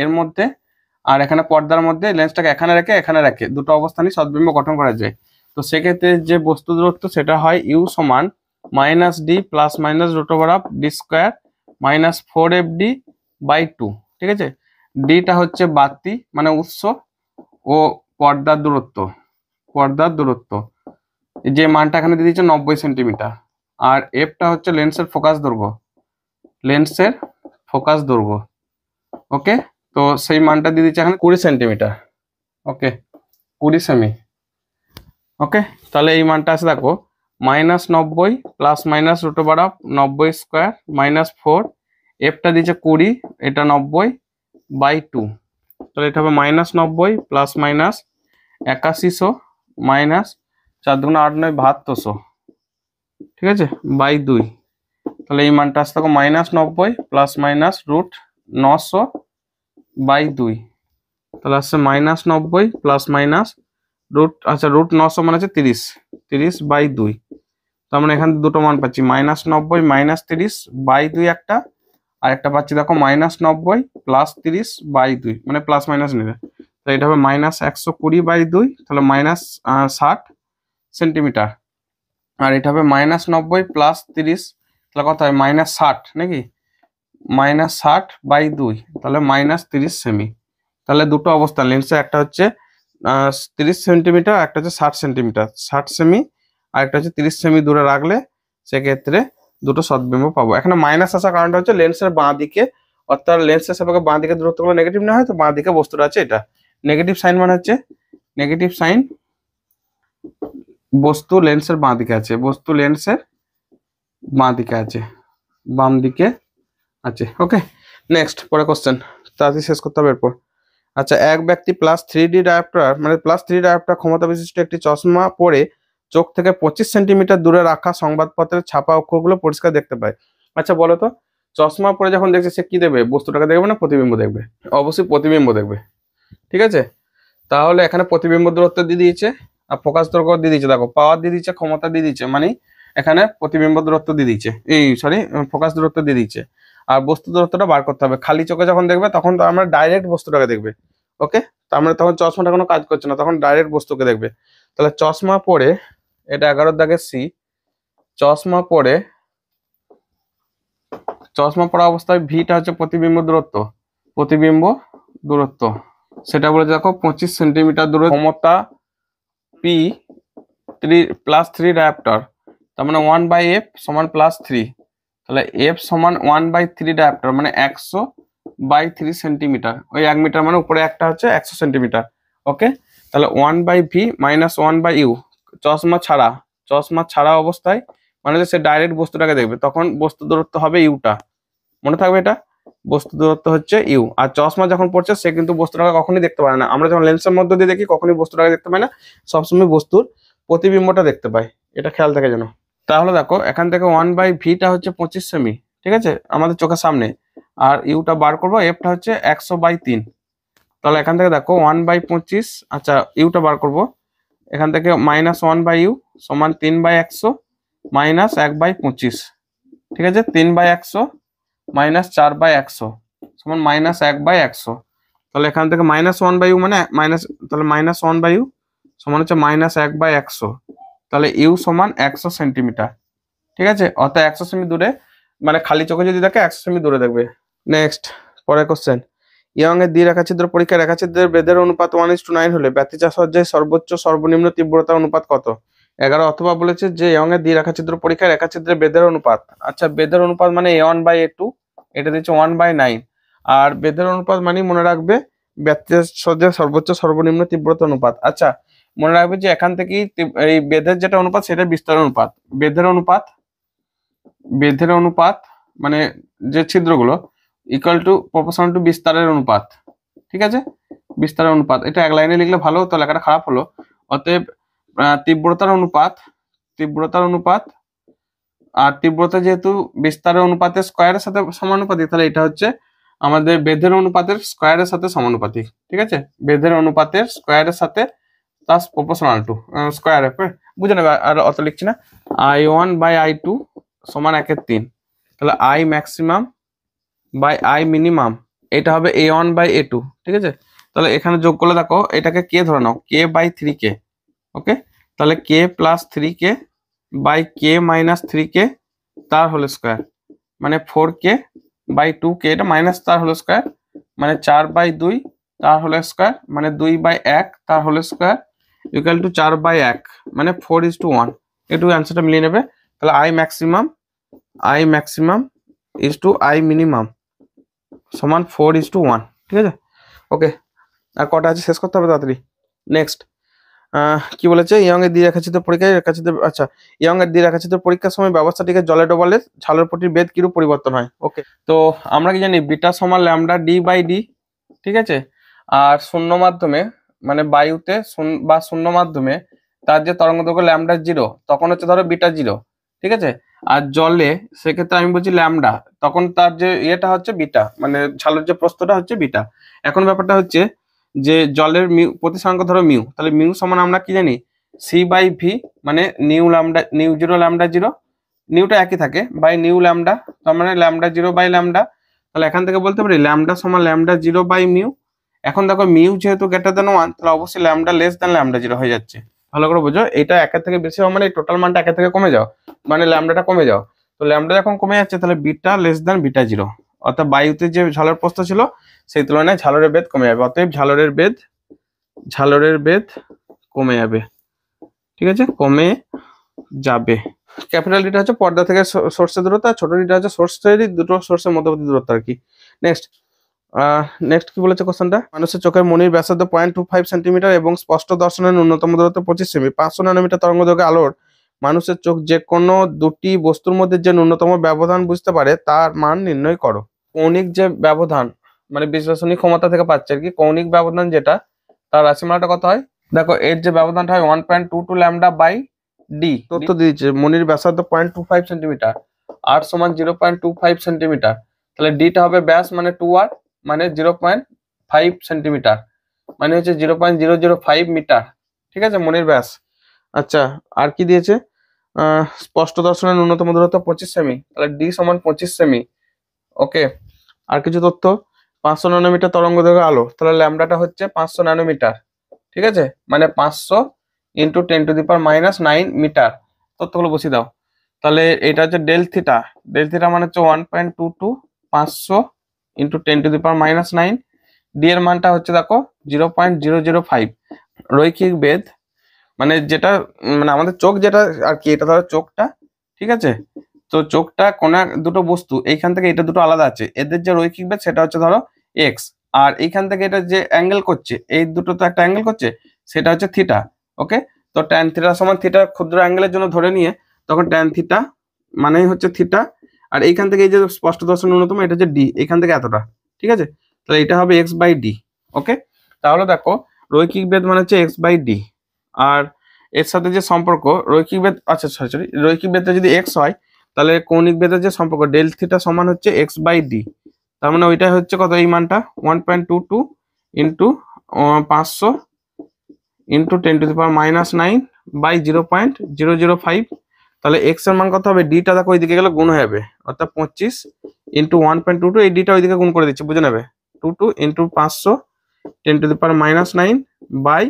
Speaker 1: এর মধ্যে আর এখানে পর্দার মধ্যে লেন্সটাকে এখানে রেখে দুটো অবস্থানই সদ্বিম্ব গঠন করা যায়। তো সেক্ষেত্রে যে বস্তু দূরত্ব সেটা হয় ইউ সমান -d plus minus √d² -4fd/2। ঠিক আছে, ডিটা হচ্ছে বাতি মানে উৎস ও পর্দার দূরত্ব, যে মানটা এখানে দিয়ে দিচ্ছে 90 সেন্টিমিটার, আর এফটা হচ্ছে লেন্সের ফোকাস দৈর্ঘ্য, ওকে, তো সেই মানটা দিয়ে দিচ্ছে এখানে 20 সেন্টিমিটার। ওকে, 20 সেমি। ওকে, তাহলে এই মানটা আছে দেখো -90 প্লাস মাইনাস √90² -4, এফটা দিচ্ছে 20, এটা 90/2, তাহলে এটা হবে -90 প্লাস মাইনাস 8100 মাইনাস 4 × 8 = 7200। ঠিক আছে, /2, তাহলে এই মানটা আসছে দেখো -90 প্লাস মাইনাস √900/2, তাহলে আসছে -90 প্লাস মাইনাস আচ্ছা √900 মানে হচ্ছে 30/2, তার মানে এখানে দুটো মান পাচ্ছি, -90 -30/2 একটা, আর একটা পাচ্ছি দেখো -90 + 30/2, মানে প্লাস মাইনাস নিলে, তো এটা হবে -120/2, তাহলে -60 সেন্টিমিটার। আর এটা হবে -90 + 30, তাহলে কত হয় -60 নাকি, -60/2, তাহলে -30 সেমি। তাহলে দুটো অবস্থা লেন্সের, একটা হচ্ছে 30 সেন্টিমিটার, একটা হচ্ছে 60 সেন্টিমিটার, 60 সেমি, আর একটা হচ্ছে 30 সেমি দূরে রাখলে সেক্ষেত্রে দুটো সদ্বিম্ব পাবো। এখানে মাইনাস আসার কারণটা হচ্ছে লেন্সের বাঁ দিকে, অর্থাৎ লেন্সের সাপেক্ষে বাঁ দিকে দূরত্বগুলো নেগেটিভ না হয়, তো বাঁ দিকে বস্তুটা আছে এটা নেগেটিভ সাইন, মানে হচ্ছে নেগেটিভ সাইন বস্তু লেন্সের বাঁ দিকে আছে, বস্তু লেন্সের বাঁ দিকে আছে, বাম দিকে আছে। ওকে, নেক্সট পরে কোশ্চেন, তাড়াতাড়ি শেষ করতে হবে এরপর। আচ্ছা, এক ব্যক্তি +3D ডায়োপ্টার, মানে +3 ডায়োপ্টার ক্ষমতা বিশিষ্ট একটি চশমা পরে চোখ থেকে 25 সেন্টিমিটার দূরে রাখা সংবাদপত্রের ছাপা অক্ষরগুলো পরিষ্কার দেখতে পায়। আচ্ছা বলো তো, চশমা পরে যখন দেখছে সে কি দেখবে, বস্তুটাকে দেখবে না প্রতিবিম্ব দেখবে? অবশ্যই প্রতিবিম্ব দেখবে, ঠিক আছে। তাহলে এখানে প্রতিবিম্ব দূরত্ব দিয়ে দিয়েছে, আর ফোকাস দৈর্ঘ্য দিয়ে দিয়েছে, দেখো পাওয়ার দিয়ে দিয়েছে, ক্ষমতা দিয়ে দিয়েছে, মানে এখানে প্রতিবিম্ব দূরত্ব দিয়ে দিয়েছে, এই সরি ফোকাস দূরত্ব দিয়ে দিয়েছে। আর বস্তু দূরত্বটা বার করতে হবে। খালি চোখে যখন দেখবে তখন তো আমরা ডাইরেক্ট বস্তুটাকে দেখবে, ওকে। তার মানে তখন চশমাটা কোনো কাজ করছে না, তখন ডাইরেক্ট বস্তুকে দেখবে। তাহলে চশমা পরে, এটা 11 দাগের সি, চশমা পরে, চশমা পরা অবস্থায় ভিটা হচ্ছে প্রতিবিম্ব দূরত্ব, প্রতিবিম্ব দূরত্ব সেটা বলে দেখো 25 সেন্টিমিটার দূরে, ক্ষমতা পি 3 ডায়োপ্টার, তার মানে 1/f সমান +3, তাহলে f সমান 1/3 ডায়োপ্টার, মানে 100/3 সেন্টিমিটার, ওই 1 মিটার মানে উপরে একটা হচ্ছে 100 সেন্টিমিটার, ওকে। তাহলে 1/v - 1/u, চশমা ছাড়া অবস্থায়, মানে সে ডাইরেক্ট বস্তুটাকে দেখবে, তখন বস্তু দূরত্ব হবে ইউটা, মনে থাকবে এটা, বস্তু দূরত্ব হচ্ছে ইউ। আর চশমা যখন পড়ছে সে কিন্তু বস্তুটাকে কখনোই দেখতে পারে না, আমরা যখন লেন্সের মধ্যে দিয়ে দেখি কখনোই বস্তুটাকে দেখতে পাই না, সবসময় বস্তুর প্রতিবিম্বটা দেখতে পাই, এটা খেয়াল থাকে যেন। তাহলে দেখো এখান থেকে 1/vটা হচ্ছে 25 সেমি, ঠিক আছে, আমাদের চোখের সামনে, আর ইউটা বার করবো, এফটা হচ্ছে 100/3, তাহলে এখান থেকে দেখো 1/25, আচ্ছা ইউটা বার করবো, এখান থেকে -1/u সমান 3/100 -1/25, ঠিক আছে, 3/100 -4/100 সমান -1/100, তাহলে এখান থেকে -1/u মানে মাইনাস, তাহলে -1/u সমান হচ্ছে -1/100, তাহলে ইউ সমান 100 সেন্টিমিটার, ঠিক আছে, অর্থাৎ 100 সেমি দূরে, মানে খালি চোখে যদি দেখে 100 সেমি দূরে দেখবে। নেক্সট পরের কোশ্চেন, ইয়ং এর দ্বিরেখাছিদ্র পরীক্ষায় রেখাছিদ্রের বেধের অনুপাত 1:9 হলে ব্যতিচাসজ্জায় সর্বোচ্চ সর্বনিম্ন তীব্রতার অনুপাত কত? 11 অথবা বলেছে যে ইয়ং এর দ্বিরেখাছিদ্র পরীক্ষায় রেখাছিদ্রের বেধের অনুপাত, আচ্ছা বেধের অনুপাত মানে a1/a2, এটা দিচ্ছে 1/9, আর বেধের অনুপাত মানে মনে রাখবে ব্যতিচাসজ্জায় সর্বোচ্চ সর্বনিম্ন তীব্রতা অনুপাত। আচ্ছা মনে রাখবে যে এখান থেকেই এই বেধের যেটা অনুপাত সেটা বিস্তার অনুপাত, বেধের অনুপাত মানে যে ছিদ্রগুলো ইকুয়াল টু প্রপোর্শনাল টু বিস্তারের অনুপাত, ঠিক আছে, বিস্তারের অনুপাত, এটা এক লাইনে লিখলে ভালো হতো, লেখাটা খারাপ হলো। অতএব তীব্রতার অনুপাত, আর তীব্রতা যেহেতু বিস্তারের অনুপাতের স্কয়ারের সাথে সমানুপাতিক, তাহলে এটা হচ্ছে আমাদের বেধের অনুপাতের স্কয়ারের সাথে সমানুপাতিক, ঠিক আছে, বেধের অনুপাতের স্কয়ারের সাথে প্লাস প্রপোর্শনাল টু স্কয়ার, বুঝে নেবে, আর অত লিখছি না। I1/I2 সমান 1/3, তাহলে I maximum by I minimum, এটা হবে A1/A2, ঠিক আছে। তাহলে এখানে যোগ করলে দেখো এটাকে কে ধরে নাও, k/3k, ওকে, তাহলে k + 3k by k - 3k তার হোল স্কয়ার, মানে 4k/2k, এটা মাইনাস তার হোল স্কয়ার, মানে 4/2 তার হোল স্কয়ার, মানে 2/1 তার হোল স্কয়ার ইকুয়াল টু 4/1, মানে 4:1, একটু অ্যান্সারটা মিলিয়ে নেবে। তাহলে I maximum is to I minimum সমান 4:1, ঠিক আছে, ওকে। আর কটা আছে শেষ করতে হবে তাড়াতাড়ি। নেক্সট কি বলেছে, ইয়ং এর দ্বিরেখাছিদ্র পরীক্ষায় আচ্ছা ইয়ং এর দ্বিরেখাছিদ্র পরীক্ষার সময় ব্যবস্থাটিকে জলে ডোবালে ছালের পটির বেধ কিরূপ পরিবর্তন হয়? ওকে, তো আমরা কি জানি বিটা সমান λd/d, ঠিক আছে, আর শূন্য মাধ্যমে মানে বায়ুতে বা শূন্য মাধ্যমে তার যে তরঙ্গ দৈর্ঘ্য λ0, তখন হচ্ছে ধরো বিটা 0, ঠিক আছে, আর জলে সেক্ষেত্রে আমি বলছি ল্যামডা, তখন তার যে ইয়েটা হচ্ছে বিটা, মানে ছালের যে প্রস্থটা হচ্ছে বিটা। এখন ব্যাপারটা হচ্ছে যে জলের প্রতিসরাঙ্ক ধরো মিউ, তাহলে মিউ সমান আমরা কি জানি c/v, মানে নিউ 0 λ0, নিউটা একই থাকে বাই নিউ ল্যামডা, তার মানে λ0/λ, তাহলে এখান থেকে বলতে পারি ল্যামডা সমান ল্যামডা 0 বাই মিউ। এখন দেখো মিউ যেহেতু গ্রেটার দেন 1, তাহলে অবশ্যই ল্যামডা লেস দেন ল্যামডা 0 হয়ে যাচ্ছে। ভালো করে বুঝো, এটা একের থেকে বেশি হওয়া মানে টোটাল মানটা একের থেকে কমে যাও, মানে ল্যামডাটা কমে যাও। তো ল্যামডা যখন কমে যাচ্ছে তাহলে বিটা লেস দেন বিটা 0, অর্থাৎ বায়ুতে যে ঝালর প্রস্থ ছিল সেই তুলনায় ঝালরের বেধ কমে যাবে, অতএব ঝালরের বেধ কমে যাবে। ঠিক আছে, কমে যাবে। ক্যাপিটাল ডিটা হচ্ছে পর্দা থেকে সোর্সের দূরত্ব, আর ছোট ডিটা হচ্ছে সোর্স তৈরি দুটো সোর্সের মধ্যবর্তী দূরত্ব আর কি। নেক্সট কি বলেছে কোশ্চেনটা, মানুষের চোখের মনির ব্যাসার্ধ 0.25 সেন্টিমিটার এবং স্পষ্ট দর্শনের ন্যূনতম দূরত্ব 25 সেমি। 500 ন্যানোমিটার তরঙ্গদৈর্ঘ্যে আলোর মানুষের চোখ যে কোনো দুটি বস্তুর মধ্যে যে ন্যূনতম ব্যবধান বুঝতে পারে তার মান নির্ণয় করো। কৌণিক যে ব্যবধান মানে বিশ্লেষণী ক্ষমতা থেকে পাচ্ছে আর কি, কৌণিক ব্যবধান যেটা, তার রাশিমালাটা কত হয় দেখো, এর যে ব্যবধানটা হয় 1.22 ল্যামডা বাই ডি। তথ্য দিয়েছে মনির ব্যাসার্ধ 0.25 সেন্টিমিটার, আর সমান 0.25 সেন্টিমিটার, তাহলে ডিটা হবে ব্যাস মানে 2r মানে 0.5 সেন্টিমিটার, মানে হচ্ছে 0.005 মিটার। ঠিক আছে, মনির ব্যাস। আচ্ছা, আর কি দিয়েছে, স্পষ্ট দর্শনের ন্যূনতম দূরত্ব 25 সেমি, তাহলে ডি সমান 25 সেমি। ওকে, আর কিছু তথ্য, 500 ন্যানোমিটার তরঙ্গ দৈর্ঘ্য আলো, তাহলে ল্যামডাটা হচ্ছে 500 ন্যানোমিটার। ঠিক আছে, মানে 500 ইন্টু 10⁻⁹ মিটার। তথ্যগুলো বসিয়ে দাও। তাহলে এটা হচ্ছে ডেল থিটা মানে হচ্ছে 1.22 500 ইন্টু 10⁻⁹। ডি এর মানটা হচ্ছে দেখো 0.005। রৈখিক বেধ মানে যেটা মানে আমাদের চোখ যেটা আর কি, এটা ধরো চোখটা, ঠিক আছে, তো চোখটা কোন দুটো বস্তু এইখান থেকে এটা দুটো আলাদা আছে, এদের যে রৈখিক বেধ সেটা হচ্ছে ধরো এক্স, আর এইখান থেকে এটা যে অ্যাঙ্গেল করছে, এই দুটো তো একটা অ্যাঙ্গেল করছে, সেটা হচ্ছে থিটা। ওকে, তো ট্যান থিটা সমান থিটা ক্ষুদ্র অ্যাঙ্গেলের জন্য ধরে নিয়ে তখন ট্যান থিটা মানেই হচ্ছে থিটা, আর এইখান থেকে এই যে স্পষ্ট দর্শন ন্যূনতম এটা হচ্ছে ডি, এইখান থেকে এতটা। ঠিক আছে, তাহলে এটা হবে এক্স বাই ডি। ওকে, তাহলে দেখো রৈখিক বেধ মানে হচ্ছে এক্স বাই ডি, আর এর সাথে যে সম্পর্ক রৈখিক বেধ, আচ্ছা সরি রৈখিক বেধটা যদি এক্স হয় তাহলে কৌণিক বেধের যে সম্পর্ক ডেল থিটা সমান হচ্ছে এক্স বাই ডি, তার মানে ওইটা হচ্ছে কত, এই মানটা 1.22 ইন্টু 500 ইন্টু 10⁻⁹ বাই 0.005। তাহলে এক্স এর মান কত হবে, ডিটা দেখো ওইদিকে গেলে গুণ হয়ে যাবে, অর্থাৎ 25 ইন্টু 1.22, এই ডিটা ওইদিকে গুণ করে দিচ্ছে, বুঝে নেবে, 22 ইন্টু 500 10⁻⁹ বাই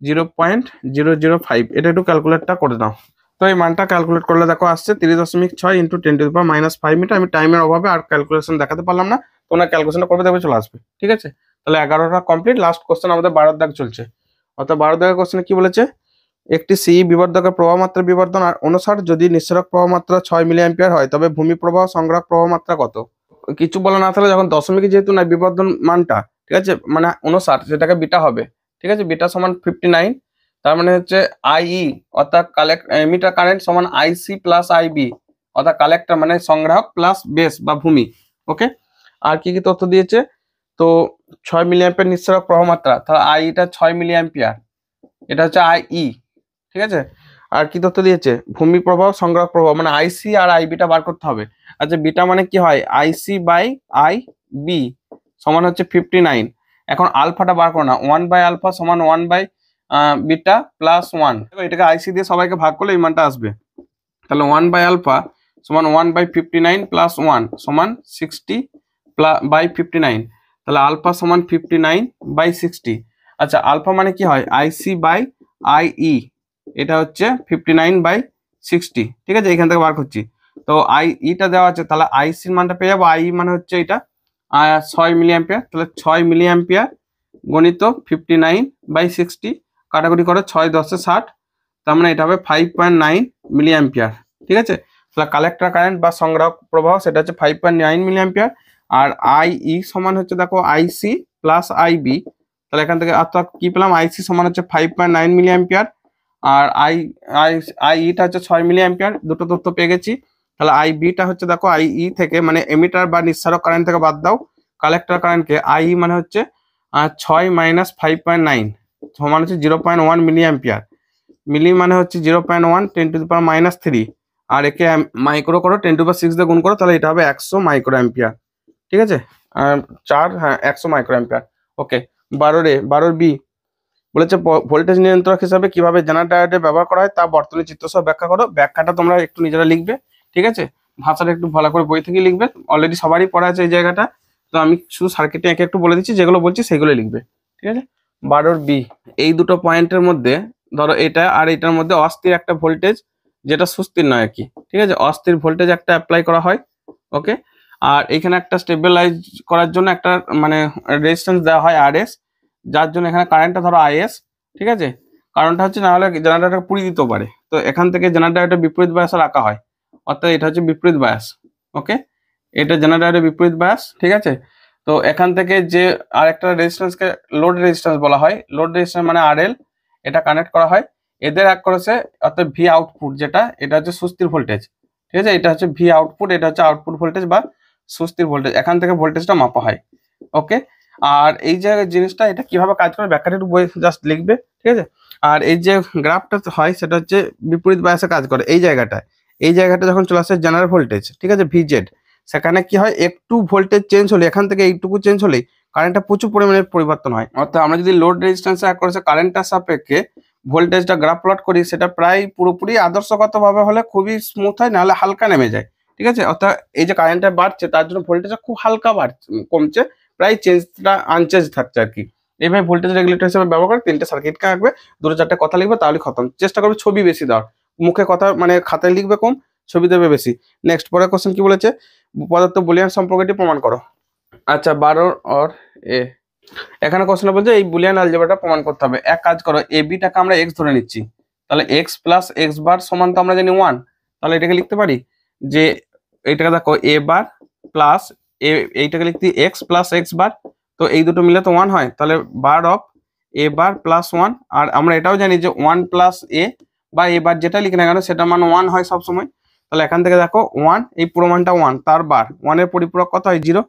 Speaker 1: 0.005। এটা একটু ক্যালকুলেটটা করে দাও। তো এই মানটা ক্যালকুলেট করলে দেখো আসছে 30.6 ইন্টু 10⁻⁵ মিটার। আমি টাইমের অভাবে আর ক্যালকুলেশন দেখাতে পারলাম না, তোমরা ক্যালকুলেশনটা করবে দেখবে চলে আসবে। ঠিক আছে, তাহলে 11টা কমপ্লিট। লাস্ট কোশ্চেন আমাদের 12 দাগ চলছে, অর্থাৎ 12 দাগের কোশ্চেনে কি বলেছে, একটি সিই বিবর্ধকের প্রবাহ মাত্রা বিবর্ধন অনুসার যদি নিঃসরক প্রবাহ মাত্রা 6 মিলি অ্যাম্পিয়ার হয় তবে ভূমি প্রবাহ সংগ্রাহক প্রবাহ মাত্রা কত। কিছু বলা না থাকলে যখন দশমিক যেহেতু না বিবর্ধন মানটা, ঠিক আছে, মানে অনুসার সেটাকে বিটা হবে। ঠিক আছে, বিটা সমান 59, তার মানে হচ্ছে আইই অর্থাৎ এমিটার কারেন্ট সমান আইসি প্লাস আইবি, অর্থাৎ কালেক্টর মানে সংগ্রাহক প্লাস বেস বা ভূমি। ওকে, আর কি কি তথ্য দিয়েছে, তো 6 মিলি অ্যাম্পিয়ার নিঃসরক প্রবাহ মাত্রা, তাহলে আইটা 6 মিলি অ্যাম্পিয়ার, এটা হচ্ছে আইই। ঠিক আছে, আর কি তথ্য দিয়েছে, ভূমি প্রবাহ সংগ্রাহক প্রবাহ মানে আইসি আর আইবিটা বার করতে হবে। আচ্ছা, বিটা মানে কি হয়, আইসি বাই আই বি সমান হচ্ছে 59। এখন আলফাটা বার করো না, 1 বাই আলফা সমান 1 বাই বিটা প্লাস 1, এটাকে আইসি দিয়ে সবাইকে ভাগ করলে এই মানটা আসবে। তাহলে 1 বাই আলফা সমান 1 বাই 59 প্লাস 1 সমান 60 বাই 59, তাহলে আলফা সমান 59 বাই 60। আচ্ছা, আলফা মানে কি হয়, আইসি বাই আইই, এটা হচ্ছে 59 বাই 60। ঠিক আছে, এখান থেকে বার করছি, তো আইইটা দেওয়া আছে, তাহলে আইসির মানটা পেয়ে যাবো, আই মানে হচ্ছে এটা 6 মিলি অ্যাম্পিয়ার, তাহলে 6 মিলি অ্যাম্পিয়ার গণিত 59 বাই 60, কাটাকুটি করে 6 10 60, তার মানে এটা হবে 5.9 মিলি অ্যাম্পিয়ার। ঠিক আছে, তাহলে কালেক্টর কারেন্ট বা সংগ্রাহক প্রবাহ সেটা হচ্ছে 5.9 মিলি অ্যাম্পিয়ার, আর আইই সমান হচ্ছে দেখো আইসি প্লাস আইবি, তাহলে এখান থেকে অর্থাৎ কি পেলাম, আইসি সমান হচ্ছে 5.9 মিলি অ্যাম্পিয়ার, আর আইইটা হচ্ছে 6 মিলি অ্যাম্পিয়ার, দুটো তথ্য পেয়ে গেছি। তাহলে আইবিটা হচ্ছে দেখো আইই থেকে মানে এমিটার বা নিঃসারক কারেন্ট থেকে বাদ দাও কালেক্টর কারেন্টকে, আইই মানে হচ্ছে 6 মাইনাস 5.9 সমান হচ্ছে 0.1 মিলি অ্যাম্পিয়ার, মিলি মানে হচ্ছে 0.1 10⁻⁻3, আর একে মাইক্রো করো 10⁻6 দিয়ে গুণ করো, তাহলে এটা হবে 100 মাইক্রো অ্যাম্পিয়ার। ঠিক আছে, 4 হ্যাঁ 100 মাইক্রো অ্যাম্পিয়ার। ওকে, 12 বি বলেছে ভোল্টেজ নিয়ন্ত্রক হিসাবে কিভাবে জেনারেটর ডায়োড ব্যবহার করা হয় তা বর্তনী চিত্র সহ ব্যাখ্যা করো। ব্যাখ্যাটা তোমরা একটু নিজেরা লিখবে, ঠিক আছে, ভাষাটা একটু ভালো করে বই থেকে লিখবে, অলরেডি সবারই পড়া আছে এই জায়গাটা। তো আমি শুধু সার্কিটে একে একটু বলে দিচ্ছি, যেগুলো বলছি সেগুলো লিখবে, ঠিক আছে। 12 বি, এই দুটো পয়েন্টের মধ্যে ধরো এটা আর এটার মধ্যে অস্থির একটা ভোল্টেজ, যেটা সুস্থির নয় আর কি, ঠিক আছে, অস্থির ভোল্টেজ একটা অ্যাপ্লাই করা হয়। ওকে, আর এখানে একটা স্টেবিলাইজ করার জন্য একটা মানে রেজিস্ট্যান্স দেওয়া হয় আরএস, যার জন্য এখানে কারেন্টটা ধরো আইএস, ঠিক আছে। কারণটা হচ্ছে না হলে জেনারেটরটা পুড়িয়ে দিতেও পারে, তো এখান থেকে জেনারেটরটা বিপরীত বায়াসে রাখা হয়, অর্থাৎ এটা হচ্ছে বিপরীত বায়াস। ওকে, এটা জেনারেটরের বিপরীত বায়াস, ঠিক আছে। তো এখান থেকে যে আরেকটা রেজিস্ট্যান্সকে লোড রেজিস্ট্যান্স বলা হয়, লোড রেজিস্ট্যান্স মানে আরএল, এটা কানেক্ট করা হয়, এদের এক করেছে, অর্থাৎ ভি আউটপুট যেটা, এটা হচ্ছে সুস্থির ভোল্টেজ, ঠিক আছে। এটা হচ্ছে ভি আউটপুট, এটা হচ্ছে আউটপুট ভোল্টেজ বা সুস্থির ভোল্টেজ, এখান থেকে ভোল্টেজটা মাপা হয়। ওকে, আর এই যে জিনিসটা এটা কিভাবে কাজ করে ব্যাখ্যাটা একটু বই জাস্ট লিখবে, ঠিক আছে। আর এই যে গ্রাফটা হয় সেটা হচ্ছে বিপরীত বায়াসে কাজ করে, এই জায়গাটা যখন চলে আসে জেনারেল ভোল্টেজ, ঠিক আছে, ভিজেড, সেখানে কি হয়, একটু ভোল্টেজ চেঞ্জ হলে, এখান থেকে এইটুকু চেঞ্জ হলেই কারেন্টটা প্রচুর পরিমাণে পরিবর্তন হয়। অর্থাৎ আমরা যদি লোড রেজিস্ট্যান্সে এক করেছে কারেন্টটার সাপেক্ষে ভোল্টেজটা গ্রাফ প্লট করি, সেটা প্রায় পুরোপুরি আদর্শগতভাবে হলে খুবই স্মুথ হয়, নাহলে হালকা নেমে যায়, ঠিক আছে। অর্থাৎ এই যে কারেন্টটা বাড়ছে তার জন্য ভোল্টেজটা খুব হালকা কমছে, প্রায় চেঞ্জটা আনচেঞ্জ থাকছে আর কি। এইভাবে ভোল্টেজ রেগুলেটর হিসেবে ব্যবহার করে 3টে সার্কিটকে আঁকবে, 2-4টে কথা লিখবে, তাহলে খতম। চেষ্টা করবে ছবি বেশি দেওয়ার, মুখে কথা মানে খাতায় লিখবে কম, ছবি দেবে বেশি। নেক্সট পরের কোশ্চেন কি বলেছে, পদার্থ বুলিয়ান সম্পর্কটি প্রমাণ করো। আচ্ছা, 12 অর এ, এখানে কোশ্চেন বলছে এই বুলিয়ান অ্যালজেব্রাটা প্রমাণ করতে হবে। এক কাজ করো, এ বিটাকে আমরা এক্স ধরে নিচ্ছি, তাহলে এক্স প্লাস এক্স বার সমান তো আমরা জানি 1, তাহলে এটাকে লিখতে পারি যে এইটাকে দেখো এ বার প্লাস এইটাকে লিখতে এক্স প্লাস এক্স বার, তো এই দুটো মিলে তো 1 হয়, তাহলে বার অফ এ বার প্লাস 1। আর আমরা এটাও জানি যে 1 প্লাস এ বা এ বার যেটা লিখি না কেন সেটা মান 1 হয় সবসময়, তাহলে এখান থেকে দেখো 1, এই পুরো মানটা 1, তার বার 1 এর পরিপূরক কত হয় 0,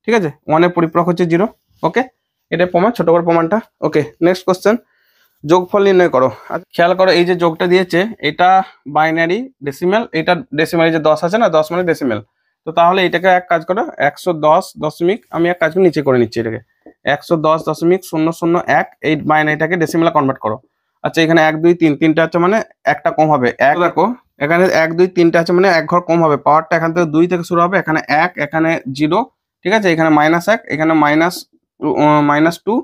Speaker 1: ঠিক আছে, 1 এর পরিপূরক হচ্ছে 0। ওকে, এটা প্রমাণ, ছোট করে প্রমাণটা। ওকে, নেক্সট কোশ্চেন, যোগফল নির্ণয় করো। খেয়াল করো এই যে যোগটা দিয়েছে এটা বাইনারি ডেসিমেল, এটা ডেসিমেল, যে 10 আছে না, 10 মানে ডেসিমেল, তো তাহলে এটাকে এক কাজ করো 110 দশমিক, আমি এক কাজ করে নিচে করে নিচ্ছি এটাকে 110.001, এই বাইনারিটাকে ডেসিমেলে কনভার্ট করো। আচ্ছা, এখানে 1 2 3 তিনটা আছে মানে একটা কম হবে, এক দেখো এখানে 1 2 3টা আছে মানে এক ঘর কম হবে, পাওয়ারটা এখান থেকে 2 থেকে শুরু হবে, এখানে 1, এখানে 0, ঠিক আছে, এখানে -1, এখানে -2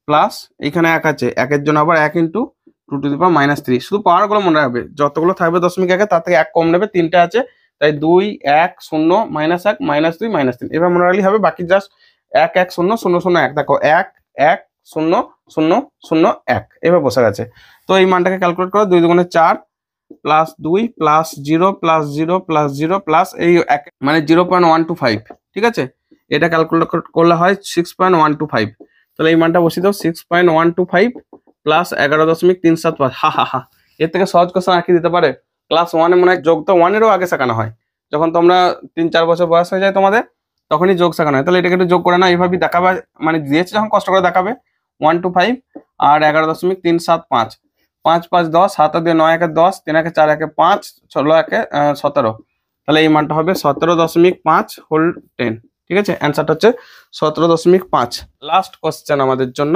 Speaker 1: প্লাস এখানে 1 আছে, 1 এর জন্য আবার 1 ইন্টু 2 টু দি পাওয়ার -3। শুধু পাওয়ার গুলো মনে রাখবে, যতগুলো থাকবে দশমিক একে তার থেকে 1 কম নেবে, 3টে আছে, তাই 2 1 0 -1 -2 -3, এবার মনে রাখলেই হবে। বাকি জাস্ট 1 1 0 0 0 1, দেখো 1 1 0 0 0 1 এভাবে বসে গেছে। তো এই মানটাকে ক্যালকুলেট করো, 2 দুগুণে 4 plus 2 plus 0 plus 0 plus 0 plus এই মানে 0.125, ঠিক আছে, এটা ক্যালকুলেট করলে হয় 6.125। তাহলে এই মানটা বসিয়ে দাও, 6.125 প্লাস 11.375। হা হা হা, এর থেকে সহজ কোশ্চেন আর কি দিতে পারে। ক্লাস 1-এ মনে হয় যোগ তো 1-এরও আগে শেখানো হয়, যখন তোমরা 3-4 বছর বয়স হয়ে যায় তোমাদের, তখনই যোগ শেখানো হয়। তাহলে এটাকে একটু যোগ করে না, এইভাবেই দেখাবে, মানে দিয়েছে যখন কষ্ট করে দেখাবে। 125 আর 11.375, 5 5 10, 7 দিয়ে 9 একে 10, 3 একে 4 একে 5, 16 একে 17, তাহলে এই মানটা হবে 17.5 হোল 10, ঠিক আছে। অ্যান্সারটা হচ্ছে 17.5। লাস্ট কোশ্চেন আমাদের জন্য,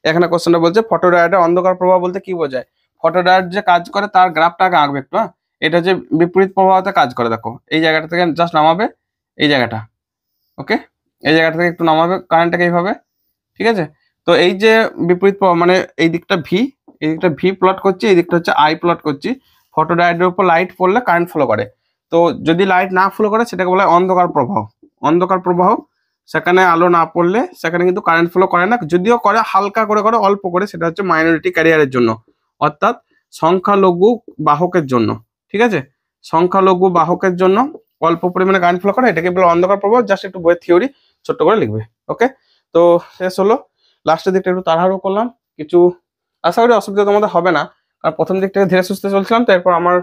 Speaker 1: এখানে কোশ্চেনটা বলছে ফটোডায়োডের অন্ধকার প্রভাব বলতে কি বোঝায়। ফটোডায়োড যে কাজ করে তার গ্রাফটাকে আঁকবে একটু, হ্যাঁ, এটা যে বিপরীত প্রবাহতে কাজ করে, দেখো এই জায়গাটা থেকে জাস্ট নামাবে, এই জায়গাটা, ওকে, এই জায়গাটা থেকে একটু নামাবে কারেন্টটাকে এইভাবে, ঠিক আছে। তো এই যে বিপরীত প্রবাহ মানে এই দিকটা ভি, এই দিকটা ভি প্লট করছি, এই দিকটা হচ্ছে আই প্লট করছি। ফটোডায়োডের উপর লাইট পড়লে কারেন্ট ফ্লো করে, তো যদি লাইট না ফ্লো করে সেটাকে বলা হয় অন্ধকার প্রবাহ। অন্ধকার প্রবাহ, সেখানে আলো না পড়লে সেখানে কিন্তু কারেন্ট ফ্লো করে না, যদিও করে হালকা করে করে অল্প করে, সেটা হচ্ছে মাইনরিটি ক্যারিয়ারের জন্য, অর্থাৎ সংখ্যালঘু বাহকের জন্য, ঠিক আছে, সংখ্যালঘু বাহকের জন্য অল্প পরিমাণে কারেন্ট ফ্লো করে, এটাকে বলে অন্ধকার প্রবাহ। জাস্ট একটু বইয়ের থিওরি ছোট্ট করে লিখবে। ওকে, তো শেষ হলো, লাস্টের দিকটা একটু তাড়াহুড়ো করলাম, কিছু আশা করি অসুবিধা তোমাদের হবে না, কারণ প্রথম দিক থেকে ধীরে সুস্থে চলছিলাম, তারপর আমার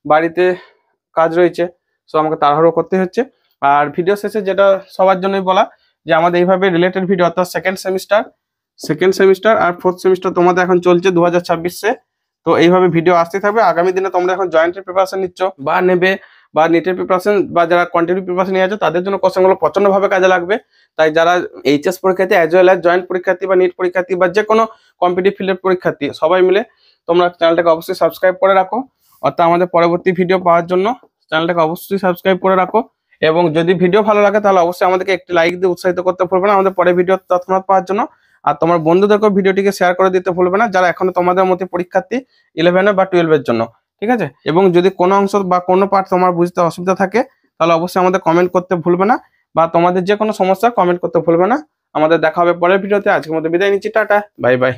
Speaker 1: বাড়িতে কাজ রয়েছে, সো আমাকে তাড়াহুড়ো করতে হচ্ছে। আর ভিডিও শেষে যেটা সবার জন্যই বলা, যে আমাদের এইভাবে রিলেটেড ভিডিও, অর্থাৎ সেকেন্ড সেমিস্টার আর ফোর্থ সেমিস্টার তোমাদের এখন চলছে 2026-এ, তো এইভাবে ভিডিও আসতে থাকবে। আগামী দিনে তোমরা এখন জয়েন্টের প্রিপারেশন নিচ্ছ বা নেবে, বা নিটের প্রিপারেশন, বা যারা কন্টিনিউ প্রিপারেশন নিয়ে আছে, তাদের জন্য কোশ্চেনগুলো প্রচন্ডভাবে কাজে লাগবে। তাই যারা এইচএস পরীক্ষার্থী অ্যাজ ওয়েল অ্যাজ জয়েন্ট পরীক্ষার্থী বা নিট পরীক্ষার্থী বা যে কোনো কম্পিটিটিভ ফিল্ডের পরীক্ষার্থী, সবাই মিলে তোমরা চ্যানেলটাকে অবশ্যই সাবস্ক্রাইব করে রাখো, অর্থাৎ আমাদের পরবর্তী ভিডিও পাওয়ার জন্য চ্যানেলটাকে অবশ্যই সাবস্ক্রাইব করে রাখো। এবং যদি ভিডিও ভালো লাগে তাহলে অবশ্যই আমাদেরকে একটি লাইক দিয়ে উৎসাহিত করতে ভুলবে না আমাদের পরের ভিডিও তৎক্ষণাৎ পাওয়ার জন্য। আর তোমার বন্ধুদেরকেও ভিডিওটিকে শেয়ার করে দিতে ভুলবে না যারা এখনো তোমাদের মতো পরীক্ষার্থী 11 বা 12 এর জন্য, ঠিক আছে। এবং যদি কোনো অংশ বা কোনো পার্ট তোমার বুঝতে অসুবিধা থাকে তাহলে অবশ্যই আমাদের কমেন্ট করতে ভুলবে না, বা তোমাদের যে কোনো সমস্যা কমেন্ট করতে ভুলবে না। আমাদের দেখা হবে পরের ভিডিওতে। আজকের মতো বিদায় নিচ্ছি, টাটা, বাই বাই।